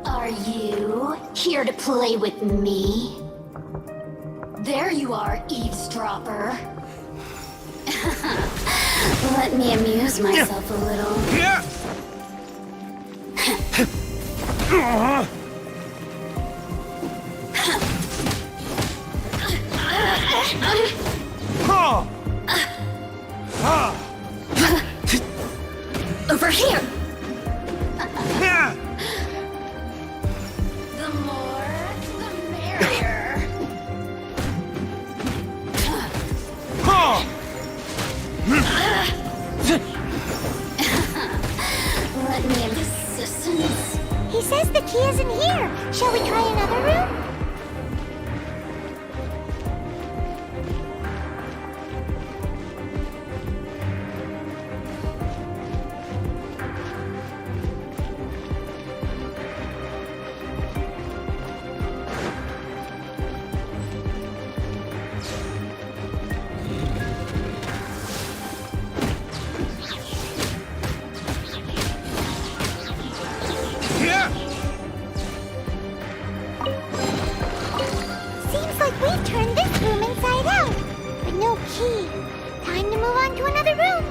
Are you here to play with me? There you are, eavesdropper. Let me amuse myself a little. Over here! The more, the merrier. Let me have assistance. He says the key isn't here. Shall we try another room? Seems like we've turned this room inside out. But no key. Time to move on to another room.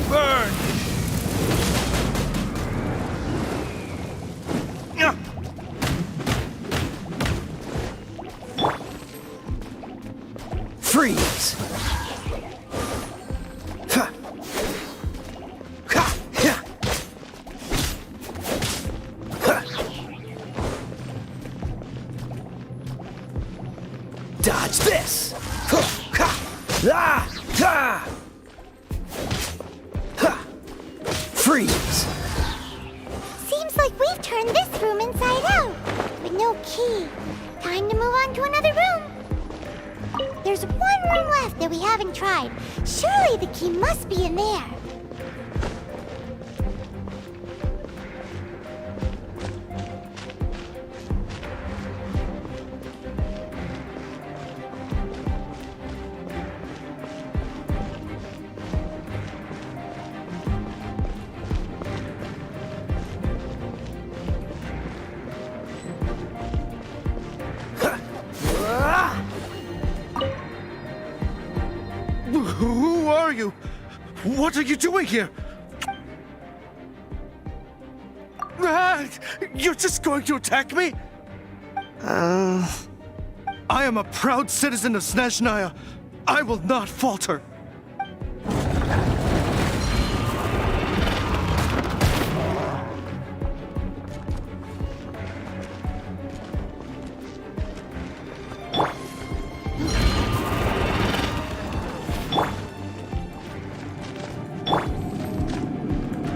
Burn! Freeze! Dodge this! Freeze! Seems like we've turned this room inside out. With no key. Time to move on to another room. There's one room left that we haven't tried. Surely the key must be in there. Who are you? What are you doing here? Ah, you're just going to attack me? I am a proud citizen of Snezhnaya. I will not falter.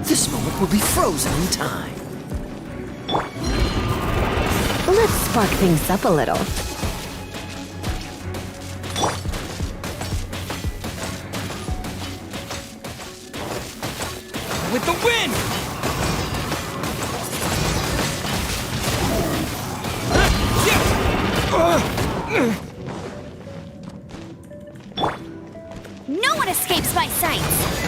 This moment will be frozen in time. Let's spark things up a little. With the wind! No one escapes my sights!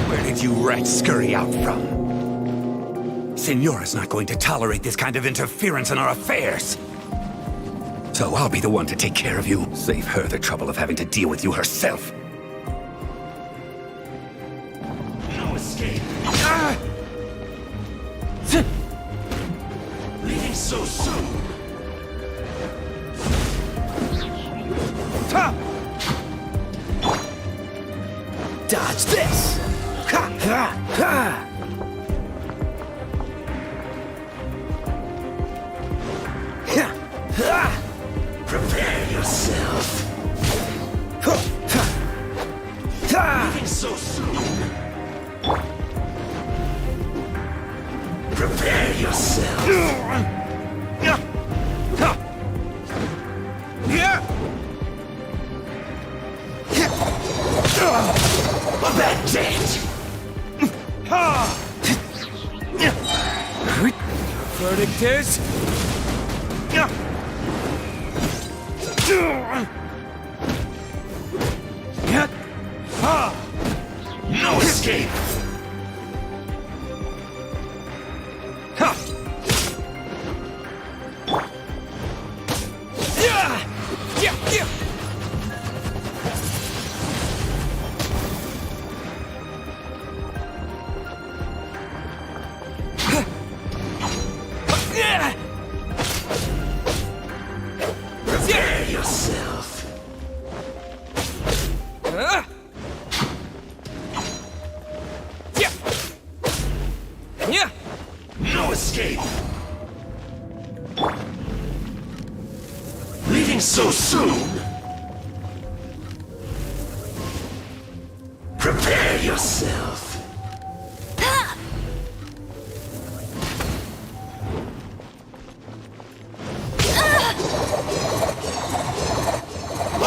Where did you rats scurry out from? Signora's not going to tolerate this kind of interference in our affairs. So I'll be the one to take care of you. Save her the trouble of having to deal with you herself. No escape. Leaving so soon. Dodge this! Ha! Ha! Ha! Prepare yourself. Leaving so soon. Prepare yourself. That's it. Verdict is... No escape. Prepare yourself. No escape. Leaving so soon. Prepare yourself.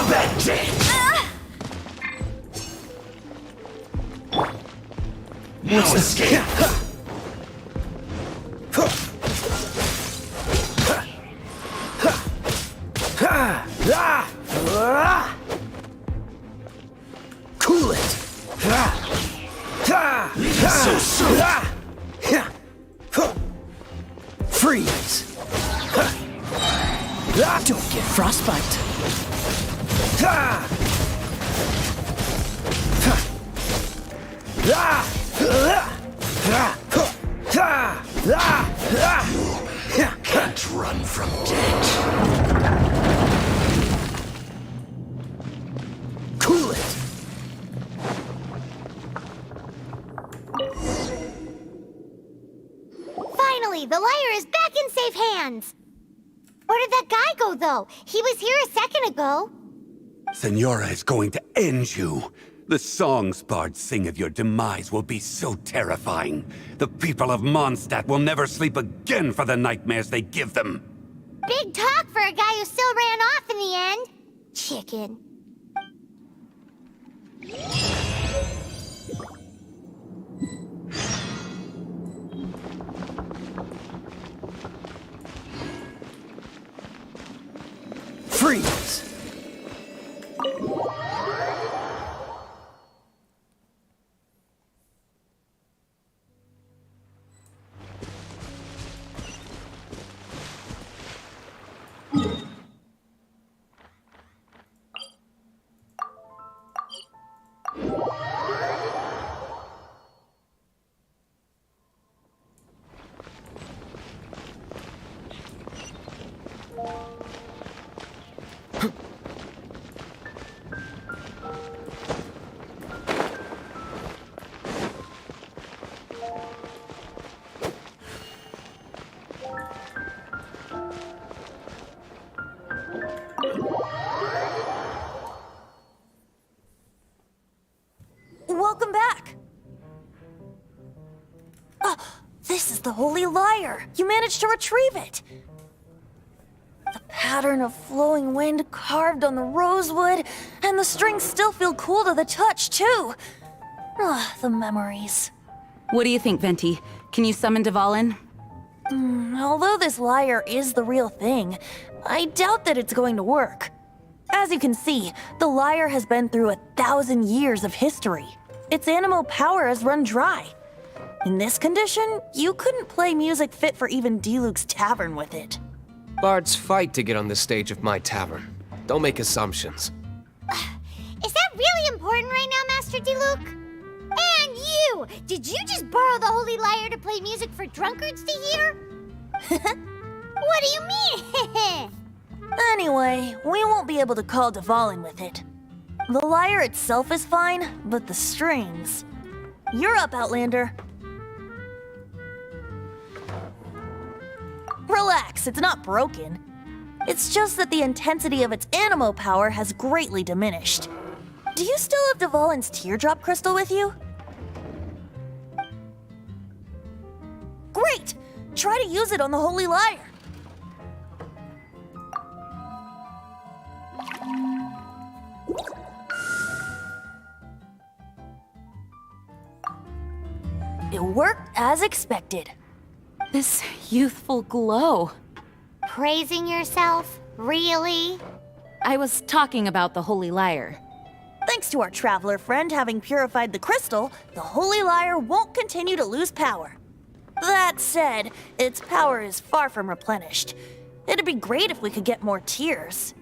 That's it. No escape. Cool it! So soon. Freeze! Don't get frostbite! You can't run from death. Cool it! Finally, the lyre hands. Where did that guy go, though? He was here a second ago. Senora is going to end you. The songs bards sing of your demise will be so terrifying. The people of Mondstadt will never sleep again for the nightmares they give them. Big talk for a guy who still ran off in the end. Chicken. Freeze! Welcome back! This is the Holy Lyre! You managed to retrieve it! The pattern of flowing wind carved on the rosewood, and the strings still feel cool to the touch, too! The memories. What do you think, Venti? Can you summon Dvalin? Although this lyre is the real thing, I doubt that it's going to work. As you can see, the lyre has been through 1,000 years of history. Its animal power has run dry. In this condition, you couldn't play music fit for even D-Luke's tavern with it. Bards fight to get on the stage of my tavern. Don't make assumptions. Is that really important right now, Master D-Luke? And you! Did you just borrow the Holy Lyre to play music for drunkards to hear? What do you mean? Anyway, we won't be able to call Dvalin with it. The lyre itself is fine, but the strings... You're up, Outlander. Relax, it's not broken. It's just that the intensity of its animo power has greatly diminished. Do you still have Dvalin's teardrop crystal with you? Great! Try to use it on the Holy Lyre. It worked as expected. This youthful glow. Praising yourself? Really? I was talking about the Holy Lyre. Thanks to our traveler friend having purified the crystal, the Holy Lyre won't continue to lose power. That said, its power is far from replenished. It'd be great if we could get more tears.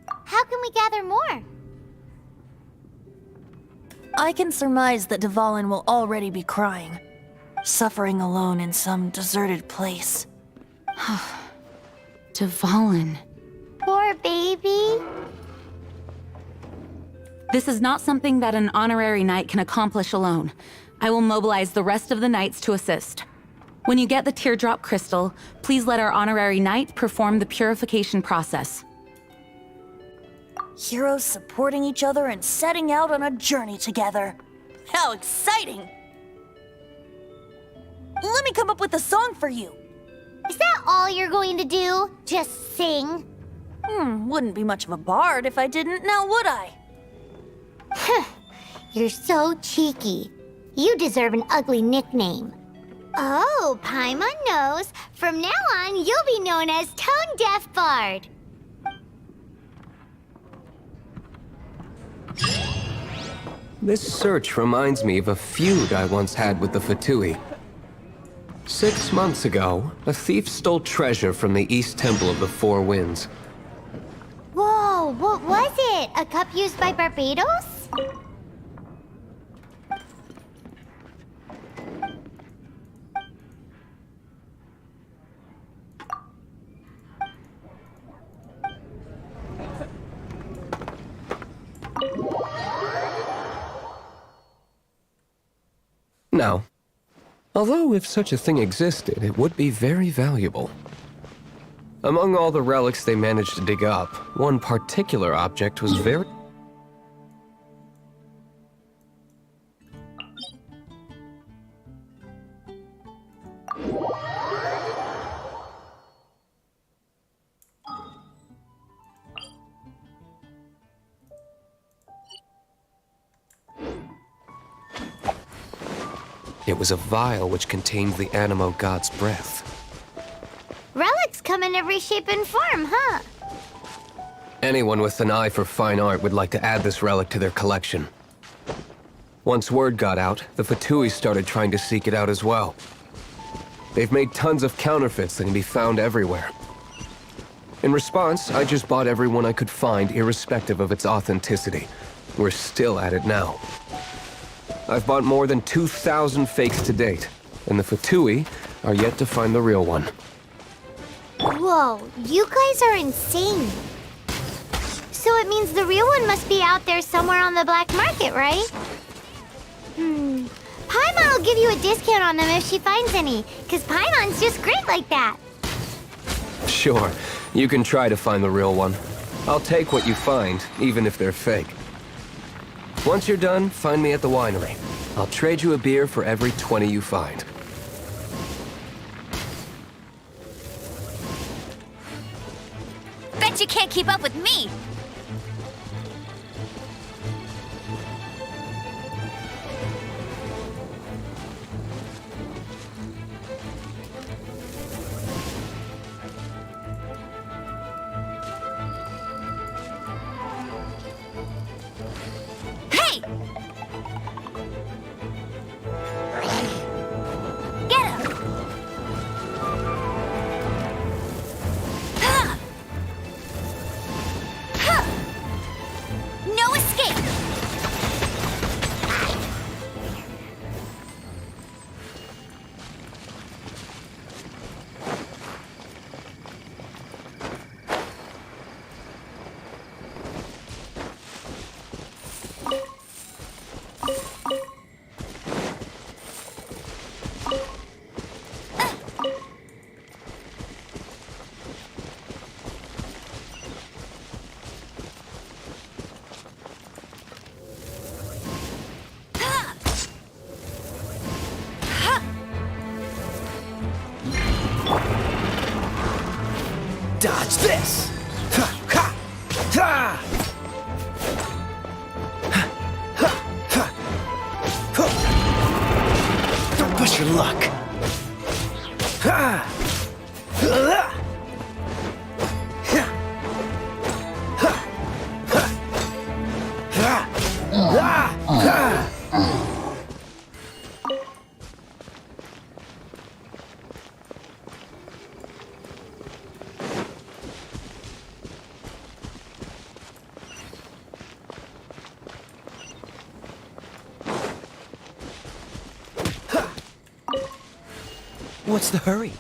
How can we gather more? I can surmise that Dvalin will already be crying, suffering alone in some deserted place. Dvalin. Poor baby. This is not something that an honorary knight can accomplish alone. I will mobilize the rest of the knights to assist. When you get the teardrop crystal, please let our honorary knight perform the purification process. Heroes supporting each other and setting out on a journey together. How exciting! Let me come up with a song for you. Is that all you're going to do? Just sing? Wouldn't be much of a bard if I didn't, now would I? You're so cheeky. You deserve an ugly nickname. Oh, Paimon knows. From now on, you'll be known as Tone Deaf Bard. This search reminds me of a feud I once had with the Fatui. 6 months ago, a thief stole treasure from the East Temple of the Four Winds. Whoa, what was it? A cup used by Barbados? No. Although, if such a thing existed, it would be very valuable. Among all the relics they managed to dig up, one particular object was very... It was a vial which contained the Animo god's breath. Relics come in every shape and form, huh? Anyone with an eye for fine art would like to add this relic to their collection. Once word got out, the Fatui started trying to seek it out as well. They've made tons of counterfeits that can be found everywhere. In response, I just bought every one I could find, irrespective of its authenticity. We're still at it now. I've bought more than 2,000 fakes to date, and the Fatui are yet to find the real one. Whoa, you guys are insane. So it means the real one must be out there somewhere on the black market, right? Paimon will give you a discount on them if she finds any, because Paimon's just great like that. Sure, you can try to find the real one. I'll take what you find, even if they're fake. Once you're done, find me at the winery. I'll trade you a beer for every 20 you find. Bet you can't keep up with me! Dodge this! Ha! Ha! Ha! Don't push your luck. Ha! Ha! What's the hurry?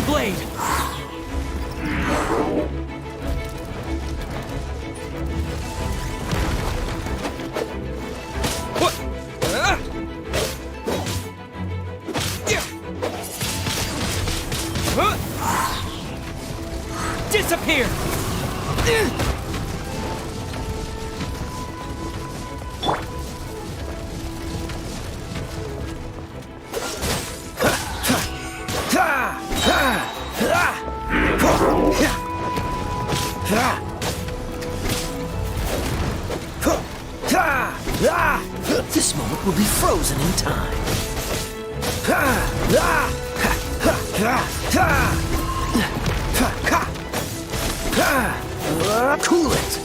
Blade! What? Disappear! This moment will be frozen in time. Cool it!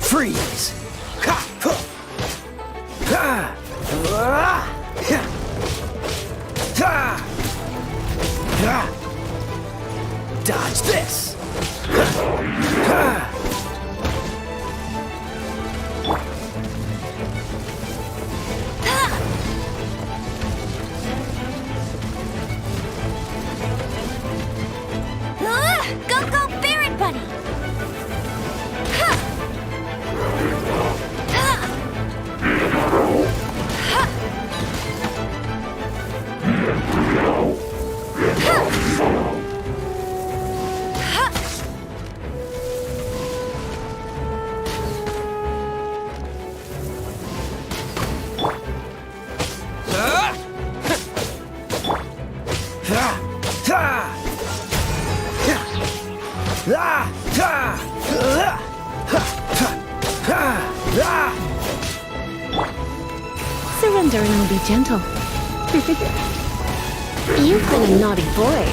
Freeze! Dodge this! Go, go, Barret Bunny! Surrendering will be gentle. You've been a naughty boy.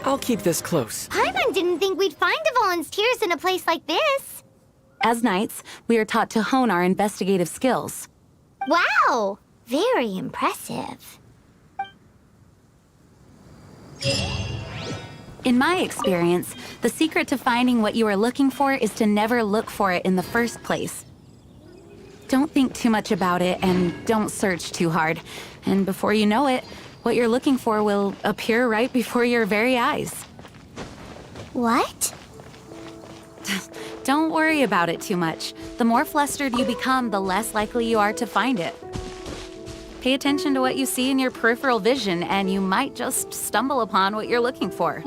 I'll keep this close. Paimon didn't think we'd find the volunteers in a place like this. As knights, we are taught to hone our investigative skills. Wow! Very impressive. In my experience, the secret to finding what you are looking for is to never look for it in the first place. Don't think too much about it and don't search too hard. And before you know it, what you're looking for will appear right before your very eyes. What? Don't worry about it too much. The more flustered you become, the less likely you are to find it. Pay attention to what you see in your peripheral vision, and you might just stumble upon what you're looking for.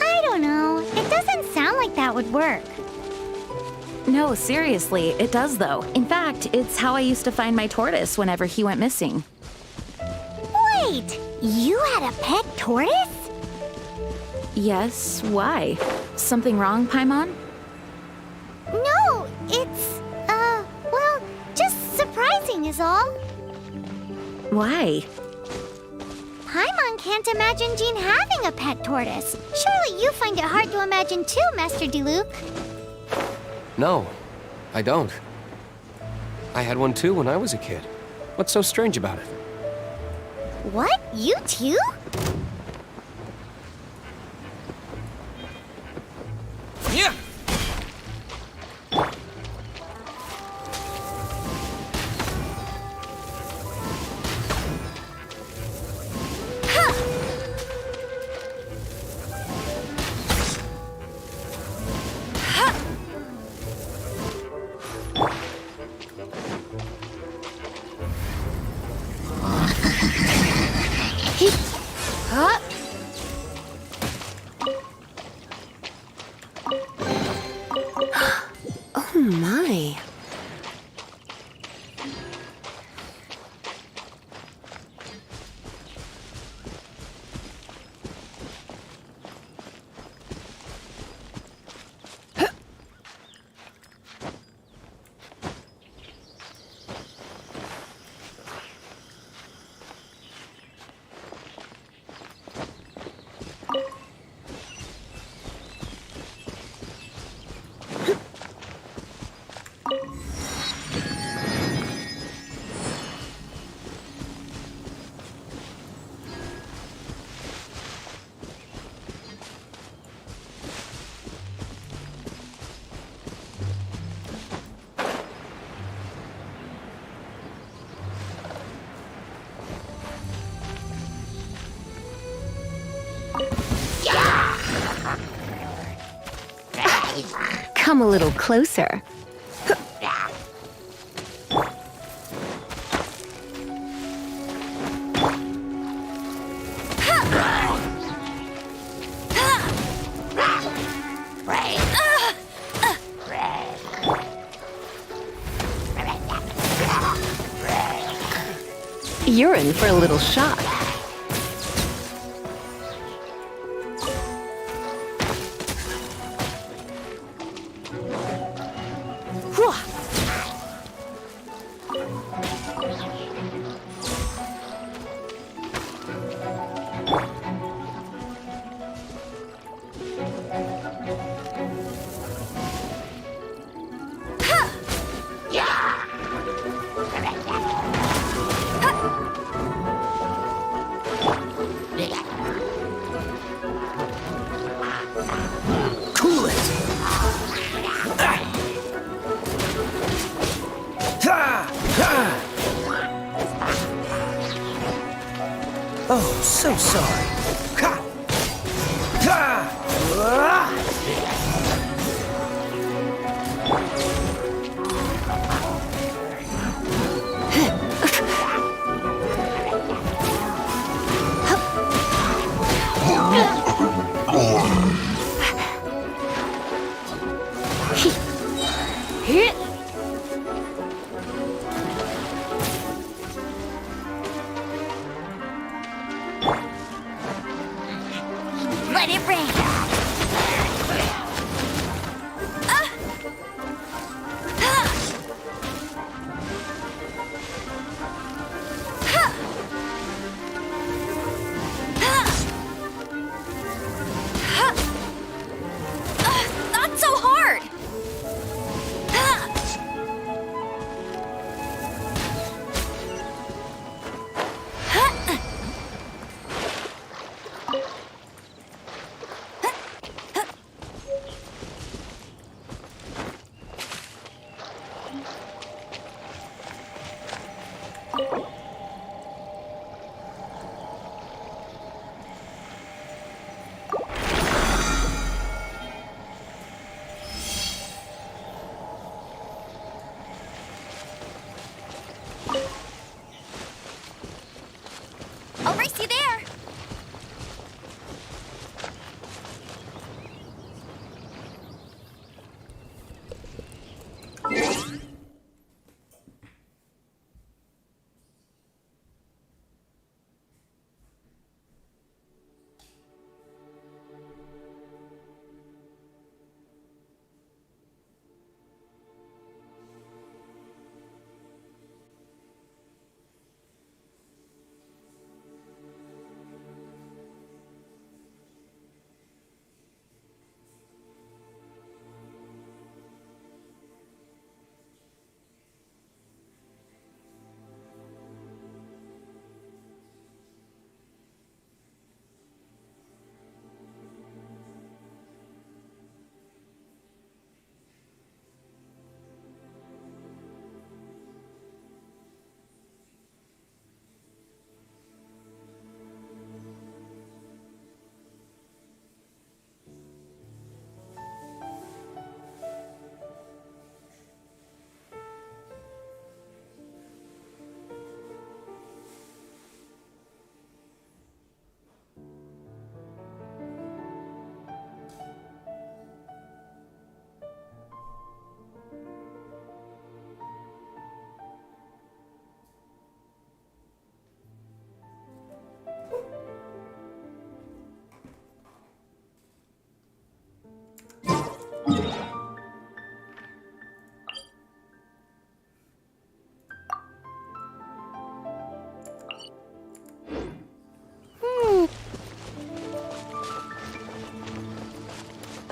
I don't know. It doesn't sound like that would work. No, seriously, it does though. In fact, it's how I used to find my tortoise whenever he went missing. Wait! You had a pet tortoise? Yes, why? Something wrong, Paimon? No, it's, well, just surprising is all. Why? Paimon can't imagine Jean having a pet tortoise. Surely you find it hard to imagine too, Master Diluc. No, I don't. I had one too when I was a kid. What's so strange about it? What? You too? Yeah! Come a little closer. You're in for a little shock. Cool it! Oh, so sorry. Let it rain. Not so hard. I'll race you there.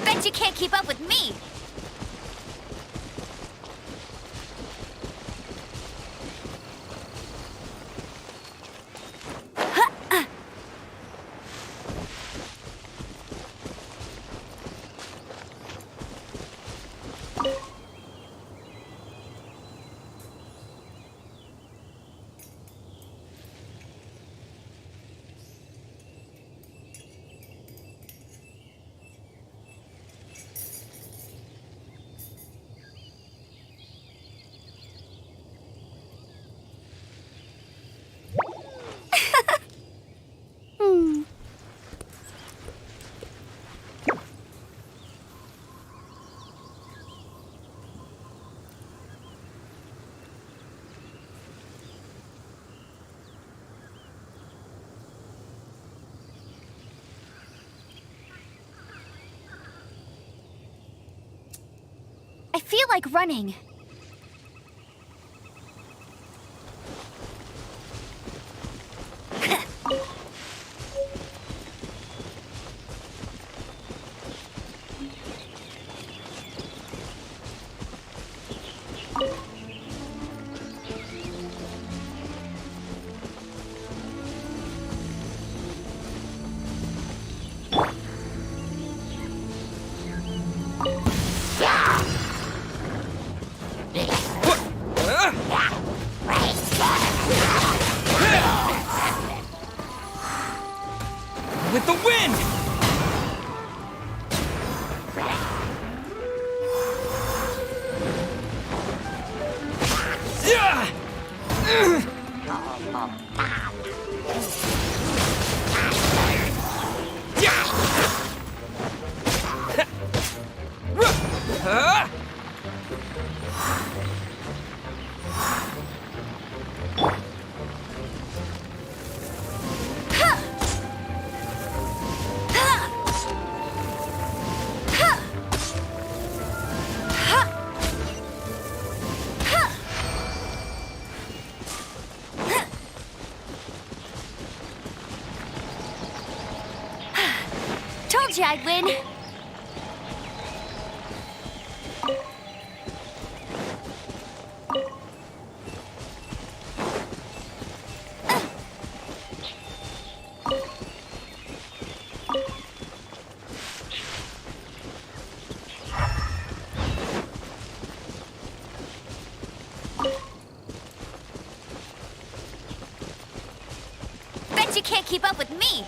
Bet you can't keep up with me. feel like running. With the wind! Told you I'd win. Bet you can't keep up with me.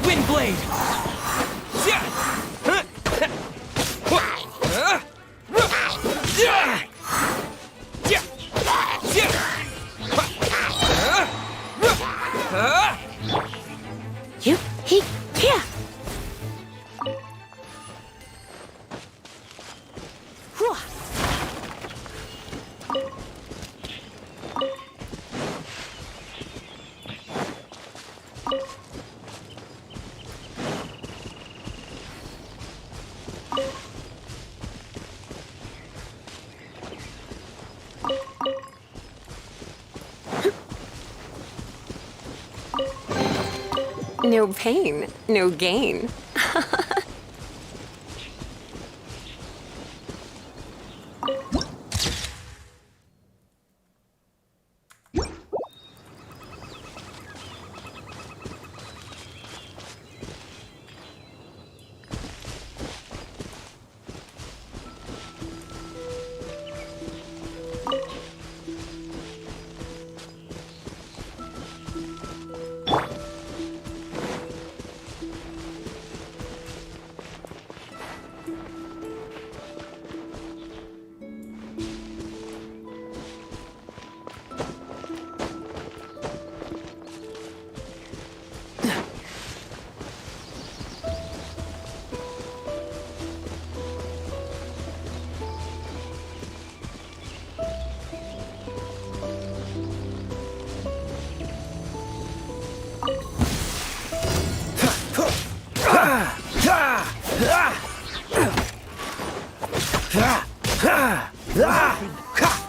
Windblade! You, he, yeah. No pain, no gain.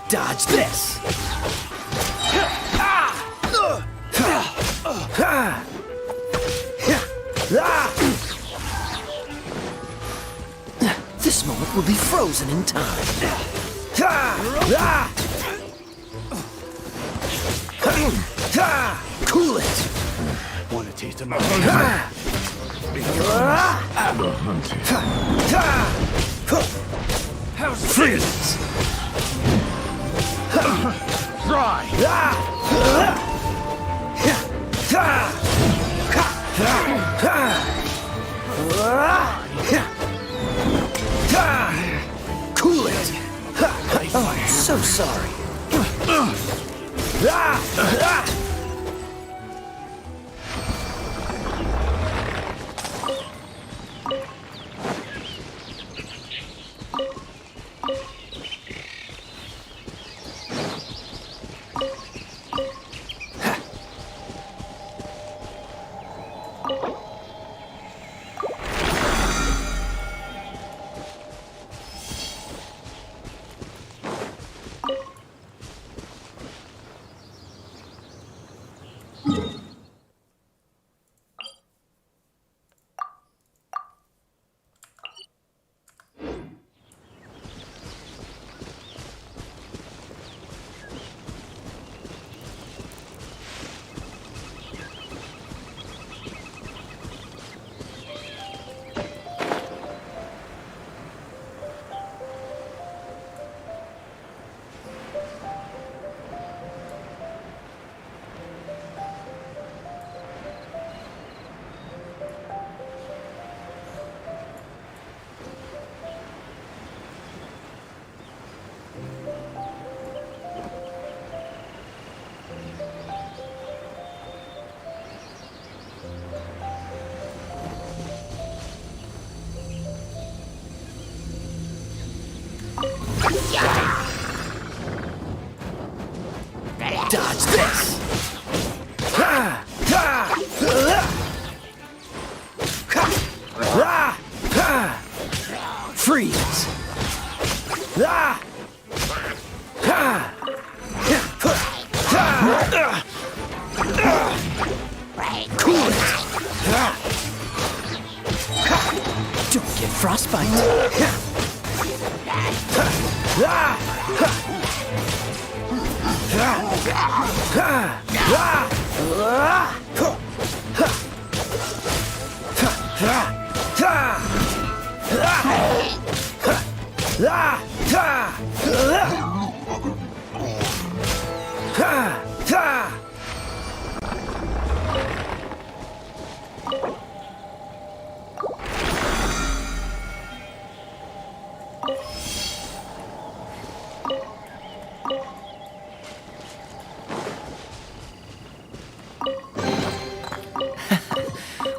Dodge this! will be frozen in time. Cool it! Want a taste of my Freeze! Cool it! Oh, so sorry. Dodge this! Freeze! Cool it! Don't get frostbite!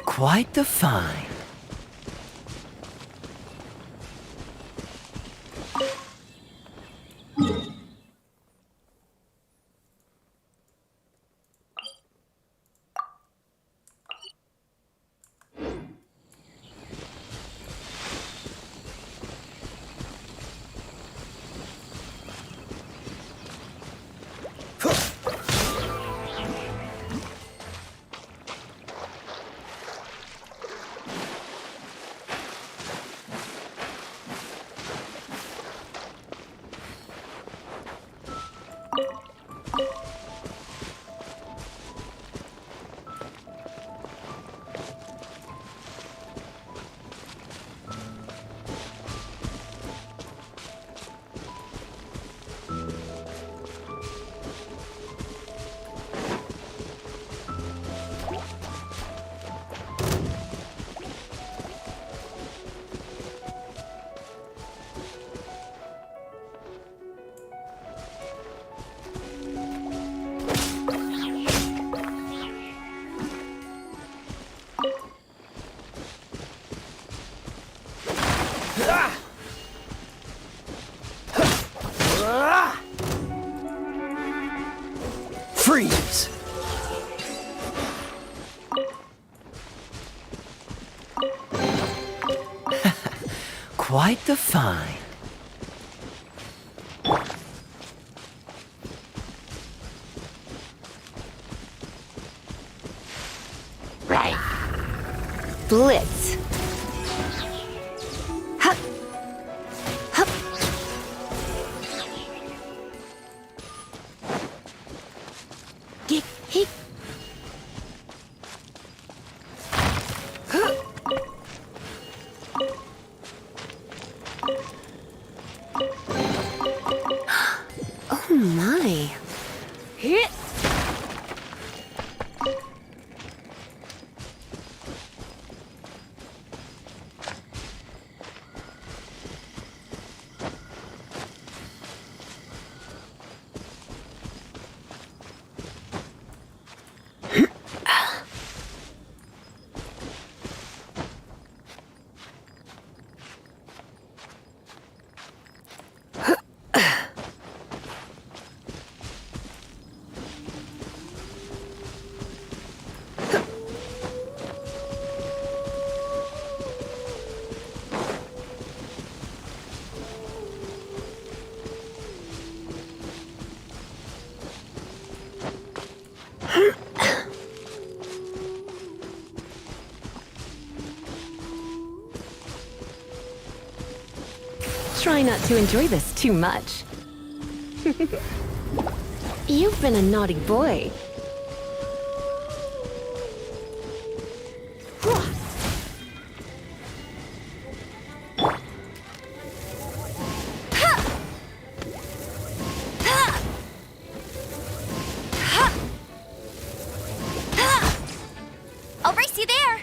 Quite the find. Freeze! Quite the find. Right. Blitz. Huh. Oh my. Try not to enjoy this too much. You've been a naughty boy. I'll race you there.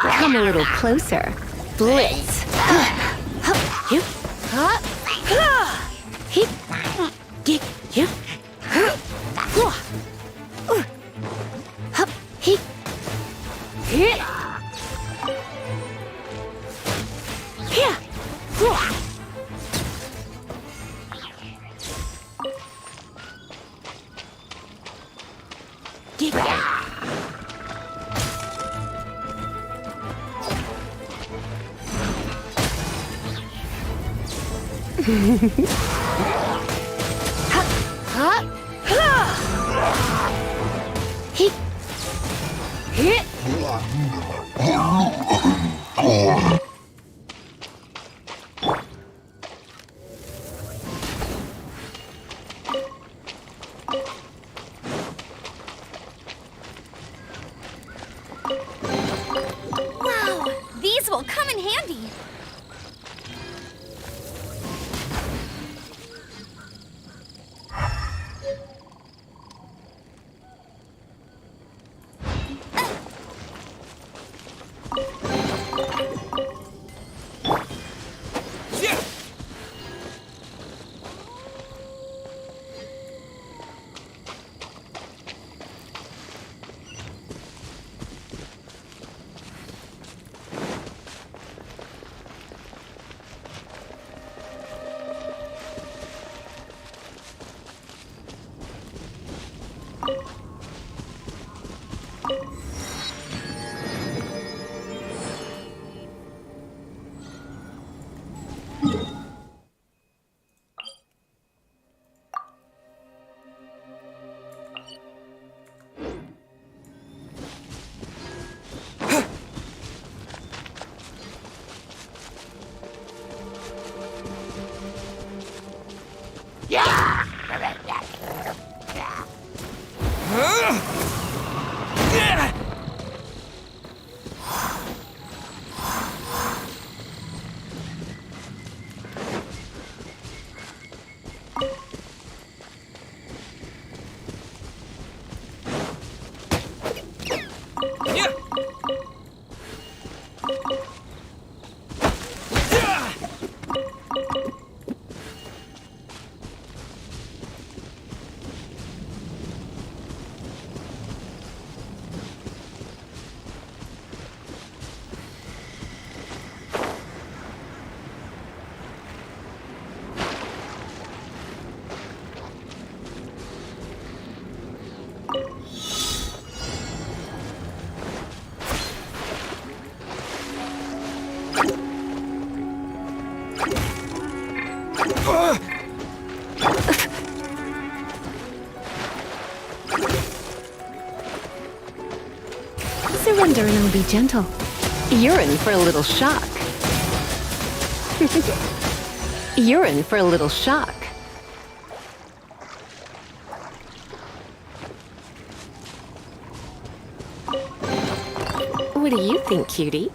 Come a little closer. Blitz. Wow, these will come in handy. Thunder and I'll be gentle. You're in for a little shock. You're in for a little shock. What do you think, cutie?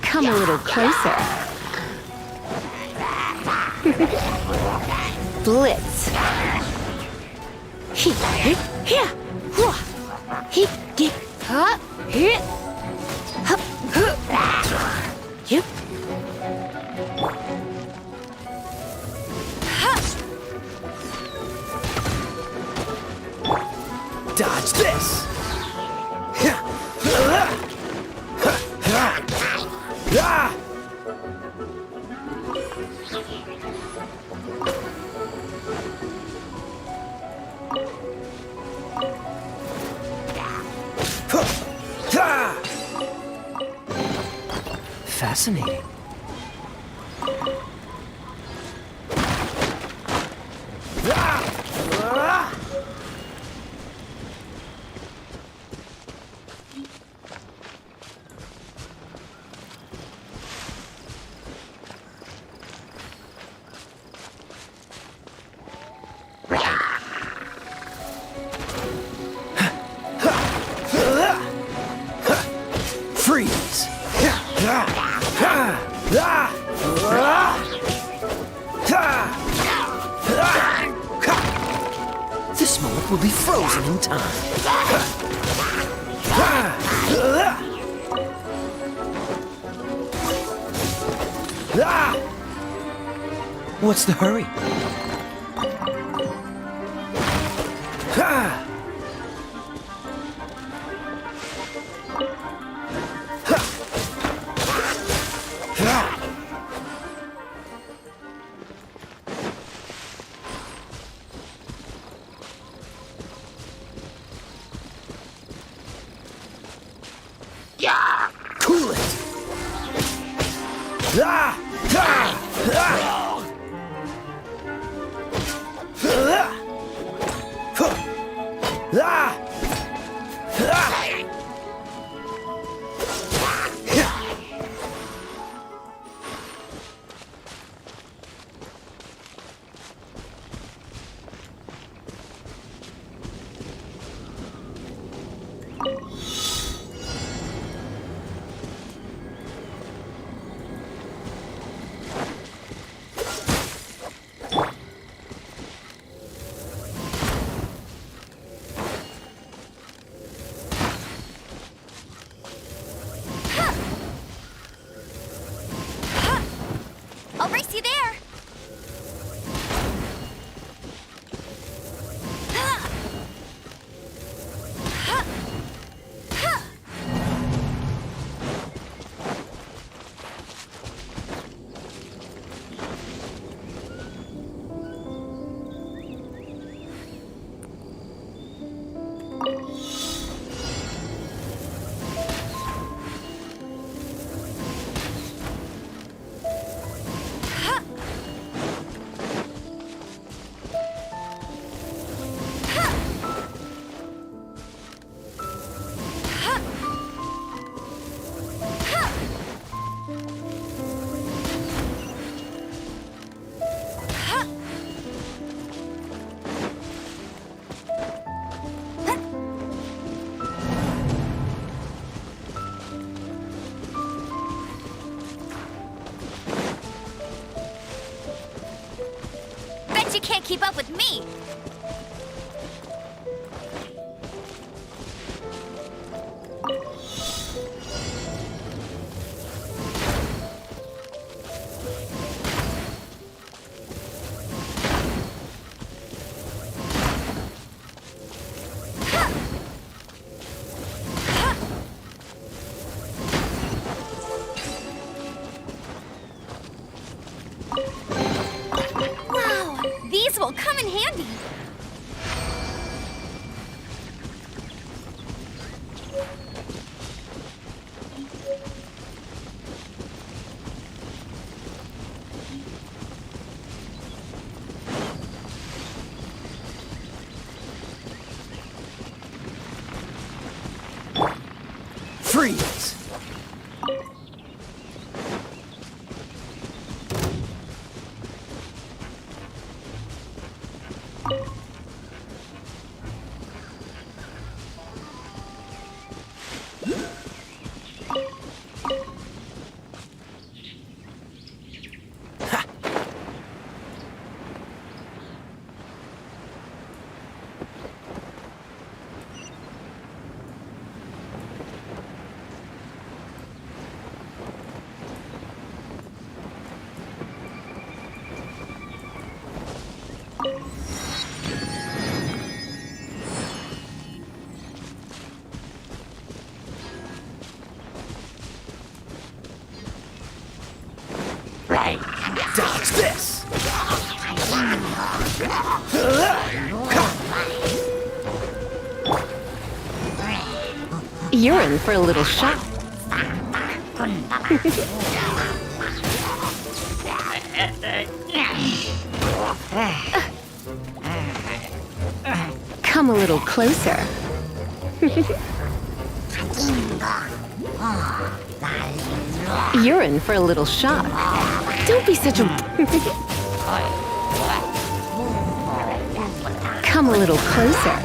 Come a little closer. Blitz. Dodge this! Fascinating. Freeze! This moment will be frozen in time. What's the hurry? Cool it! I'll race you there. Bet you can't keep up with me. Wow, these will come in handy. You're in for a little shock. Come a little closer. You're in for a little shock. Don't be such a... Come a little closer.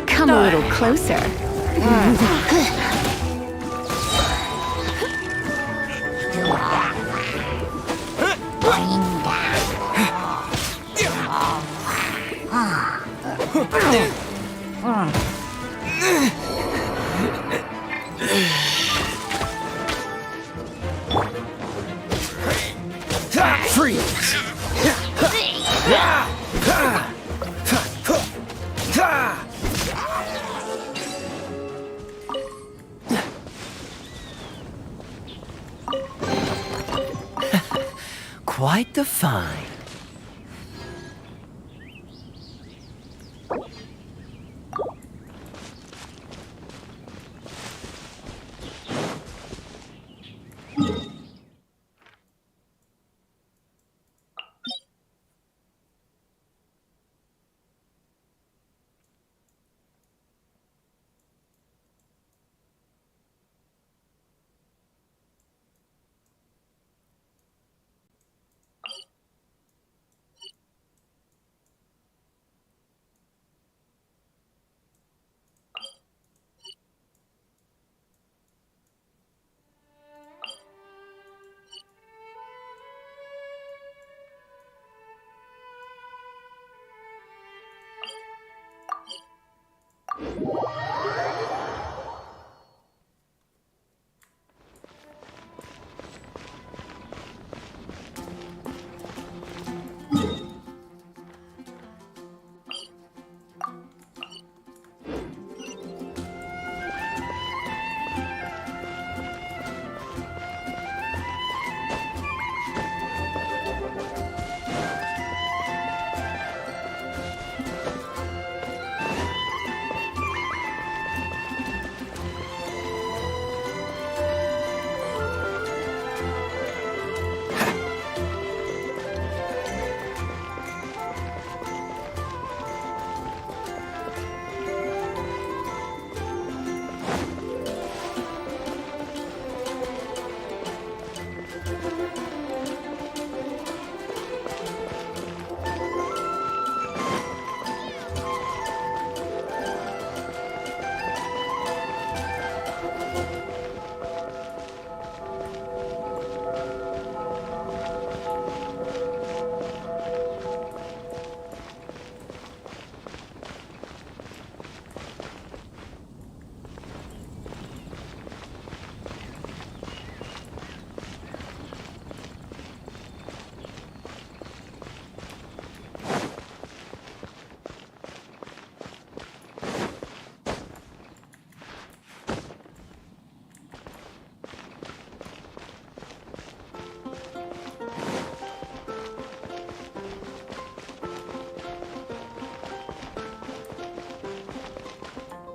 Come a little closer. Freeze! Quite the find.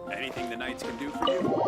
Anything the knights can do for you?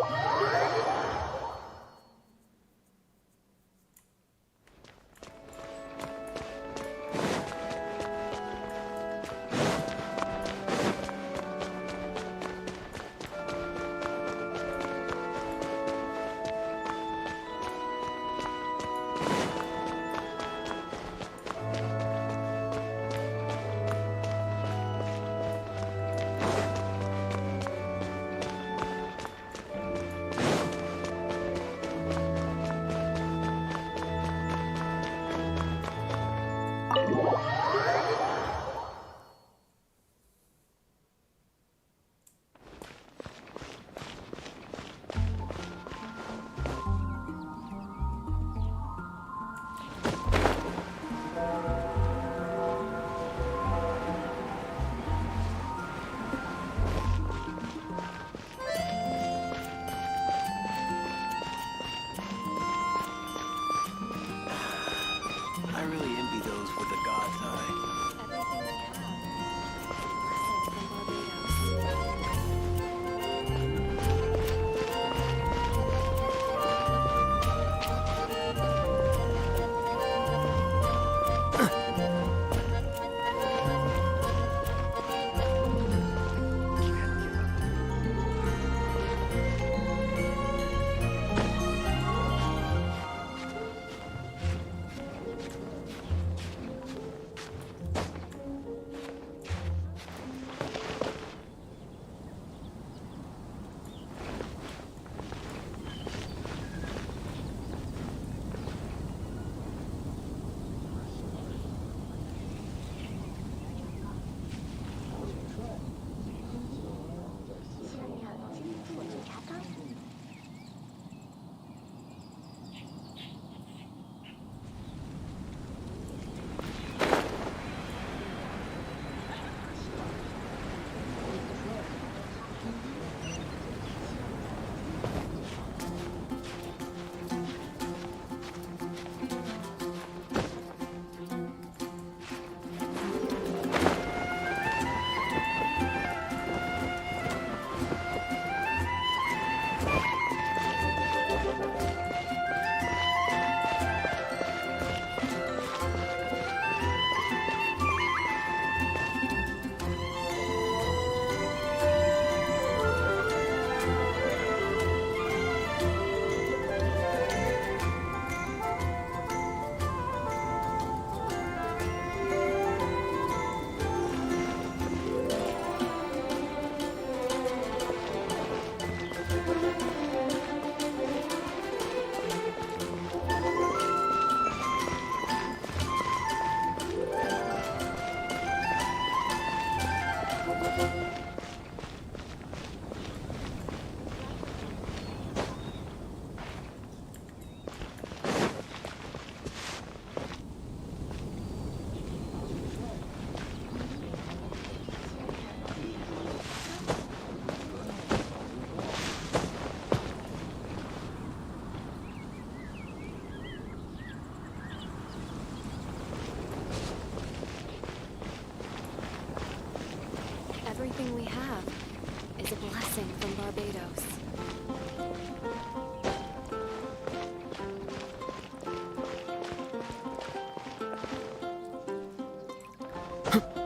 Huh?